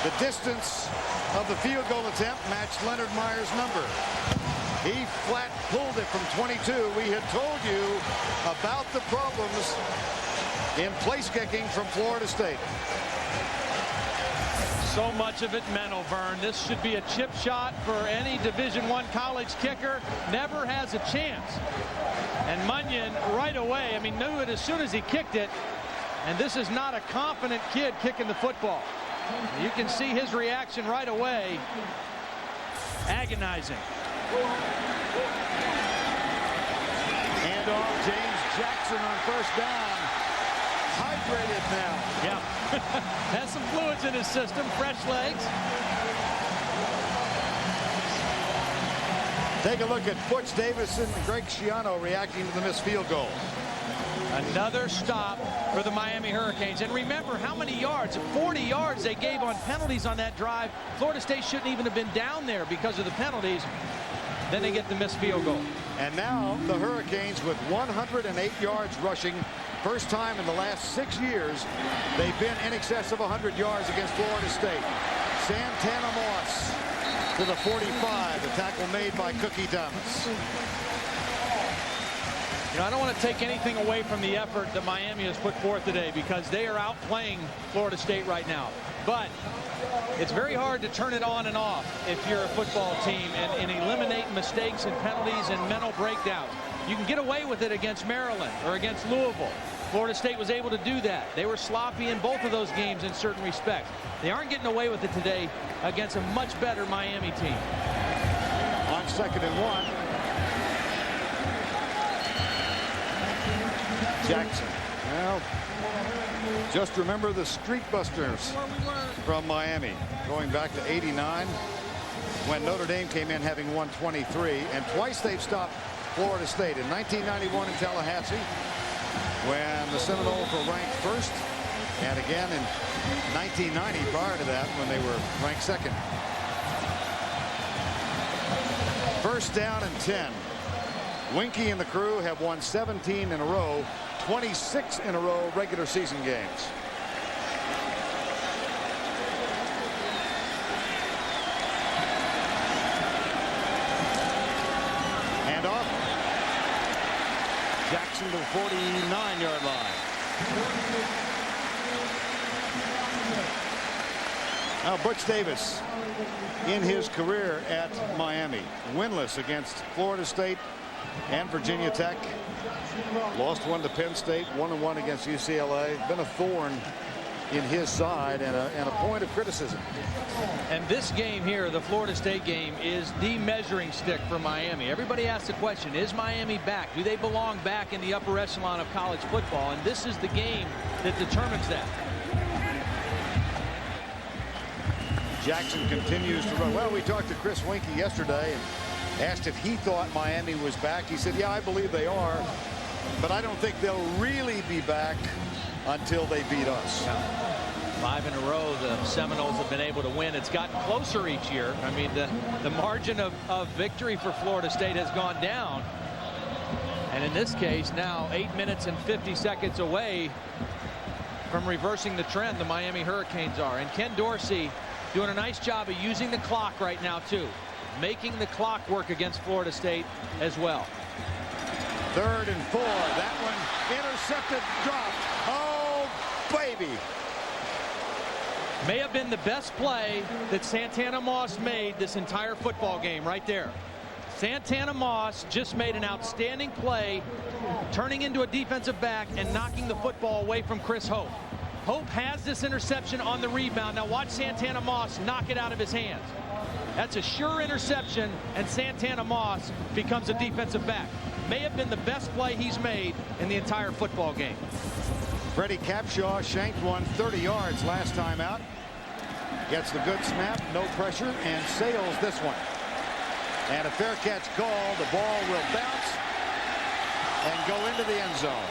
The distance of the field goal attempt matched Leonard Myers' number. He flat pulled it from 22. We had told you about the problems in place kicking from Florida State. So much of it mental, Vern. This should be a chip shot for any Division I college kicker. Never has a chance. And Munyon right away, I mean, knew it as soon as he kicked it. And this is not a confident kid kicking the football. You can see his reaction right away. Agonizing. Handoff, James Jackson on 1st down. Hydrated now. Yeah. Has some fluids in his system, fresh legs. Take a look at Butch Davison and Greg Schiano reacting to the missed field goal. Another stop for the Miami Hurricanes. And remember how many yards, 40 yards they gave on penalties on that drive. Florida State shouldn't even have been down there because of the penalties. Then they get the missed field goal. And now the Hurricanes with 108 yards rushing. First time in the last 6 years they've been in excess of 100 yards against Florida State. Santana Moss to the 45. The tackle made by Cookie Thomas. You know, I don't want to take anything away from the effort that Miami has put forth today, because they are outplaying Florida State right now. But it's very hard to turn it on and off if you're a football team and eliminate mistakes and penalties and mental breakdowns. You can get away with it against Maryland or against Louisville. Florida State was able to do that. They were sloppy in both of those games in certain respects. They aren't getting away with it today against a much better Miami team. On 2nd and 1. Jackson. Well, just remember the Street Busters from Miami going back to '89 when Notre Dame came in having won 23, and twice they've stopped Florida State. In 1991 in Tallahassee when the Seminoles were ranked first, and again in 1990 prior to that when they were ranked second. First down and 10. Winky and the crew have won 17 in a row, 26 in a row regular season games. And off. Jackson to the 49-yard line. Now Butch Davis in his career at Miami, winless against Florida State and Virginia Tech. Lost one to Penn State, 1-1 against UCLA. Been a thorn in his side and a point of criticism. And this game here, the Florida State game, is the measuring stick for Miami. Everybody asks the question, is Miami back? Do they belong back in the upper echelon of college football? And this is the game that determines that. Jackson continues to run. Well, we talked to Chris Winky yesterday and asked if he thought Miami was back. He said, yeah, I believe they are, but I don't think they'll really be back until they beat us. 5 in a row the Seminoles have been able to win. It's gotten closer each year. I mean, the margin of victory for Florida State has gone down. And in this case, now 8 minutes and 50 seconds away from reversing the trend, the Miami Hurricanes are. And Ken Dorsey doing a nice job of using the clock right now, too. Making the clock work against Florida State as well. 3rd and 4. That one intercepted, dropped. Oh, baby. May have been the best play that Santana Moss made this entire football game right there. Santana Moss just made an outstanding play, turning into a defensive back and knocking the football away from Chris Hope. Hope has this interception on the rebound. Now watch Santana Moss knock it out of his hands. That's a sure interception, and Santana Moss becomes a defensive back. May have been the best play he's made in the entire football game. Freddie Capshaw shanked one 30 yards last time out. Gets the good snap, no pressure, and sails this one. And a fair catch call. The ball will bounce and go into the end zone.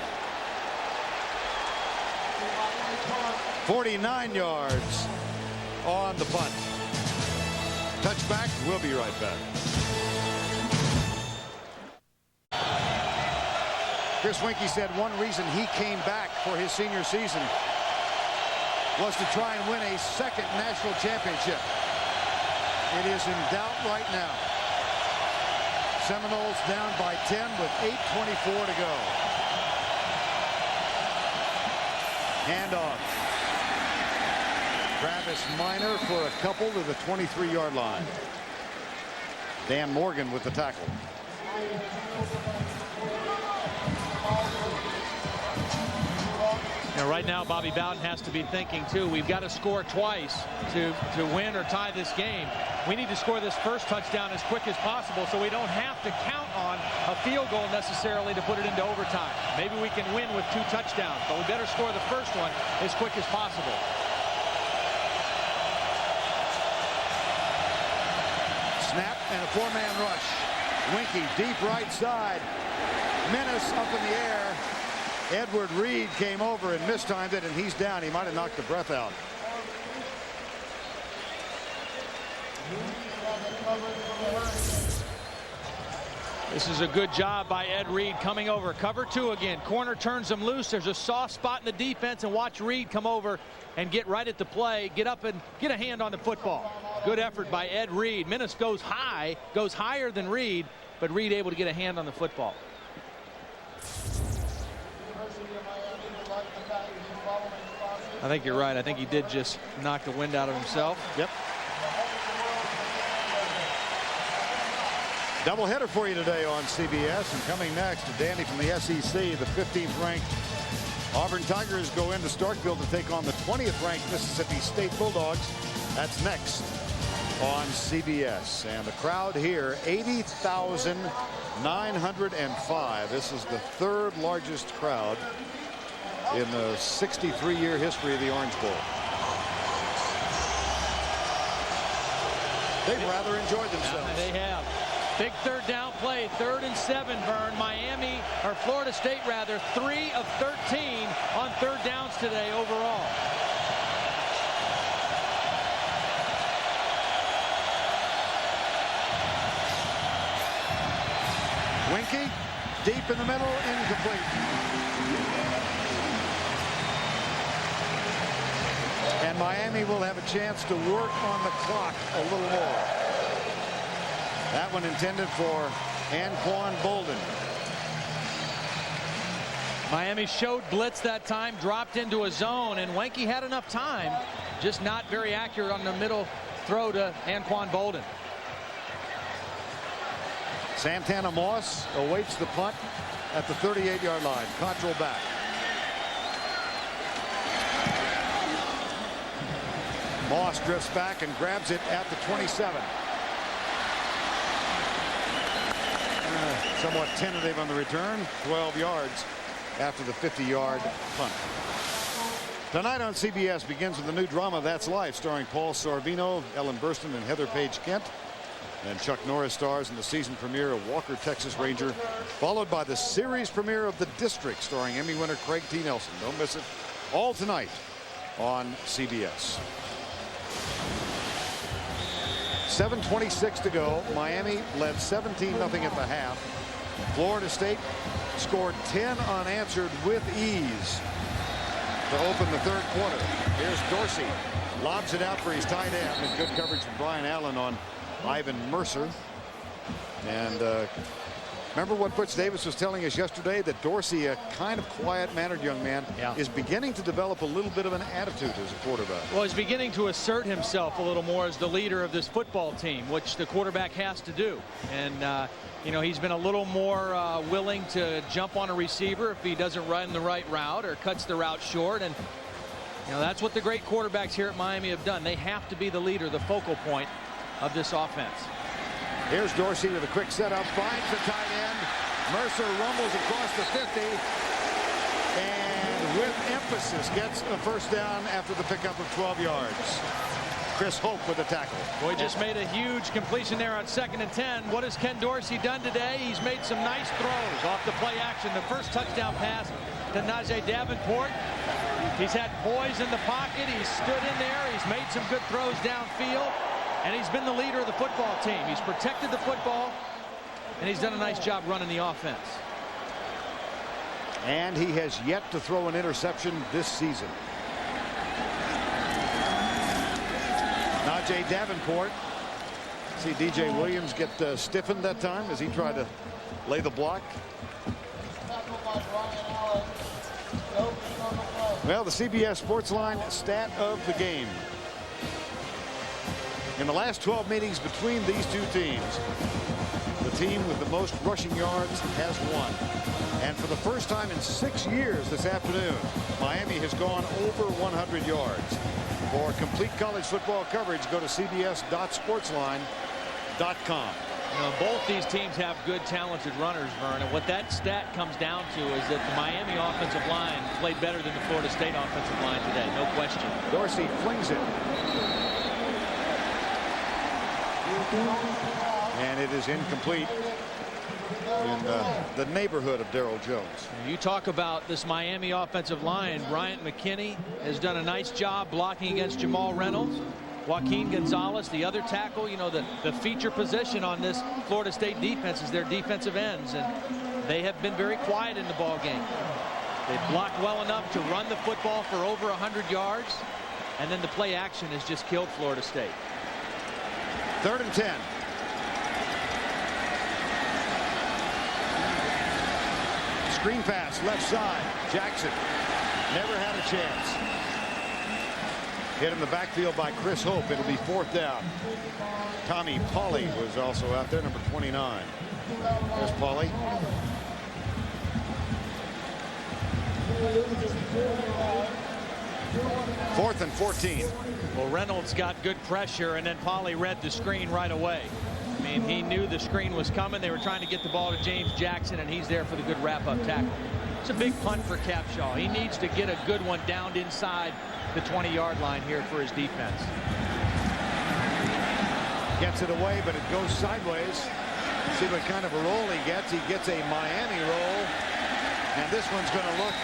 49 yards on the punt. Touchback. We'll be right back. Chris Winky said one reason he came back for his senior season was to try and win a second national championship. It is in doubt right now. Seminoles down by 10 with 8:24 to go. Handoff. Travis Minor for a couple to the 23-yard line. Dan Morgan with the tackle. Now, right now, Bobby Bowden has to be thinking, too, we've got to score twice to win or tie this game. We need to score this first touchdown as quick as possible so we don't have to count on a field goal necessarily to put it into overtime. Maybe we can win with 2 touchdowns, but we better score the first one as quick as possible. Snap and a 4-man rush. Winky deep right side. Menace up in the air. Edward Reed came over and mistimed it, and he's down. He might have knocked the breath out. This is a good job by Ed Reed coming over. Cover 2 again. Corner turns him loose. There's a soft spot in the defense, and watch Reed come over and get right at the play, get up and get a hand on the football. Good effort by Ed Reed. Menace goes high, goes higher than Reed, but Reed able to get a hand on the football. I think you're right. I think he did just knock the wind out of himself. Yep. Doubleheader for you today on CBS. And coming next, Danny from the SEC, the 15th ranked Auburn Tigers go into Starkville to take on the 20th ranked Mississippi State Bulldogs. That's next on CBS. And the crowd here, 80,905. This is the third largest crowd in the 63-year history of the Orange Bowl. They've rather enjoyed themselves. They have. Big third down play, 3rd and 7, Vern. Miami, or Florida State rather, 3 of 13 on third downs today overall. Winky, deep in the middle, incomplete. And Miami will have a chance to work on the clock a little more. That one intended for Anquan Bolden. Miami showed blitz that time, dropped into a zone, and Wenke had enough time, just not very accurate on the middle throw to Anquan Bolden. Santana Moss awaits the punt at the 38-yard line. Cottrell back. Moss drifts back and grabs it at the 27. Somewhat tentative on the return. 12 yards after the 50-yard punt. Tonight on CBS begins with the new drama That's Life, starring Paul Sorvino, Ellen Burstyn, and Heather Page Kent. And Chuck Norris stars in the season premiere of Walker, Texas Ranger, followed by the series premiere of The District, starring Emmy winner Craig T. Nelson. Don't miss it. All tonight on CBS. 7:26 to go. Miami led 17-0 at the half. Florida State scored 10 unanswered with ease to open the third quarter. Here's Dorsey. Lobs it out for his tight end, and good coverage from Brian Allen on Ivan Mercer. And remember what Butch Davis was telling us yesterday, that Dorsey, a kind of quiet-mannered young man, is beginning to develop a little bit of an attitude as a quarterback. Well, he's beginning to assert himself a little more as the leader of this football team, which the quarterback has to do. And you know, he's been a little more willing to jump on a receiver if he doesn't run the right route or cuts the route short. And you know, that's what the great quarterbacks here at Miami have done. They have to be the leader, the focal point of this offense. Here's Dorsey with a quick setup, finds the tight end. Mercer rumbles across the 50, and with emphasis gets a first down after the pickup of 12 yards. Chris Hope with a tackle. Boy, just made a huge completion there on 2nd and 10. What has Ken Dorsey done today? He's made some nice throws off the play action. The first touchdown pass to Najee Davenport. He's had poise in the pocket. He's stood in there. He's made some good throws downfield. And he's been the leader of the football team. He's protected the football, and he's done a nice job running the offense. And he has yet to throw an interception this season. Najee Davenport. See DJ Williams get stiffened that time as he tried to lay the block. Well, the CBS Sports Line stat of the game. In the last 12 meetings between these two teams, the team with the most rushing yards has won. And for the first time in 6 years this afternoon, Miami has gone over 100 yards. For complete college football coverage, go to cbs.sportsline.com. You know, both these teams have good, talented runners, Vern, and what that stat comes down to is that the Miami offensive line played better than the Florida State offensive line today, no question. Dorsey flings it. And it is incomplete in the neighborhood of Darryl Jones. You talk about this Miami offensive line. Bryant McKinney has done a nice job blocking against Jamal Reynolds. Joaquin Gonzalez, the other tackle. You know, the feature position on this Florida State defense is their defensive ends, and they have been very quiet in the ball game. They've blocked well enough to run the football for over 100 yards, and then the play action has just killed Florida State. 3rd and 10. Screen pass left side. Jackson never had a chance. Hit in the backfield by Chris Hope. It'll be 4th down. Tommy Pauly was also out there, number 29. There's Pauly. 4th and 14. Well, Reynolds got good pressure, and then Pauly read the screen right away. I mean, he knew the screen was coming. They were trying to get the ball to James Jackson, and he's there for the good wrap-up tackle. It's a big punt for Capshaw. He needs to get a good one down inside the 20-yard line here for his defense. Gets it away, but it goes sideways. See what kind of a roll he gets. He gets a Miami roll, and this one's going to look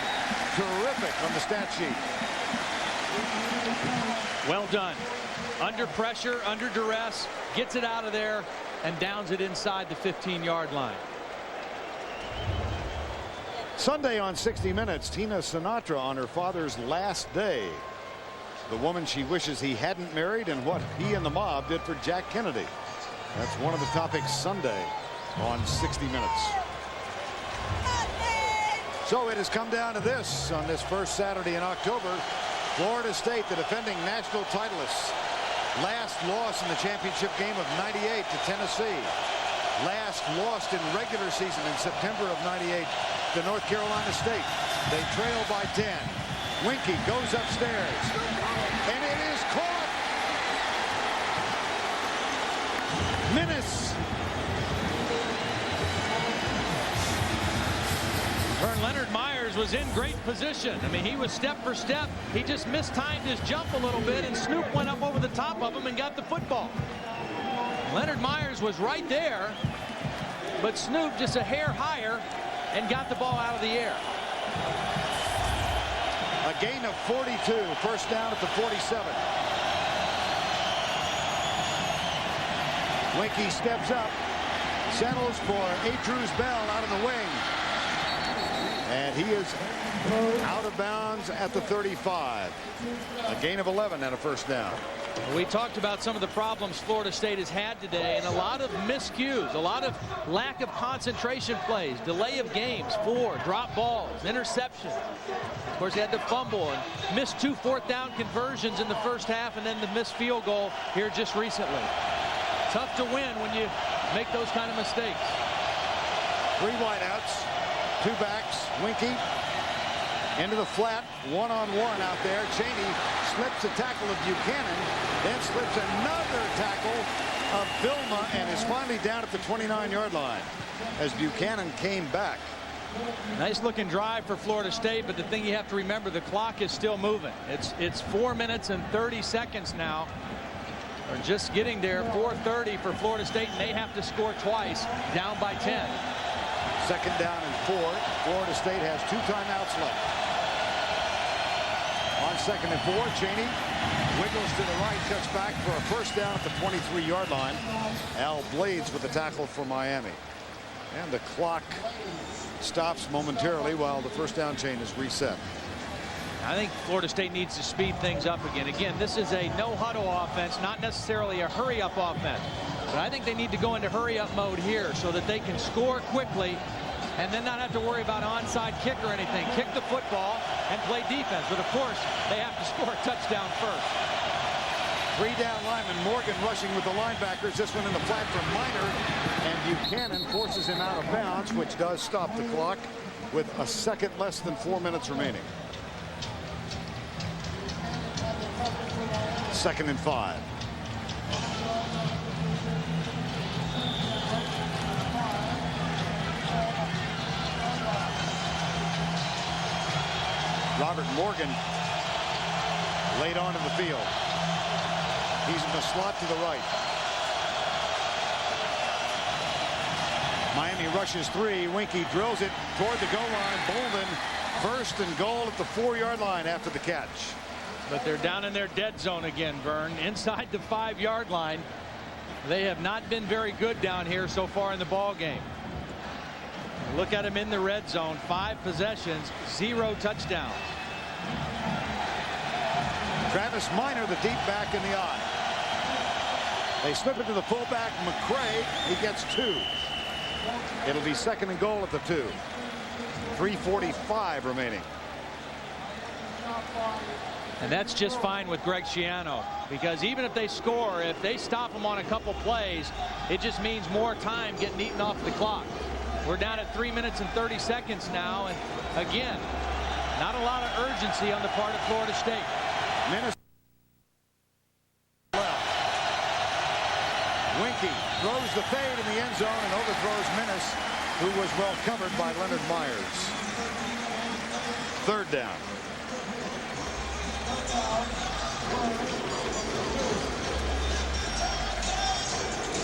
terrific on the stat sheet. Well done. Under pressure, under duress, gets it out of there and downs it inside the 15-yard line. Sunday on 60 Minutes, Tina Sinatra on her father's last day. The woman she wishes he hadn't married and what he and the mob did for Jack Kennedy. That's one of the topics Sunday on 60 Minutes. So it has come down to this on this first Saturday in October. Florida State, the defending national titleists, last loss in the championship game of '98 to Tennessee. Last lost in regular season in September of '98 to North Carolina State. They trail by 10. Winky goes upstairs, and it is caught. Menace. Leonard Myers was in great position. I mean, he was step for step. He just mistimed his jump a little bit, and Snoop went up over the top of him and got the football. Leonard Myers was right there, but Snoop just a hair higher and got the ball out of the air. A gain of 42, first down at the 47. Winky steps up, settles for Atruz Bell out of the wing. And he is out of bounds at the 35. A gain of 11 and a first down. We talked about some of the problems Florida State has had today, and a lot of miscues, a lot of lack of concentration plays, delay of games, drop balls, interceptions. Of course, they had the fumble and missed 2 fourth-down conversions in the first half, and then the missed field goal here just recently. Tough to win when you make those kind of mistakes. 3 wideouts. 2 backs, Winky into the flat, one-on-one out there. Cheney slips a tackle of Buchanan, then slips another tackle of Vilma, and is finally down at the 29-yard line as Buchanan came back. Nice looking drive for Florida State, but the thing you have to remember, the clock is still moving. It's 4 minutes and 30 seconds now. Or just getting there, 4:30 for Florida State, and they have to score twice, down by 10. Second down and 4. Florida State has 2 timeouts left. On second and 4, Cheney wiggles to the right, cuts back for a first down at the 23-yard line. Al Blades with the tackle for Miami. And the clock stops momentarily while the first down chain is reset. I think Florida State needs to speed things up again. Again, this is a no-huddle offense, not necessarily a hurry-up offense. But I think they need to go into hurry-up mode here so that they can score quickly and then not have to worry about onside kick or anything. Kick the football and play defense. But, of course, they have to score a touchdown first. 3 down linemen. Morgan rushing with the linebackers. This one in the flat for Minor. And Buchanan forces him out of bounds, which does stop the clock with a second less than 4 minutes remaining. Second and 5. Robert Morgan laid onto the field. He's in the slot to the right. Miami rushes 3. Winky drills it toward the goal line. Bolden first and goal at the 4-yard line after the catch. But they're down in their dead zone again, Vern. Inside the 5-yard line. They have not been very good down here so far in the ball game. Look at him in the red zone. 5 possessions, 0 touchdowns. Travis Minor, the deep back in the eye. They slip it to the fullback, McCray. He gets 2. It'll be second and goal at the 2. 3:45 remaining. And that's just fine with Greg Schiano, because even if they score, if they stop them on a couple plays, it just means more time getting eaten off the clock. We're down at 3 minutes and 30 seconds now, and again, Not a lot of urgency on the part of Florida State. Minnesota left. Winky throws the fade in the end zone and overthrows Minnis, who was well covered by Leonard Myers. Third down.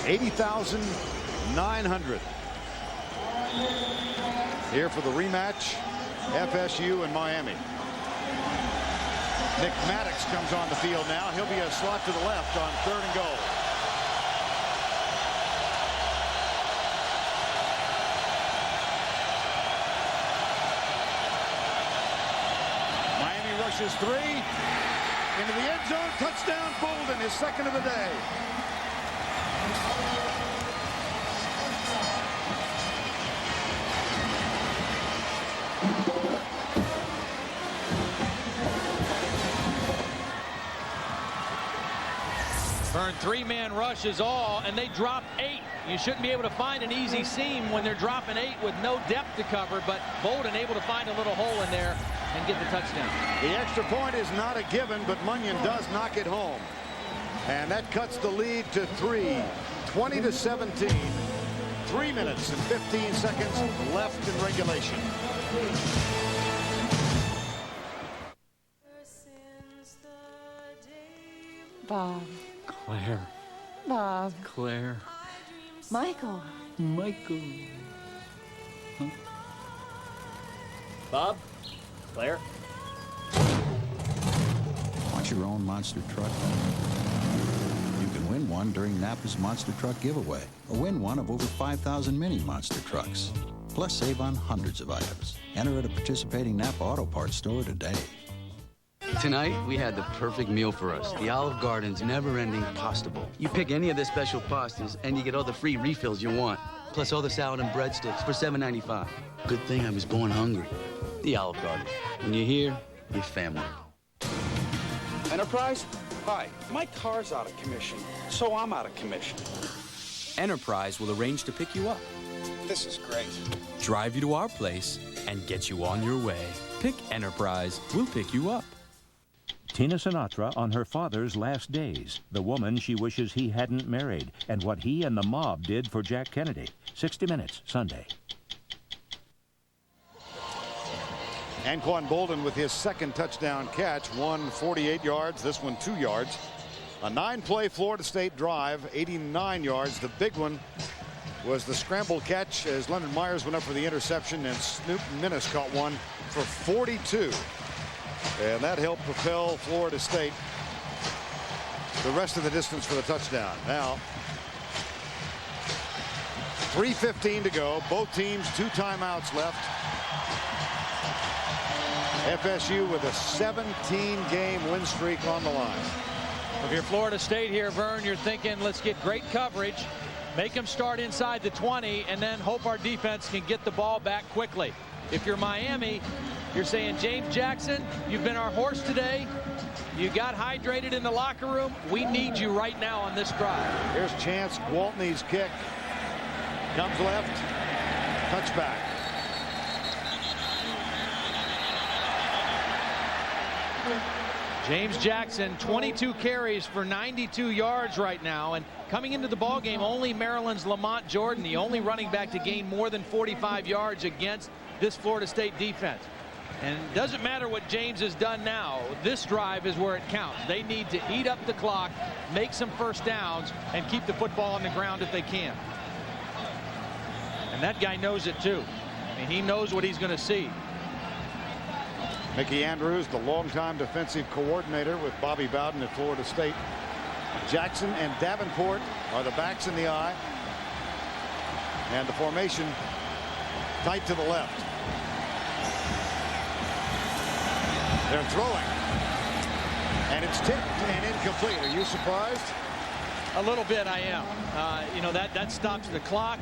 $80,900. Here for the rematch, FSU and Miami. Nick Maddox comes on the field now. He'll be a slot to the left on 3rd and goal. Miami rushes 3 into the end zone. Touchdown Bolden, his second of the day. Vern, 3-man rush is all, and they drop 8. You shouldn't be able to find an easy seam when they're dropping 8 with no depth to cover, but Bolden able to find a little hole in there and get the touchdown. The extra point is not a given, but Munyon does knock it home. And that cuts the lead to 3, 20-17. 3 minutes and 15 seconds left in regulation. Bob. Claire. Bob. Claire. Michael. Michael. Huh? Bob? Claire? Want your own monster truck? You can win one during Napa's Monster Truck Giveaway, or win one of over 5,000 mini monster trucks. Plus, save on hundreds of items. Enter at a participating Napa Auto Parts store today. Tonight, we had the perfect meal for us. The Olive Garden's never-ending pasta bowl. You pick any of their special pastas, and you get all the free refills you want. Plus all the salad and breadsticks for $7.95. Good thing I was born hungry. The Olive Garden. When you're here, you're family. Enterprise? Hi, my car's out of commission, so I'm out of commission. Enterprise will arrange to pick you up, This is great. drive you to our place, and get you on your way. Pick Enterprise. We'll pick you up. Tina Sinatra on her father's last days, the woman she wishes he hadn't married, and what he and the mob did for Jack Kennedy. 60 Minutes, Sunday. Anquan Bolden with his second touchdown catch, one 48 yards, this one 2 yards. A 9-play Florida State drive, 89 yards. The big one was the scramble catch as Leonard Myers went up for the interception, and Snoop Minnis caught one for 42. And that helped propel Florida State the rest of the distance for the touchdown. Now, 3:15 to go. Both teams 2 timeouts left. FSU with a 17-game win streak on the line. If you're Florida State here, Vern, you're thinking, let's get great coverage, make them start inside the 20, and then hope our defense can get the ball back quickly. If you're Miami, you're saying, James Jackson, you've been our horse today. You got hydrated in the locker room. We need you right now on this drive. Here's Chance Gwaltney's kick. Comes left. Touchback. James Jackson, 22 carries for 92 yards right now. And coming into the ball game, only Maryland's Lamont Jordan, the only running back to gain more than 45 yards against this Florida State defense. And it doesn't matter what James has done now. This drive is where it counts. They need to eat up the clock, make some first downs, and keep the football on the ground if they can. And that guy knows it too. I mean, he knows what he's going to see. Mickey Andrews, the longtime defensive coordinator with Bobby Bowden at Florida State. Jackson and Davenport are the backs in the eye. And the formation tight to the left. They're throwing. And it's tipped and incomplete. Are you surprised? A little bit, I am. You know, that stops the clock.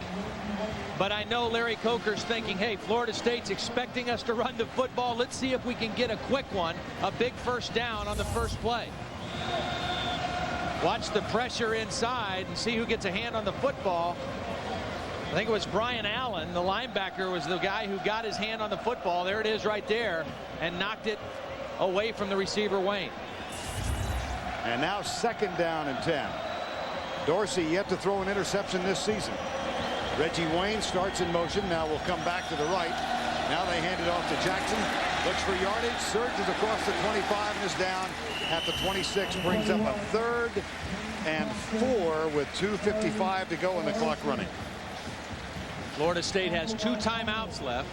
But I know Larry Coker's thinking, hey, Florida State's expecting us to run the football. Let's see if we can get a quick one, a big first down on the first play. Watch the pressure inside and see who gets a hand on the football. I think it was Brian Allen, the linebacker, was the guy who got his hand on the football. There it is right there, and knocked it away from the receiver, Wayne. And now 2nd down and 10. Dorsey yet to throw an interception this season. Reggie Wayne starts in motion. Now will come back to the right. Now they hand it off to Jackson. Looks for yardage, surges across the 25 and is down at the 26. Brings up a 3rd and 4 with 2:55 to go in the clock running. Florida State has 2 timeouts left,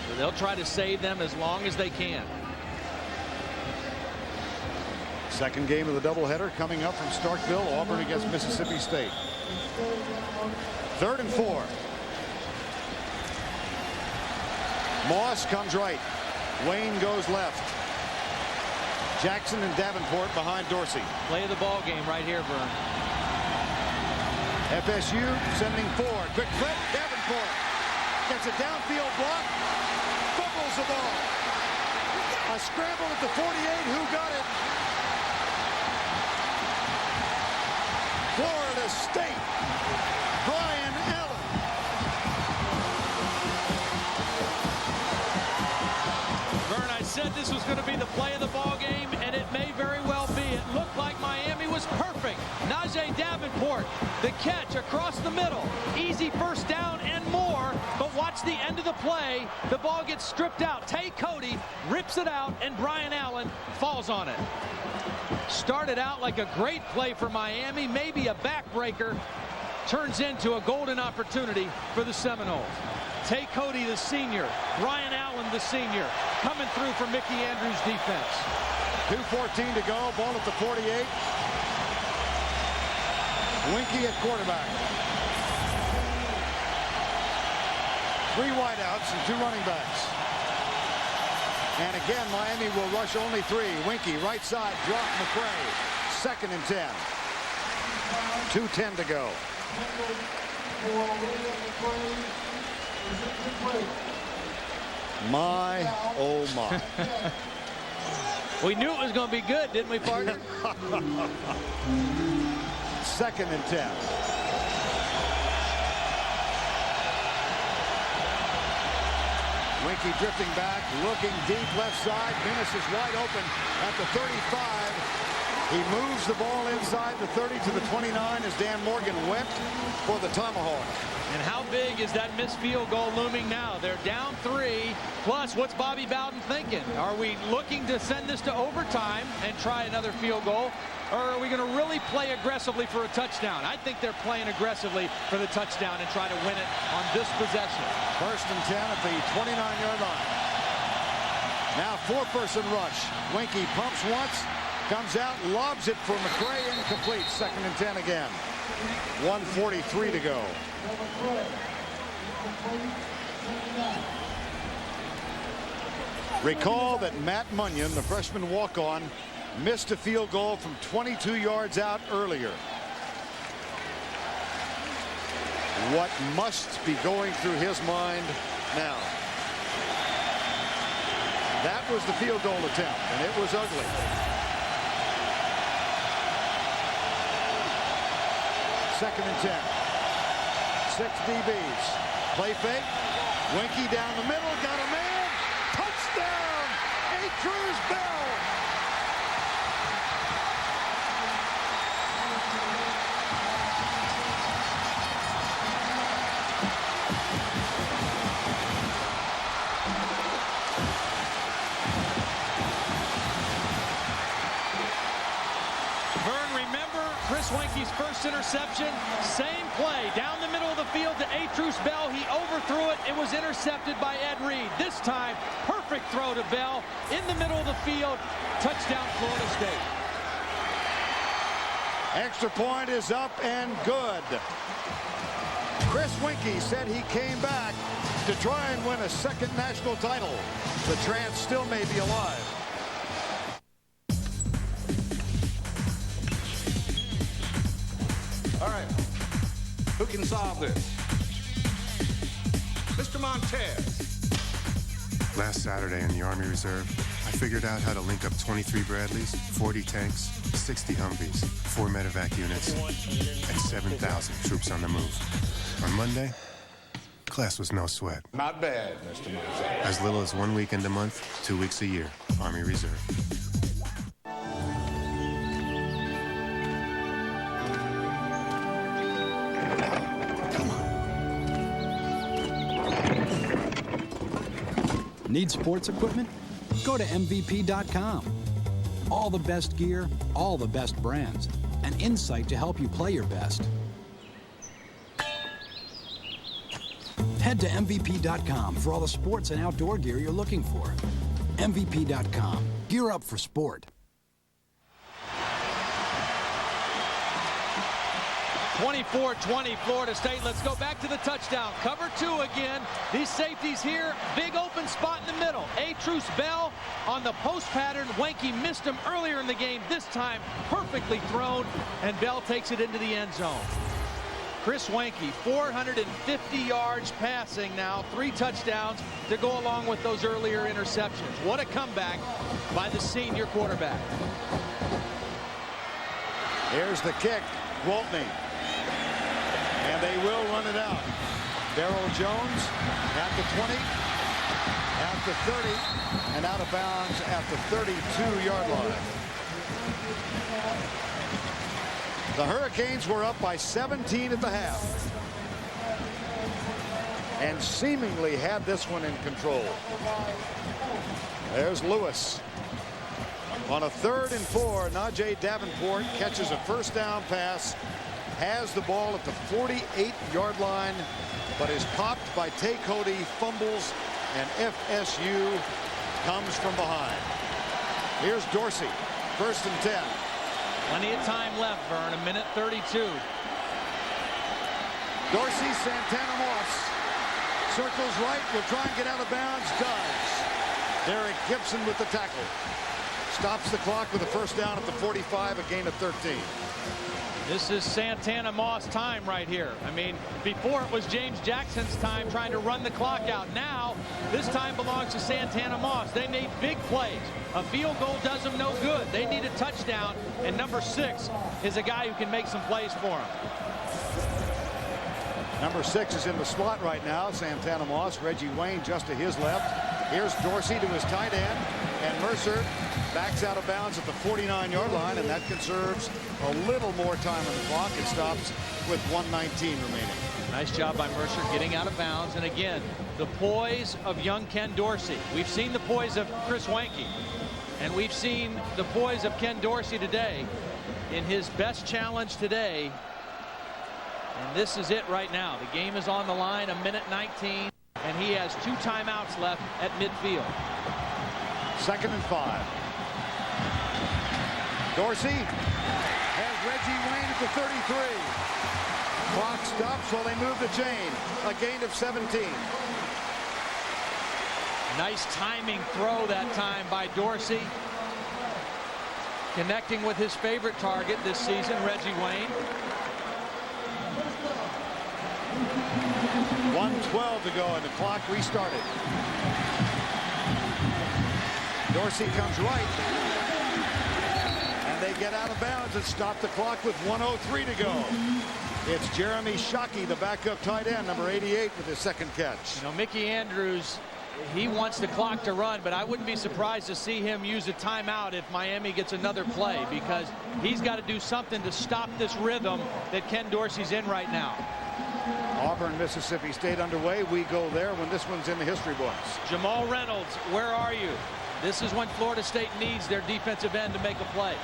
so they'll try to save them as long as they can. Second game of the doubleheader coming up from Starkville. Auburn against Mississippi State. 3rd and 4. Moss comes right. Wayne goes left. Jackson and Davenport behind Dorsey. Play of the ball game right here, Vern. FSU sending forward. Quick flip. Davenport gets a downfield block. Fumbles the ball. A scramble at the 48. Who got it? Florida State. Brian Allen. Vern, I said this was going to be the play of the ball game, and it may very well be. It looked like Miami was perfect. Najee Davenport, the catch across the middle. Easy 1st down and more, but watch the end of the play. The ball gets stripped out. Tay Cody rips it out, and Brian Allen falls on it. Started out like a great play for Miami, maybe a backbreaker, turns into a golden opportunity for the Seminoles. Tay Cody, the senior, Brian Allen, the senior, coming through for Mickey Andrews' defense. 2:14 to go, ball at the 48. Winky at quarterback. 3 wideouts and 2 running backs. And again, Miami will rush only 3. Winky, right side, drop McCray. 2nd and 10. 2:10 to go. My, oh my. We knew it was going to be good, didn't we, partner? 2nd and 10. Winky drifting back, looking deep left side. Venus is wide open at the 35. He moves the ball inside the 30 to the 29 as Dan Morgan went for the tomahawk. And how big is that missed field goal looming now? They're down 3. Plus, what's Bobby Bowden thinking? Are we looking to send this to overtime and try another field goal? Or are we going to really play aggressively for a touchdown? I think they're playing aggressively for the touchdown and try to win it on this possession. 1st and 10 at the 29-yard line. Now 4-person rush. Winky pumps once, comes out, lobs it for McCray, incomplete. 2nd and 10 again. 1:43 to go. Recall that Matt Munyon, the freshman walk-on, missed a field goal from 22 yards out earlier. What must be going through his mind now? That was the field goal attempt, and it was ugly. Second and 10. 6 DBs. Play fake. Winky down the middle. Got a man. Touchdown! Andrews Bell. Winky's first interception, same play down the middle of the field to Andrews Bell. He overthrew it. It was intercepted by Ed Reed. This time, perfect throw to Bell in the middle of the field. Touchdown, Florida State. Extra point is up and good. Chris Winky said he came back to try and win a 2nd national title. The Trans still may be alive. All right, who can solve this? Mr. Montez. Last Saturday in the Army Reserve, I figured out how to link up 23 Bradleys, 40 tanks, 60 Humvees, 4 medevac units, and 7,000 troops on the move. On Monday, class was no sweat. Not bad, Mr. Monson. As little as 1 weekend a month, 2 weeks a year. Army Reserve. Need sports equipment? Go to MVP.com. All the best gear, all the best brands, and insight to help you play your best. Head to MVP.com for all the sports and outdoor gear you're looking for. MVP.com. Gear up for sport. 24-20 Florida State. Let's go back to the touchdown. Cover 2 again. These safeties here. Big open spot in the middle. A-Truce Bell on the post pattern. Wanky missed him earlier in the game. This time perfectly thrown, and Bell takes it into the end zone. Chris Wanky, 450 yards passing now. 3 touchdowns to go along with those earlier interceptions. What a comeback by the senior quarterback. Here's the kick. Gwaltney. And they will run it out. Darrell Jones at the 20, at the 30, and out of bounds at the 32-yard line. The Hurricanes were up by 17 at the half and seemingly had this one in control. There's Lewis. On a 3rd and 4, Najee Davenport catches a first down pass, has the ball at the 48-yard line, but is popped by Tay Cody, fumbles, and FSU comes from behind. Here's Dorsey, 1st and 10. Plenty of time left, Vern, 1:32. Dorsey, Santana Moss circles right, will try and get out of bounds, does. Derek Gibson with the tackle. Stops the clock with a first down at the 45, a gain of 13. This is Santana Moss time right here. I mean, before it was James Jackson's time trying to run the clock out. Now, this time belongs to Santana Moss. They need big plays. A field goal does them no good. They need a touchdown, and number 6 is a guy who can make some plays for them. Number 6 is in the slot right now. Santana Moss, Reggie Wayne just to his left. Here's Dorsey to his tight end, and Mercer backs out of bounds at the 49-yard line, and that conserves a little more time on the clock. It stops with 1:19 remaining. Nice job by Mercer getting out of bounds, and again, the poise of young Ken Dorsey. We've seen the poise of Chris Wanky, and we've seen the poise of Ken Dorsey today in his best challenge today. And this is it right now. The game is on the line, 1:19, and he has 2 timeouts left at midfield. 2nd and 5. Dorsey has Reggie Wayne at the 33. Clock stops while they move the chain. A gain of 17. Nice timing throw that time by Dorsey. Connecting with his favorite target this season, Reggie Wayne. 1:12 to go, and the clock restarted. Dorsey comes right, and they get out of bounds and stop the clock with 1:03 to go. It's Jeremy Shockey, the backup tight end, number 88, with his 2nd catch. You know, Mickey Andrews, he wants the clock to run, but I wouldn't be surprised to see him use a timeout if Miami gets another play, because he's got to do something to stop this rhythm that Ken Dorsey's in right now. Auburn, Mississippi State underway. We go there when this one's in the history books. Jamal Reynolds, where are you? This is when Florida State needs their defensive end to make a play.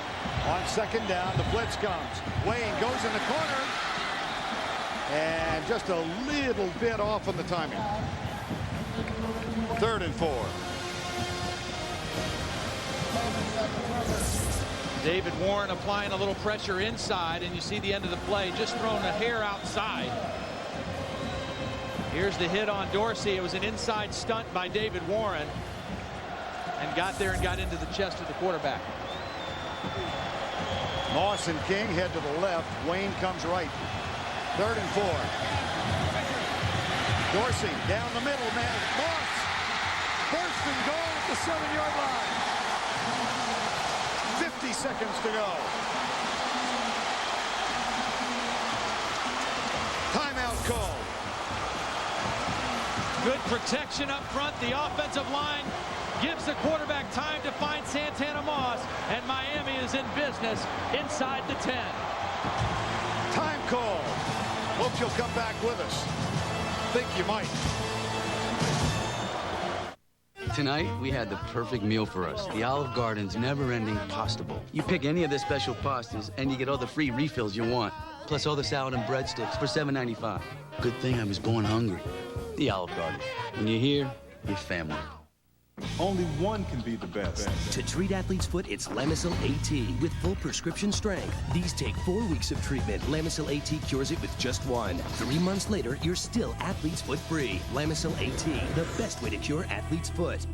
On 2nd down, the blitz comes. Wayne goes in the corner, and just a little bit off on the timing. 3rd and 4. David Warren applying a little pressure inside, and you see the end of the play, just throwing a hair outside. Here's the hit on Dorsey. It was an inside stunt by David Warren, and got there and got into the chest of the quarterback. Moss and King head to the left. Wayne comes right. 3rd and 4. Dorsey down the middle, man. Moss. 1st and goal at the 7-yard line. 50 seconds to go. Timeout call. Good protection up front. The offensive line gives the quarterback time to find Santana Moss, and Miami is in business inside the 10. Time call. Hope you'll come back with us. Think you might. Tonight, we had the perfect meal for us. The Olive Garden's never-ending pasta bowl. You pick any of their special pastas, and you get all the free refills you want. Plus all the salad and breadsticks for $7.95. Good thing I was born hungry. The Olive Garden. When you're here, you're family. Only one can be the best. To treat athlete's foot, it's Lamisil AT with full prescription strength. These take 4 weeks of treatment. Lamisil AT cures it with just 1. 3 months later, you're still athlete's foot free. Lamisil AT, the best way to cure athlete's foot.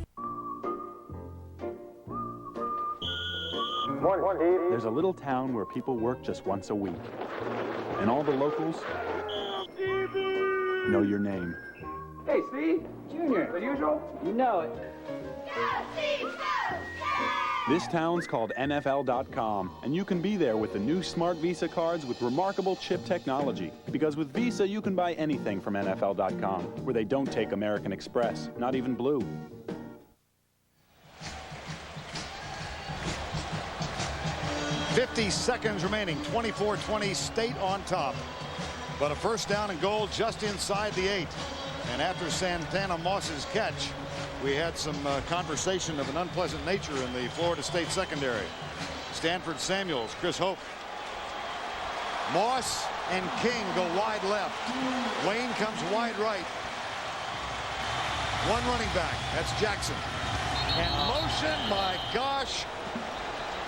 There's a little town where people work just once a week. And all the locals know your name. Hey, Steve. Junior. The usual? You know it. This town's called NFL.com, and you can be there with the new Smart Visa cards with remarkable chip technology. Because with Visa, you can buy anything from NFL.com, where they don't take American Express, not even Blue. $50 seconds remaining. 24-20, State on top. But a first down and goal just inside the 8. And after Santana Moss's catch, we had some conversation of an unpleasant nature in the Florida State secondary. Stanford Samuels, Chris Hope. Moss and King go wide left. Wayne comes wide right. One running back, that's Jackson. And motion, my gosh,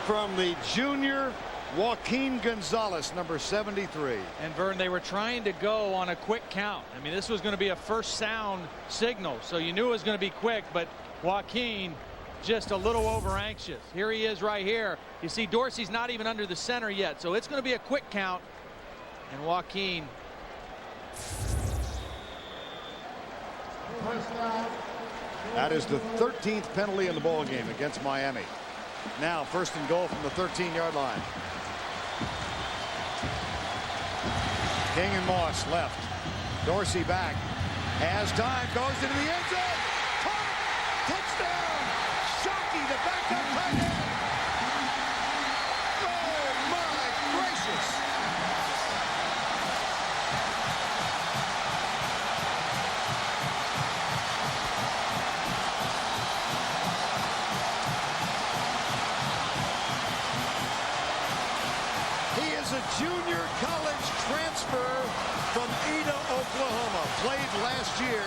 from the junior Joaquin Gonzalez, number 73. And Vern, they were trying to go on a quick count. I mean, this was going to be a first sound signal, so you knew it was going to be quick, but Joaquin just a little over anxious. Here he is right here. You see Dorsey's not even under the center yet, so it's going to be a quick count. And Joaquin. That is the 13th penalty in the ball game against Miami. Now first and goal from the 13-yard line. King and Moss left. Dorsey back. Has time. Goes into the end zone. Touchdown. Shockey, the backup tight end. Oh, my gracious. He is a junior college transfer from Ada, Oklahoma. Played last year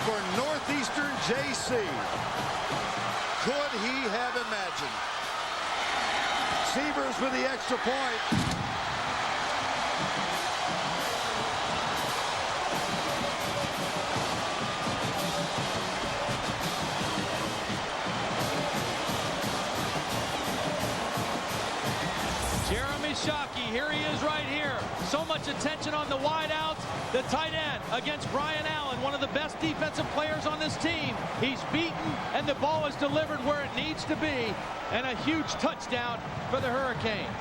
for Northeastern JC. Could he have imagined? Sievers with the extra point. Shockey, here he is right here. So much attention on the wideout. The tight end against Brian Allen, one of the best defensive players on this team. He's beaten, and the ball is delivered where it needs to be. And a huge touchdown for the Hurricanes.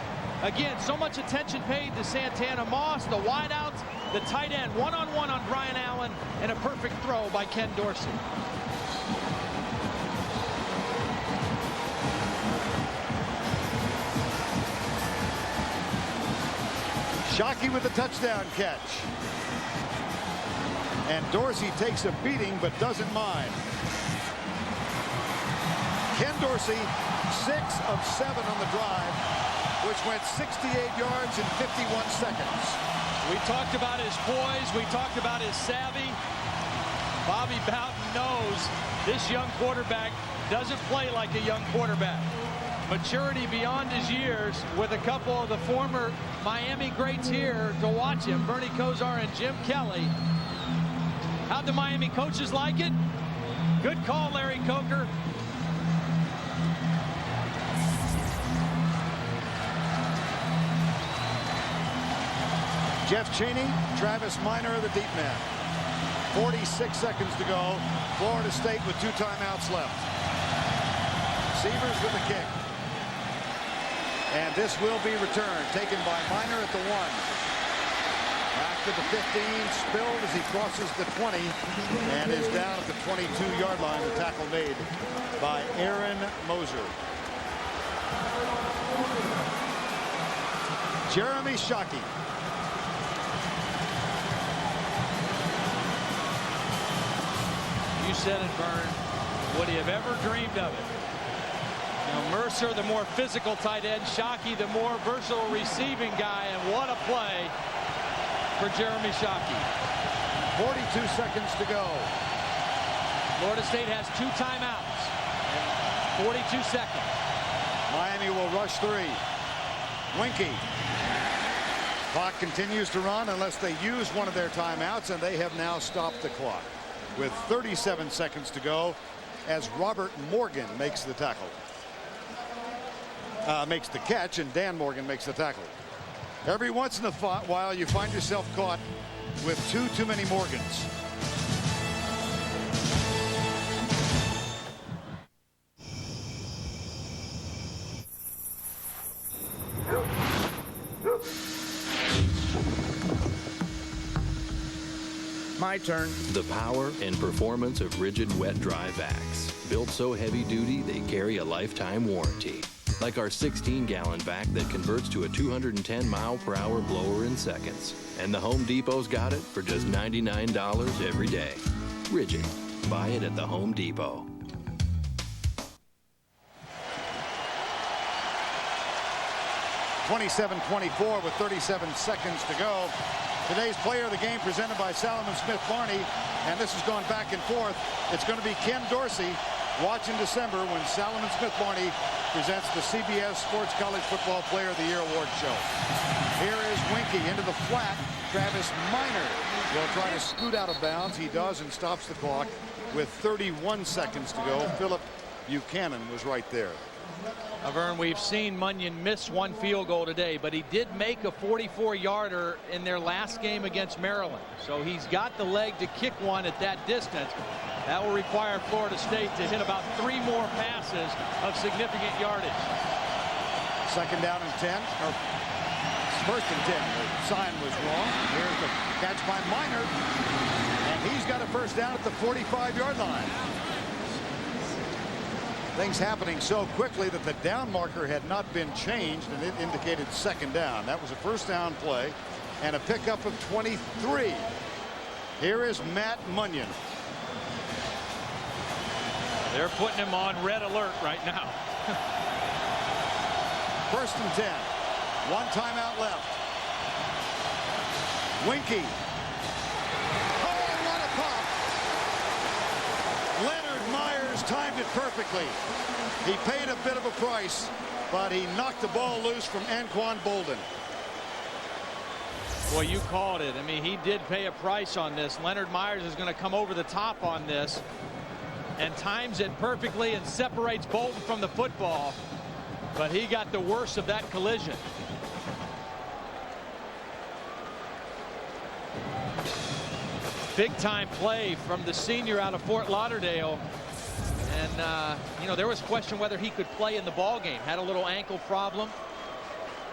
Again, so much attention paid to Santana Moss, the wideout, the tight end, one-on-one on Brian Allen, and a perfect throw by Ken Dorsey. Shockey with the touchdown catch. And Dorsey takes a beating but doesn't mind. Ken Dorsey, 6 of 7 on the drive, which went 68 yards in 51 seconds. We talked about his poise. We talked about his savvy. Bobby Bowden knows this young quarterback doesn't play like a young quarterback. Maturity beyond his years, with a couple of the former Miami greats here to watch him, Bernie Kosar and Jim Kelly. How'd the Miami coaches like it? Good call, Larry Coker. Jeff Cheney, Travis Minor, the deep man. 46 seconds to go. Florida State with 2 timeouts left. Sievers with the kick. And this will be returned, taken by Minor at the 1. Back to the 15, spilled as he crosses the 20, and is down at the 22-yard line. The tackle made by Aaron Moser. Jeremy Shockey. You said it, Vern. Would he have ever dreamed of it? You know, Mercer, the more physical tight end, Shockey, the more versatile receiving guy, and what a play for Jeremy Shockey. 42 seconds to go. Florida State has 2 timeouts and 42 seconds. Miami will rush 3. Winky. Clock continues to run unless they use one of their timeouts, and they have now stopped the clock with 37 seconds to go as Robert Morgan makes the tackle. Makes the catch, and Dan Morgan makes the tackle. Every once in a while you find yourself caught with 2 too many Morgans. My turn. The power and performance of rigid wet dry vacs. Built so heavy duty they carry a lifetime warranty. Like our 16-gallon vac that converts to a 210-mile-per-hour blower in seconds. And the Home Depot's got it for just $99 every day. Rigid. Buy it at the Home Depot. (27-24) with 37 seconds to go. Today's player of the game presented by Salomon Smith Barney, and this has gone back and forth. It's going to be Ken Dorsey. Watch in December when Salomon Smith Barney presents the CBS Sports College Football Player of the Year award show. Here is Winky into the flat. Travis Minor will try to scoot out of bounds. He does and stops the clock with 31 seconds to go. Philip Buchanan was right there. Vern, we've seen Munyon miss 1 field goal today, but he did make a 44-yarder in their last game against Maryland. So he's got the leg to kick one at that distance. That will require Florida State to hit about 3 more passes of significant yardage. Second down and 10, or first and 10. The sign was wrong. Here's the catch by Minor, and he's got a first down at the 45-yard line. Things happening so quickly that the down marker had not been changed, and it indicated second down. That was a first down play and a pickup of 23. Here is Matt Munyon. They're putting him on red alert right now. First and 10. 1 timeout left. Winky. Oh, what a pop. Leonard Myers timed it perfectly. He paid a bit of a price, but he knocked the ball loose from Anquan Bolden. Well, you called it. I mean, he did pay a price on this. Leonard Myers is going to come over the top on this and times it perfectly and separates Bolden from the football. But he got the worst of that collision. Big time play from the senior out of Fort Lauderdale. And, you know, there was question whether he could play in the ball game. Had a little ankle problem.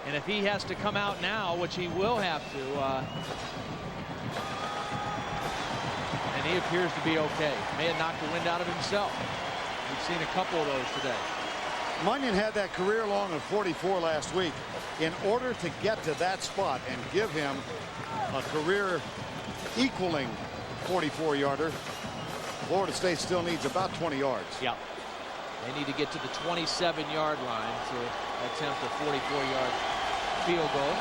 And if he has to come out now, which he will have to, and he appears to be okay. May have knocked the wind out of himself. We've seen a couple of those today. Munyon had that career long of 44 last week. In order to get to that spot and give him a career equaling 44-yarder, Florida State still needs about 20 yards. Yeah. They need to get to the 27-yard line to attempt a 44-yard field goal.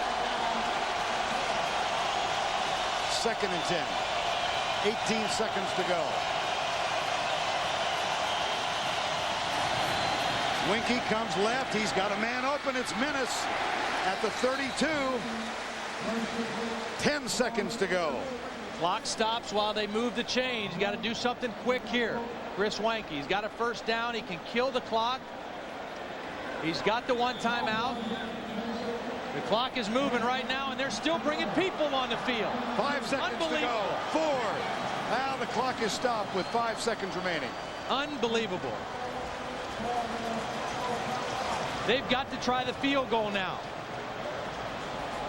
Second and 10. 18 seconds to go. Winky comes left. He's got a man open. It's Menace at the 32. 10 seconds to go. Clock stops while they move the chains. You got to do something quick here. Chris Wanke, he's got a first down. He can kill the clock. He's got the 1 timeout. The clock is moving right now, and they're still bringing people on the field. 5 seconds to go. 4. Now the clock is stopped with 5 seconds remaining. Unbelievable. They've got to try the field goal now.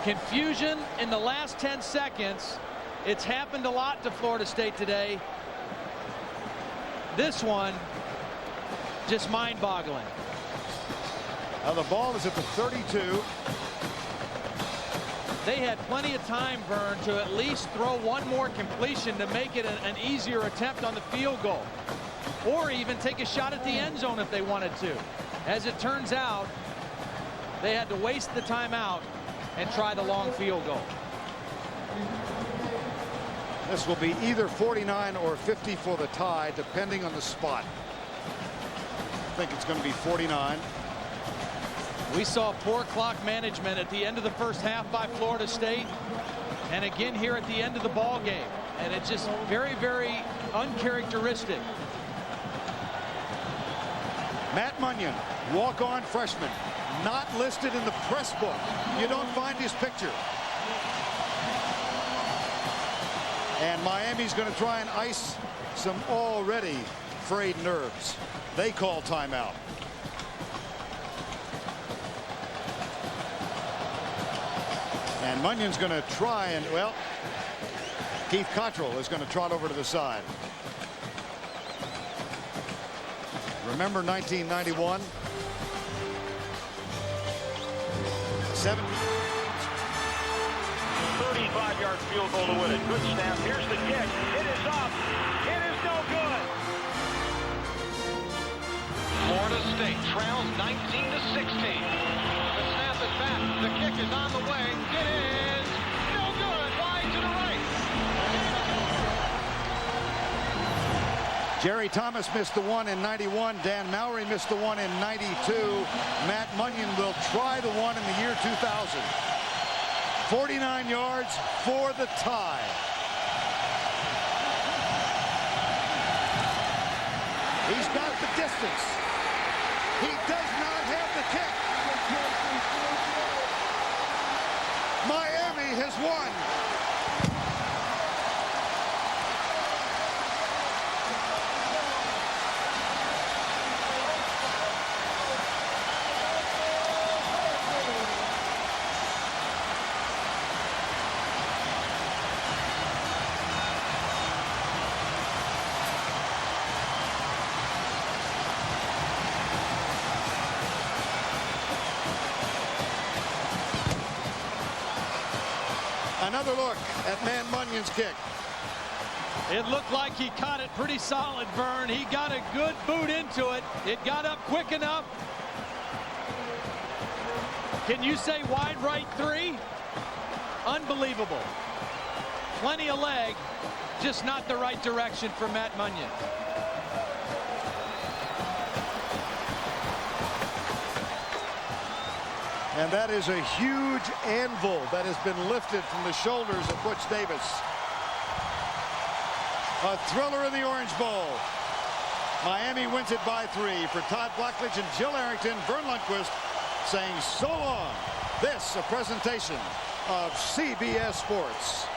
Confusion in the last 10 seconds. It's happened a lot to Florida State today. This one, just mind-boggling. Now the ball is at the 32. They had plenty of time, Vern, to at least throw one more completion to make it an easier attempt on the field goal, or even take a shot at the end zone if they wanted to. As it turns out, they had to waste the timeout and try the long field goal. This will be either 49 or 50 for the tie, depending on the spot. I think it's going to be 49. We saw poor clock management at the end of the first half by Florida State, and again here at the end of the ball game, and it's just very, very uncharacteristic. Matt Munyon, walk-on freshman, not listed in the press book. You don't find his picture. And Miami's going to try and ice some already frayed nerves. They call timeout. And Munyon's going to try and, well, Keith Cottrell is going to trot over to the side. Remember 1991? 35-yard field goal to win it. Good snap. Here's the kick. It is up. It is no good. Florida State trails 19-16. The snap is back. The kick is on the way. It is no good. Wide to the right. Jerry Thomas missed the one in 91. Dan Mowry missed the one in 92. Matt Munyon will try the one in the year 2000. 49 yards for the tie. He's got the distance. He does not have the kick. Miami has won. Another look at Man Munyon's kick. It looked like he caught it pretty solid, Vern. He got a good boot into it. It got up quick enough. Can you say wide right 3? Unbelievable. Plenty of leg, just not the right direction for Matt Munyon. And that is a huge anvil that has been lifted from the shoulders of Butch Davis. A thriller in the Orange Bowl. Miami wins it by 3. For Todd Blackledge and Jill Arrington, Vern Lundquist saying so long. This a presentation of CBS Sports.